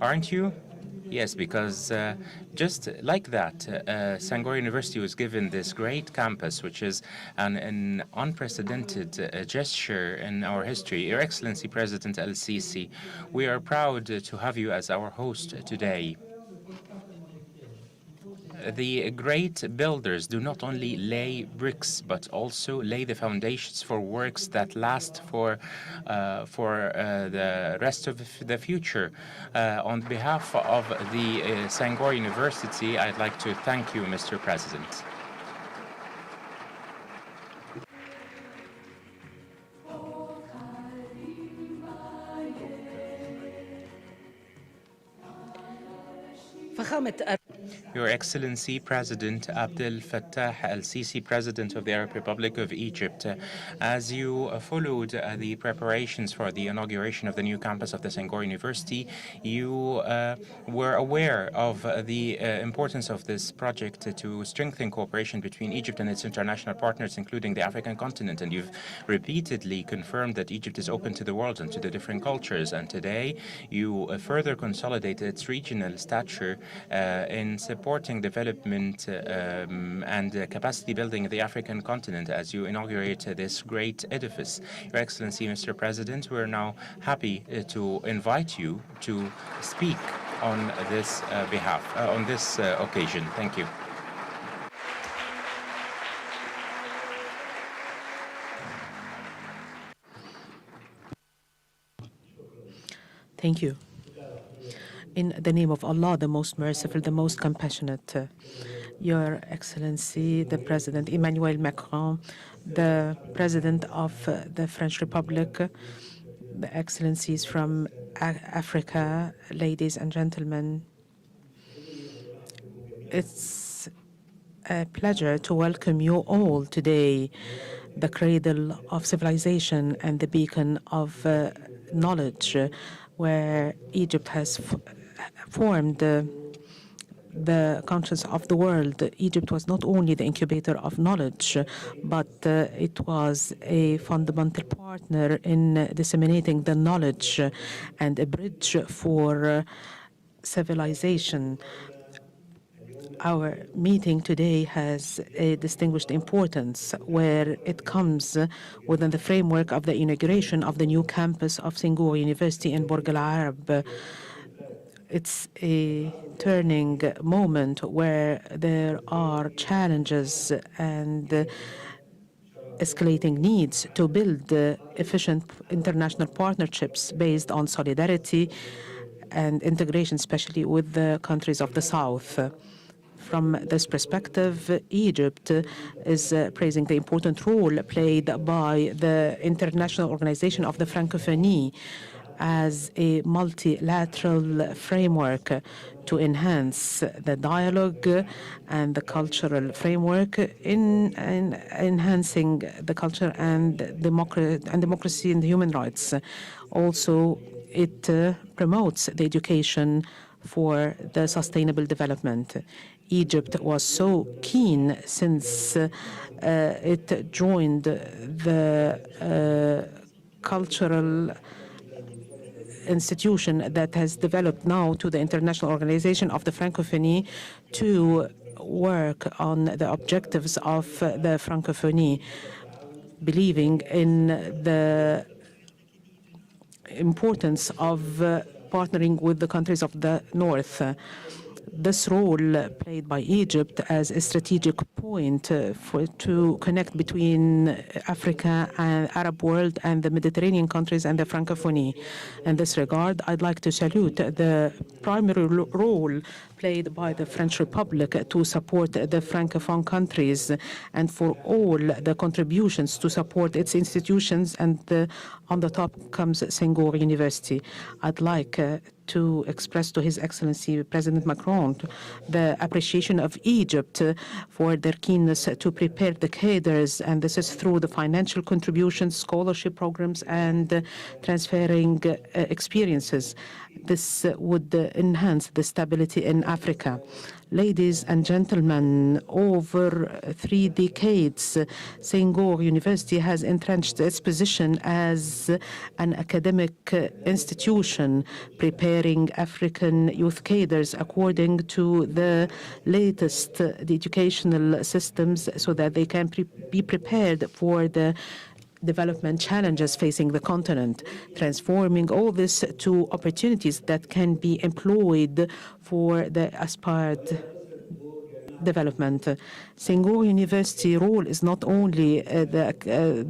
aren't you? Yes, because just like that, Senghor University was given this great campus, which is an unprecedented gesture in our history. Your Excellency, President El-Sisi, we are proud to have you as our host today. The great builders do not only lay bricks, but also lay the foundations for works that last for the rest of the future. On behalf of the Senghor University, I'd like to thank you, Mr. President. Your Excellency, President Abdel Fattah El-Sisi, President of the Arab Republic of Egypt, as you followed the preparations for the inauguration of the new campus of the Senghor University, you were aware of the importance of this project to strengthen cooperation between Egypt and its international partners, including the African continent, and you've repeatedly confirmed that Egypt is open to the world and to the different cultures, and today you further consolidated its regional stature in supporting development and capacity building in the African continent as you inaugurate this great edifice. Your Excellency, Mr. President, we're now happy to invite you to speak on this on this occasion. Thank you. Thank you. In the name of Allah, the most merciful, the most compassionate, Your Excellency, the President Emmanuel Macron, the President of the French Republic, the Excellencies from Africa, ladies and gentlemen, it's a pleasure to welcome you all today, the cradle of civilization and the beacon of knowledge, where Egypt has formed the conscience of the world. Egypt was not only the incubator of knowledge, but it was a fundamental partner in disseminating the knowledge and a bridge for civilization. Our meeting today has a distinguished importance where it comes within the framework of the inauguration of the new campus of Senghor University in Borg al-Arab. It's a turning moment where there are challenges and escalating needs to build efficient international partnerships based on solidarity and integration, especially with the countries of the South. From this perspective, Egypt is praising the important role played by the International Organization of the Francophonie as a multilateral framework to enhance the dialogue and the cultural framework in enhancing the culture and democracy and human rights. Also, it promotes the education for the sustainable development. Egypt was so keen since it joined the cultural institution that has developed now to the International Organization of the Francophonie to work on the objectives of the Francophonie, believing in the importance of partnering with the countries of the North. This role played by Egypt as a strategic point to connect between Africa and Arab world and the Mediterranean countries and the Francophonie. In this regard, I'd like to salute the primary role played by the French Republic to support the Francophone countries and for all the contributions to support its institutions, and on the top comes Senghor University. I'd like to express to His Excellency President Macron the appreciation of Egypt for their keenness to prepare the cadres, and this is through the financial contributions, scholarship programs, and transferring experiences. This would enhance the stability in Africa. Ladies and gentlemen, over 3 decades, Senghor University has entrenched its position as an academic institution preparing African youth cadres according to the latest educational systems so that they can be prepared for the development challenges facing the continent, transforming all this to opportunities that can be employed for the aspired development. Senghor University role is not only the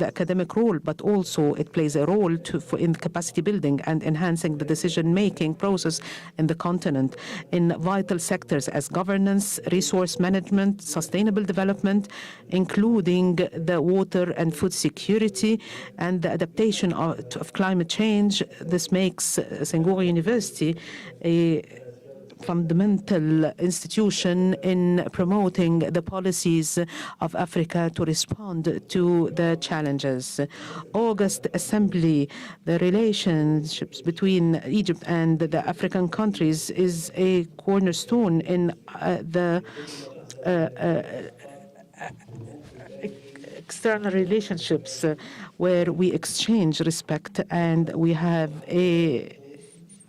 academic role, but also it plays a role in capacity building and enhancing the decision-making process in the continent in vital sectors as governance, resource management, sustainable development, including the water and food security and the adaptation of climate change. This makes Senghor University a fundamental institution in promoting the policies of Africa to respond to the challenges. August Assembly, the relationships between Egypt and the African countries is a cornerstone in the external relationships where we exchange respect and we have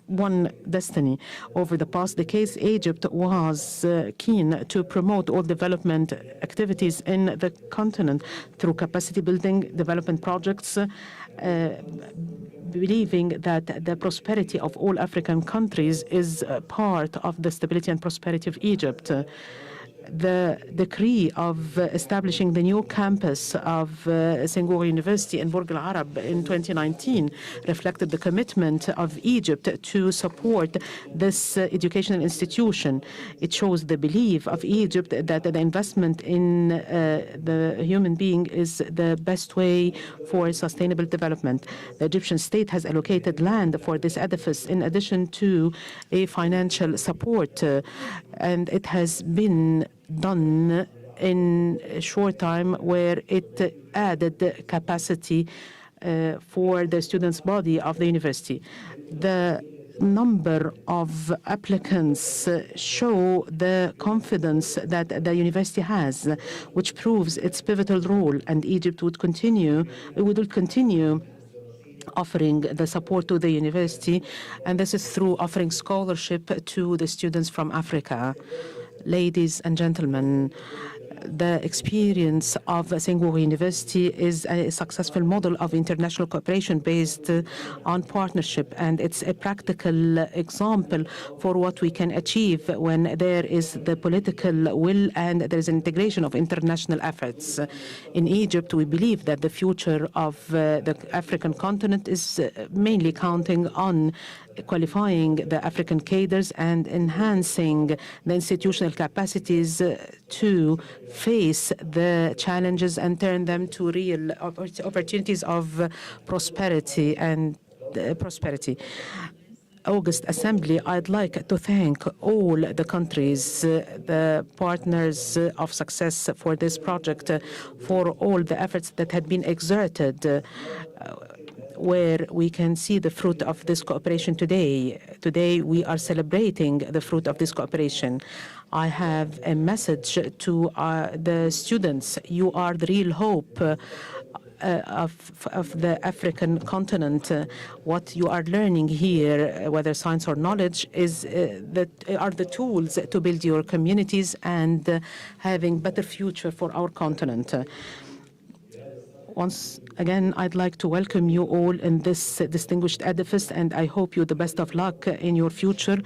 one destiny. Over the past decades, Egypt was keen to promote all development activities in the continent through capacity building development projects, believing that the prosperity of all African countries is part of the stability and prosperity of Egypt. The decree of establishing the new campus of Senghor University in Borg in 2019 reflected the commitment of Egypt to support this educational institution. It shows the belief of Egypt that the investment in the human being is the best way for sustainable development. The Egyptian state has allocated land for this edifice in addition to a financial support, and it has been done in a short time where it added capacity for the students' body of the university. The number of applicants show the confidence that the university has, which proves its pivotal role, and Egypt would continue offering the support to the university, and this is through offering scholarship to the students from Africa. Ladies and gentlemen, the experience of Senghor University is a successful model of international cooperation based on partnership, and it's a practical example for what we can achieve when there is the political will and there is an integration of international efforts. In Egypt, we believe that the future of the African continent is mainly counting on qualifying the African cadres and enhancing the institutional capacities to face the challenges and turn them to real opportunities of prosperity and prosperity. August Assembly, I'd like to thank all the countries, the partners of success for this project, for all the efforts that had been exerted, where we can see the fruit of this cooperation today. Today, we are celebrating the fruit of this cooperation. I have a message to the students. You are the real hope of the African continent. What you are learning here, whether science or knowledge, are the tools to build your communities and having better future for our continent. Once again, I'd like to welcome you all in this distinguished edifice, and I hope you the best of luck in your future.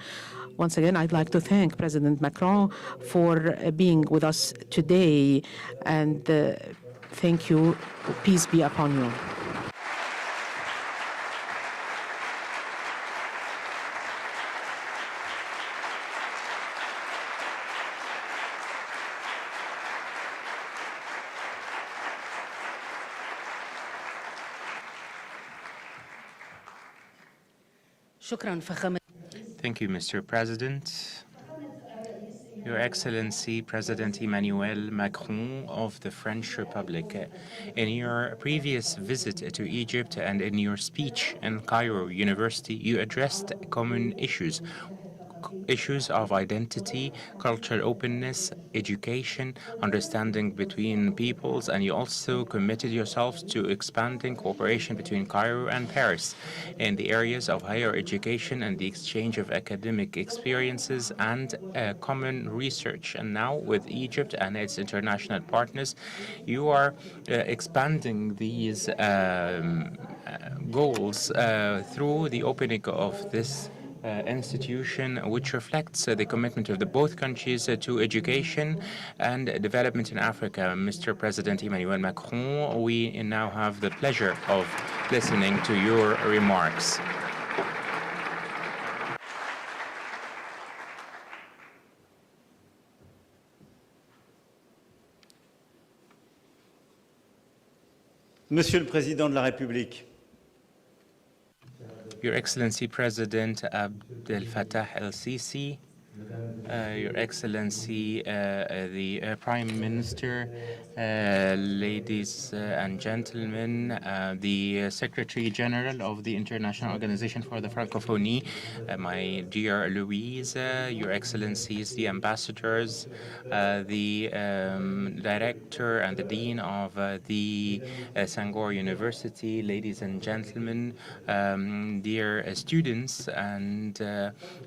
Once again, I'd like to thank President Macron for being with us today, and thank you. Peace be upon you. Thank you, Mr. President. Your Excellency, President Emmanuel Macron of the French Republic, in your previous visit to Egypt and in your speech in Cairo University, you addressed common issues of identity, cultural openness, education, understanding between peoples, and you also committed yourselves to expanding cooperation between Cairo and Paris in the areas of higher education and the exchange of academic experiences and common research. And now with Egypt and its international partners, you are expanding these goals through the opening of this institution, which reflects the commitment of both countries to education and development in Africa. Mr. President Emmanuel Macron, we now have the pleasure of listening to your remarks. Monsieur le Président de la République, Your Excellency President Abdel Fattah El-Sisi, Your Excellency the Prime Minister, ladies and gentlemen, the Secretary General of the International Organization for the Francophonie, my dear Louise, Your Excellencies, the ambassadors, the Director and the Dean of the Senghor University, ladies and gentlemen, dear students, and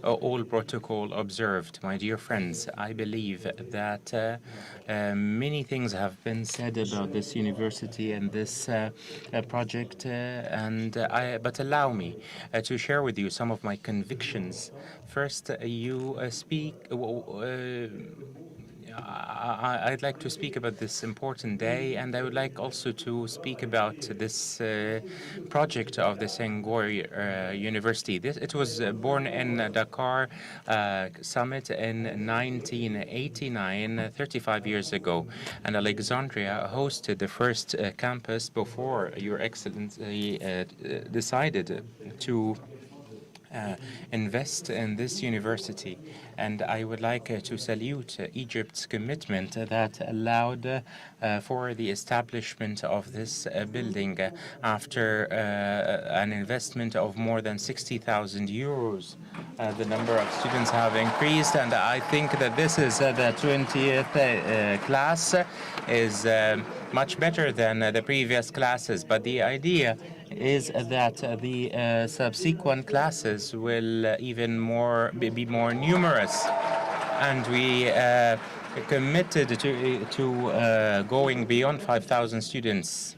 all protocol observed. My dear friends, I believe that many things have been said about this university and this project, but allow me to share with you some of my convictions. First, you speak. I'd like to speak about this important day, and I would like also to speak about this project of the Senghor University. It was born in Dakar Summit in 1989, 35 years ago, and Alexandria hosted the first campus before Your Excellency decided to invest in this university. And I would like to salute Egypt's commitment that allowed for the establishment of this building after an investment of more than 60,000 euros. The number of students have increased, and I think that this is the 20th class is much better than the previous classes. But the idea is that the subsequent classes will even be more numerous, and we committed to going beyond 5,000 students.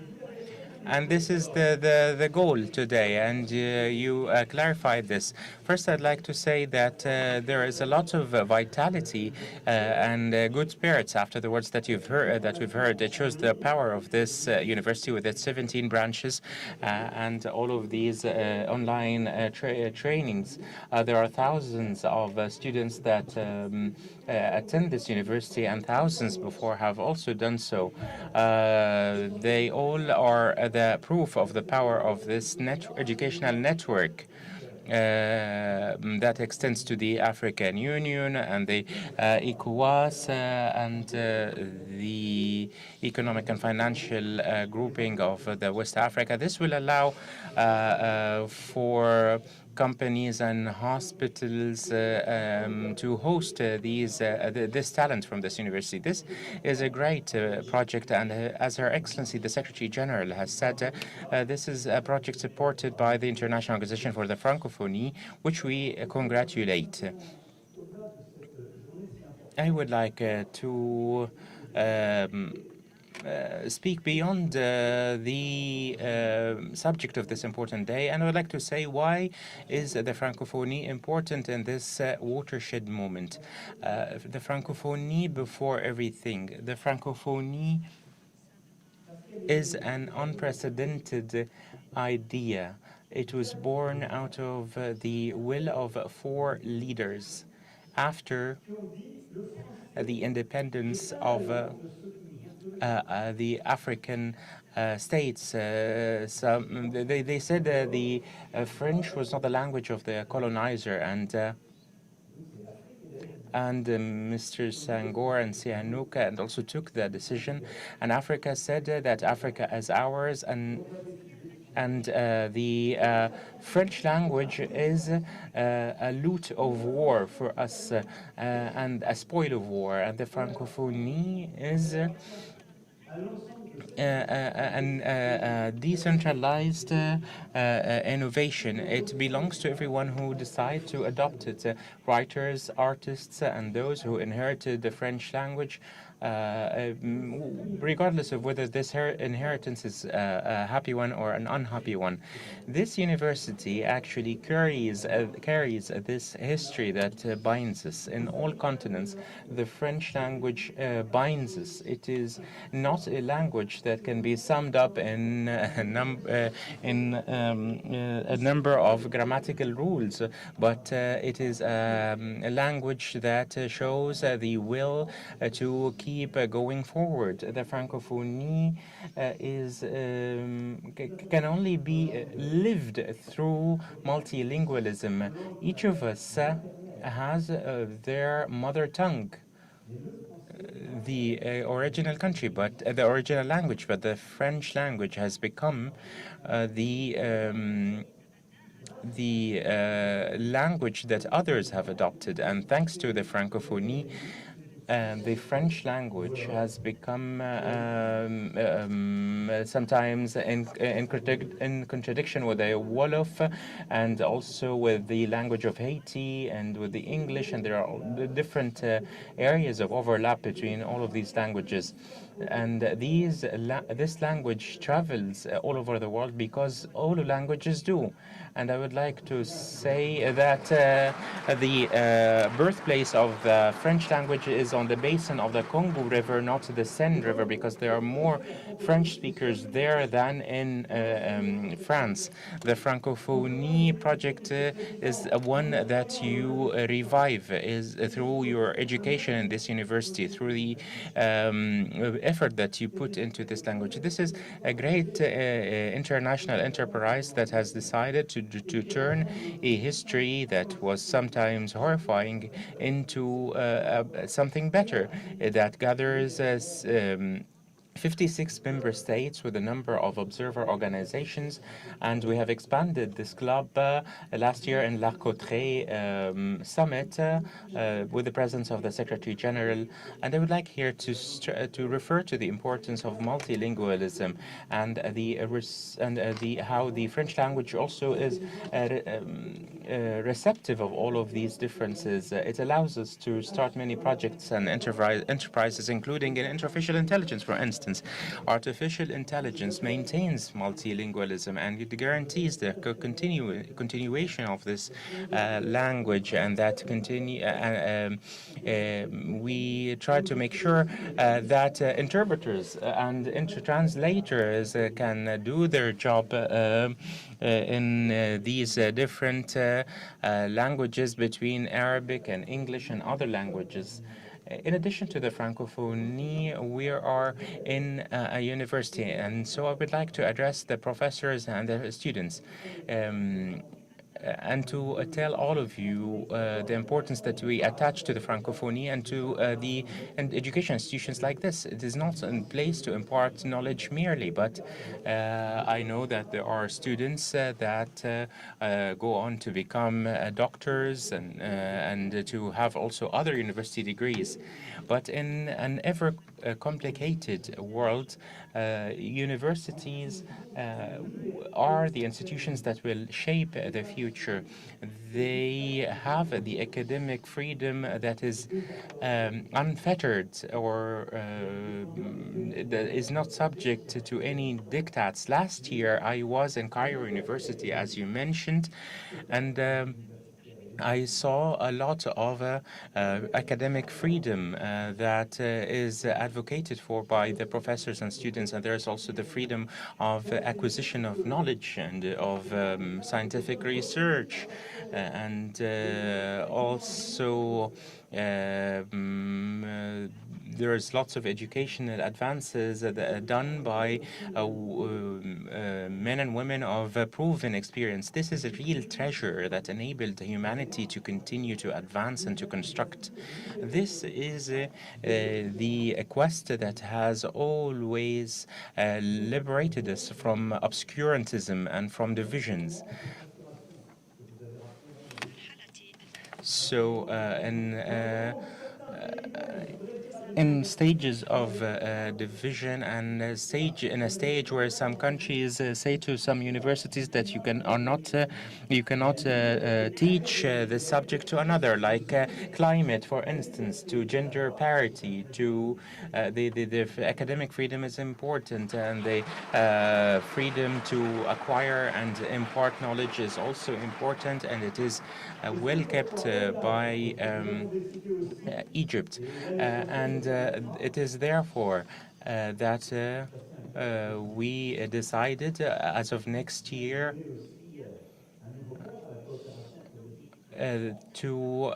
And this is the goal today, and you clarified this. First, I'd like to say that there is a lot of vitality and good spirits after the words that we've heard. It shows the power of this university with its 17 branches and all of these online trainings. There are thousands of students that attend this university, and thousands before have also done so. They all are the proof of the power of this educational network that extends to the African Union and the ECOWAS and the economic and financial grouping of the West Africa. This will allow for companies and hospitals to host this talent from this university. This is a great project, and as Her Excellency the Secretary General has said, this is a project supported by the International Organization for the Francophonie, which we congratulate. I would like to speak beyond the subject of this important day, and I would like to say why is the Francophonie important in this watershed moment. The Francophonie before everything. The Francophonie is an unprecedented idea. It was born out of the will of 4 leaders after the independence of the African states. They said the French was not the language of the colonizer, and Mr. Senghor and Sihanouk and also took the decision, and Africa said that Africa is ours, and the French language is a loot of war for us and a spoil of war, and the Francophonie is decentralized innovation. It belongs to everyone who decide to adopt it. Writers, artists, and those who inherited the French language, regardless of whether this inheritance is a happy one or an unhappy one. This university actually carries this history that binds us in all continents. The French language binds us. It is not a language that can be summed up in a number of grammatical rules, but it is a language that shows the will to keep going forward. The Francophonie can only be lived through multilingualism. Each of us has their mother tongue, the original country, but the original language, but the French language has become the language that others have adopted, and thanks to the Francophonie, the French language has become sometimes in contradiction with the Wolof and also with the language of Haiti and with the English, and there are different areas of overlap between all of these languages. And this language travels all over the world because all languages do. And I would like to say that the birthplace of the French language is on the basin of the Congo River, not the Seine River, because there are more French speakers there than in France. The Francophonie project is one that you revive is through your education in this university, through the effort that you put into this language. This is a great international enterprise that has decided to turn a history that was sometimes horrifying into something better that gathers 56 member states with a number of observer organizations, and we have expanded this club last year in L'Arcotré summit with the presence of the Secretary General. And I would like here to refer to the importance of multilingualism and how the French language also is receptive of all of these differences. It allows us to start many projects and enterprises, including in artificial intelligence, for instance. instance. Artificial intelligence maintains multilingualism and it guarantees the continuation of this language, and that we try to make sure that interpreters and translators can do their job in these different languages between Arabic and English and other languages. In addition to the Francophonie, we are in a university, and so I would like to address the professors and the students. And to tell all of you the importance that we attach to the Francophonie and to the education institutions like this. It is not a place to impart knowledge merely, but I know that there are students that go on to become doctors and to have also other university degrees. But in an ever complicated world, universities are the institutions that will shape the future. They have the academic freedom that is unfettered or that is not subject to any diktats. Last year, I was in Cairo University, as you mentioned, and I saw a lot of academic freedom that is advocated for by the professors and students, and there's also the freedom of acquisition of knowledge and of scientific research, and also there's lots of educational advances done by men and women of proven experience. This is a real treasure that enabled humanity to continue to advance and to construct. This is the quest that has always liberated us from obscurantism and from divisions. So in stages of division and in a stage where some countries say to some universities that you cannot teach this subject to another, like climate, for instance, to gender parity, to the academic freedom is important, and the freedom to acquire and impart knowledge is also important, and it is well kept by Egypt, and it is therefore that we decided as of next year to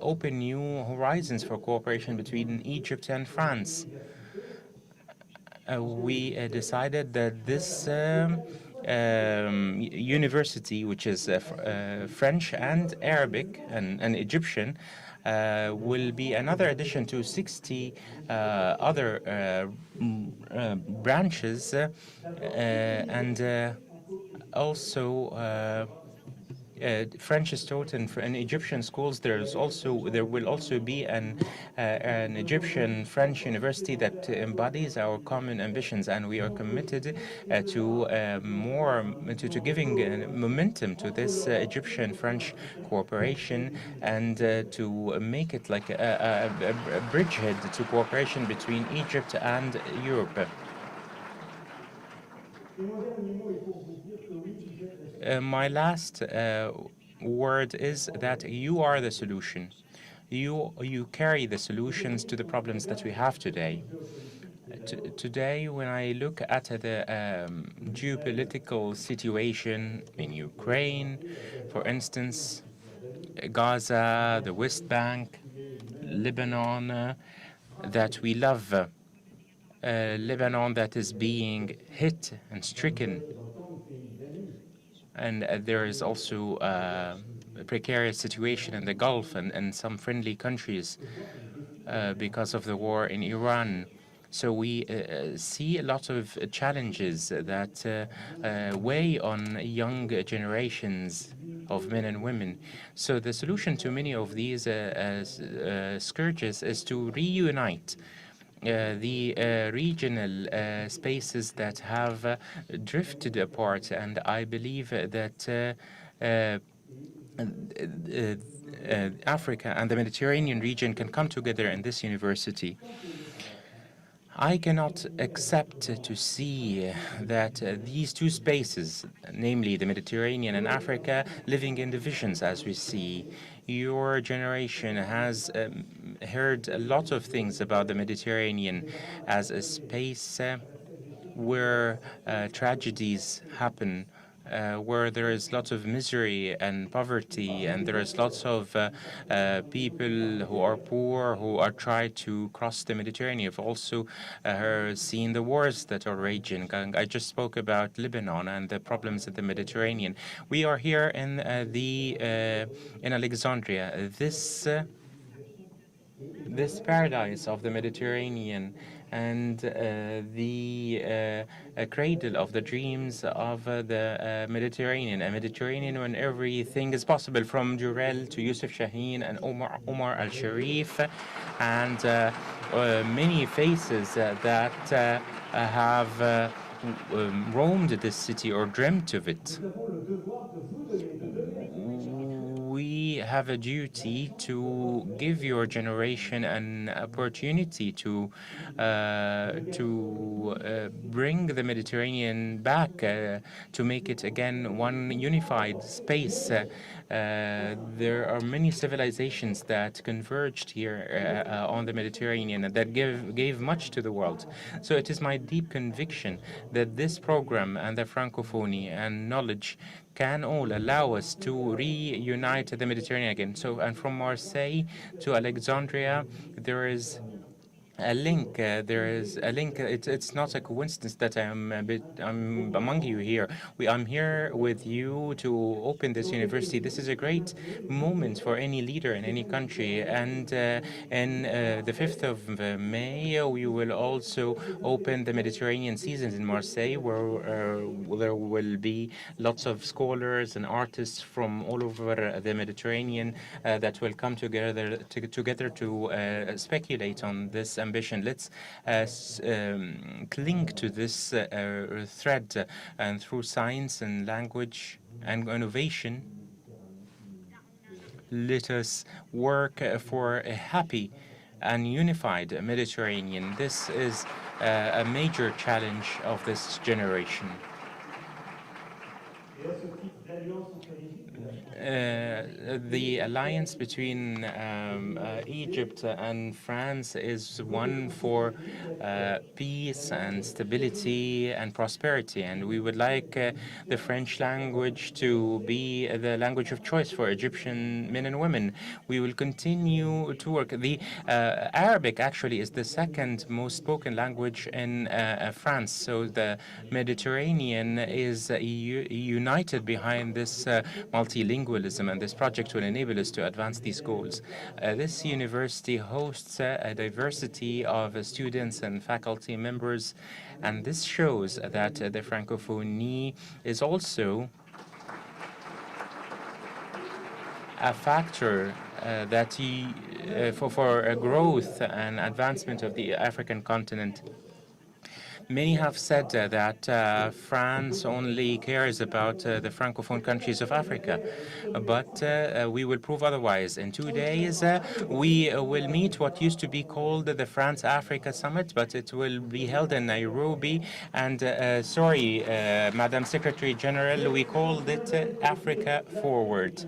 open new horizons for cooperation between Egypt and France. We decided that this university, which is French and Arabic and Egyptian, will be another addition to 60 other branches, and also French is taught in Egyptian schools. There will also be an Egyptian French university that embodies our common ambitions, and we are committed to giving momentum to this Egyptian French cooperation, and to make it like a bridgehead to cooperation between Egypt and Europe. My last word is that you are the solution. You carry the solutions to the problems that we have today. Today, when I look at the geopolitical situation in Ukraine, for instance, Gaza, the West Bank, Lebanon, that we love, Lebanon that is being hit and stricken, and there is also a precarious situation in the Gulf and some friendly countries because of the war in Iran. So we see a lot of challenges that weigh on young generations of men and women. So the solution to many of these scourges is to reunite the regional spaces that have drifted apart, and I believe that Africa and the Mediterranean region can come together in this university. I cannot accept to see that these two spaces, namely the Mediterranean and Africa, living in divisions as we see. Your generation has heard a lot of things about the Mediterranean as a space where tragedies happen, where there is lots of misery and poverty, and there is lots of people who are poor who are trying to cross the Mediterranean. You've also seen the wars that are raging. I just spoke about Lebanon and the problems in the Mediterranean. We are here in in Alexandria. This paradise of the Mediterranean and the cradle of the dreams of the Mediterranean, a Mediterranean when everything is possible, from Jurel to Yusuf Shaheen and Omar Al-Sharif, and many faces that have roamed this city or dreamt of it. We have a duty to give your generation an opportunity to bring the Mediterranean back, to make it again one unified space. There are many civilizations that converged here on the Mediterranean and that gave much to the world. So it is my deep conviction that this program and the Francophonie and knowledge can all allow us to reunite the Mediterranean again. So, and from Marseille to Alexandria, there is a link. There is a link. It's not a coincidence that I'm among you here. I'm here with you to open this university. This is a great moment for any leader in any country. And in the 5th of May, we will also open the Mediterranean seasons in Marseille, where there will be lots of scholars and artists from all over the Mediterranean that will come together to speculate on this ambition. Let's cling to this thread, and through science and language and innovation, let us work for a happy and unified Mediterranean. This is a major challenge of this generation. The alliance between Egypt and France is one for peace and stability and prosperity, and we would like the French language to be the language of choice for Egyptian men and women. We will continue to work. The Arabic actually is the second most spoken language in France, so the Mediterranean is united behind this multilingualism, and this project will enable us to advance these goals. This university hosts a diversity of students and faculty members, and this shows that the Francophonie is also a factor that for growth and advancement of the African continent. Many have said that France only cares about the Francophone countries of Africa, but we will prove otherwise. In 2 days, we will meet what used to be called the France-Africa Summit, but it will be held in Nairobi. And sorry, Madam Secretary General, we called it Africa Forward.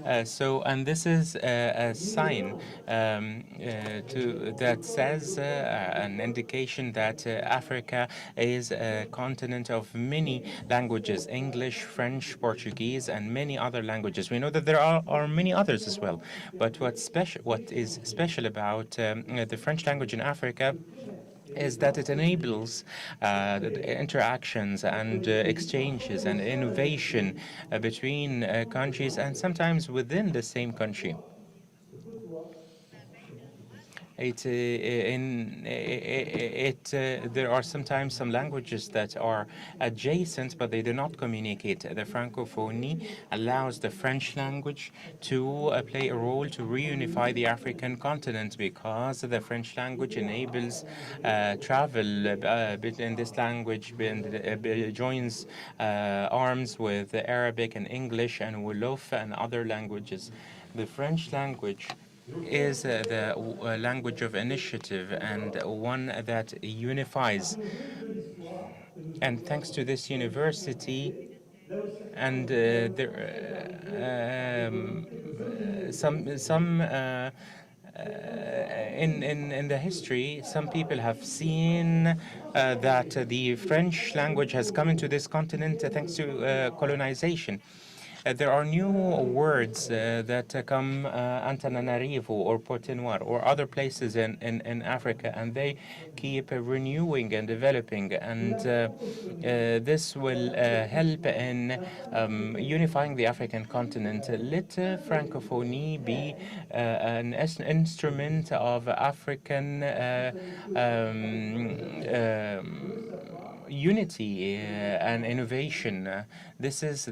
And this is a sign that says an indication that Africa is a continent of many languages: English, French, Portuguese, and many other languages. We know that there are many others as well. But what is special about the French language in Africa is that it enables interactions and exchanges and innovation between countries, and sometimes within the same country. There are sometimes some languages that are adjacent, but they do not communicate. The Francophonie allows the French language to play a role to reunify the African continent, because the French language enables travel in this language, joins arms with Arabic and English and Wolof and other languages. The French language is the language of initiative and one that unifies. And thanks to this university, and in the history, some people have seen that the French language has come into this continent thanks to colonization. There are new words that come Antananarivo or Pointe-Noire or other places in Africa, and they keep renewing and developing, and this will help in unifying the African continent. Let Francophonie be an instrument of African unity and innovation. This is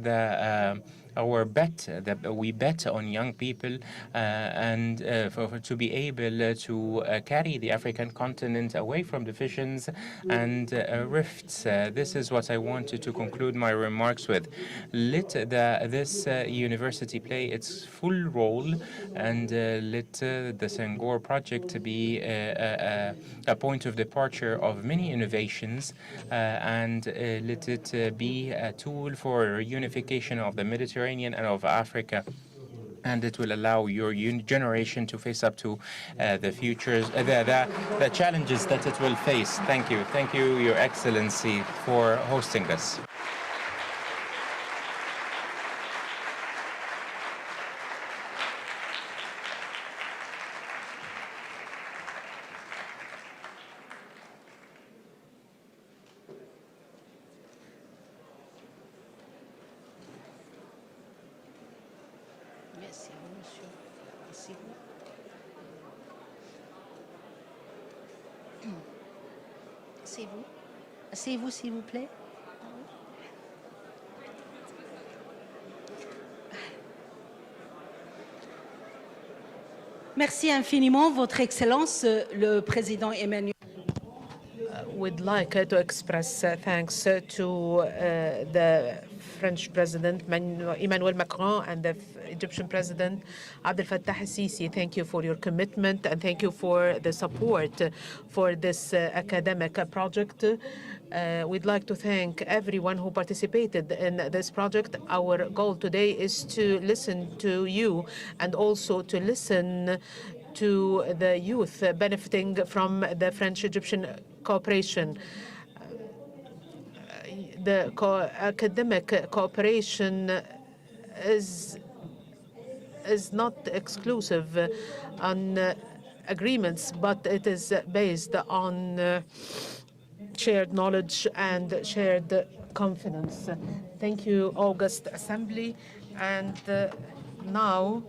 our bet, that we bet on young people and to be able to carry the African continent away from divisions and rifts. This is what I wanted to conclude my remarks with. Let this university play its full role, and let the Senghor project be a point of departure of many innovations, and let it be a tool for unification of the Mediterranean and of Africa, and it will allow your generation to face up to the futures, the challenges that it will face. Thank you, Your Excellency, for hosting us. Asseyez-vous, s'il vous plaît. Merci infiniment, Votre Excellence, le Président Emmanuel. We'd like to express thanks to the French President Emmanuel Macron and the Egyptian President Abdel Fattah el-Sisi. Thank you for your commitment and thank you for the support for this academic project. We'd like to thank everyone who participated in this project. Our goal today is to listen to you and also to listen to the youth benefiting from the French-Egyptian cooperation. The academic cooperation is not exclusive on agreements, but it is based on shared knowledge and shared confidence. Thank you, August Assembly. And now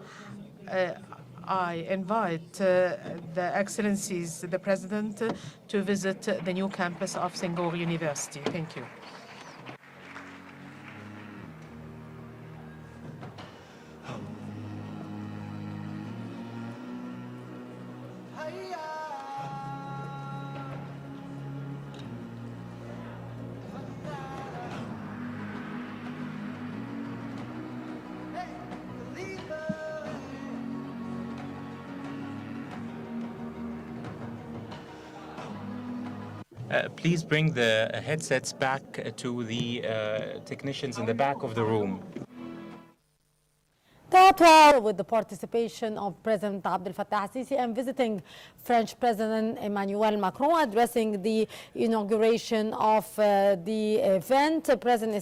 I invite the Excellencies, the President, to visit the new campus of Senghor University. Thank you. Please bring the headsets back to the technicians in the back of the room. With the participation of President Abdel Fattah el-Sisi and visiting French President Emmanuel Macron, addressing the inauguration of the event. President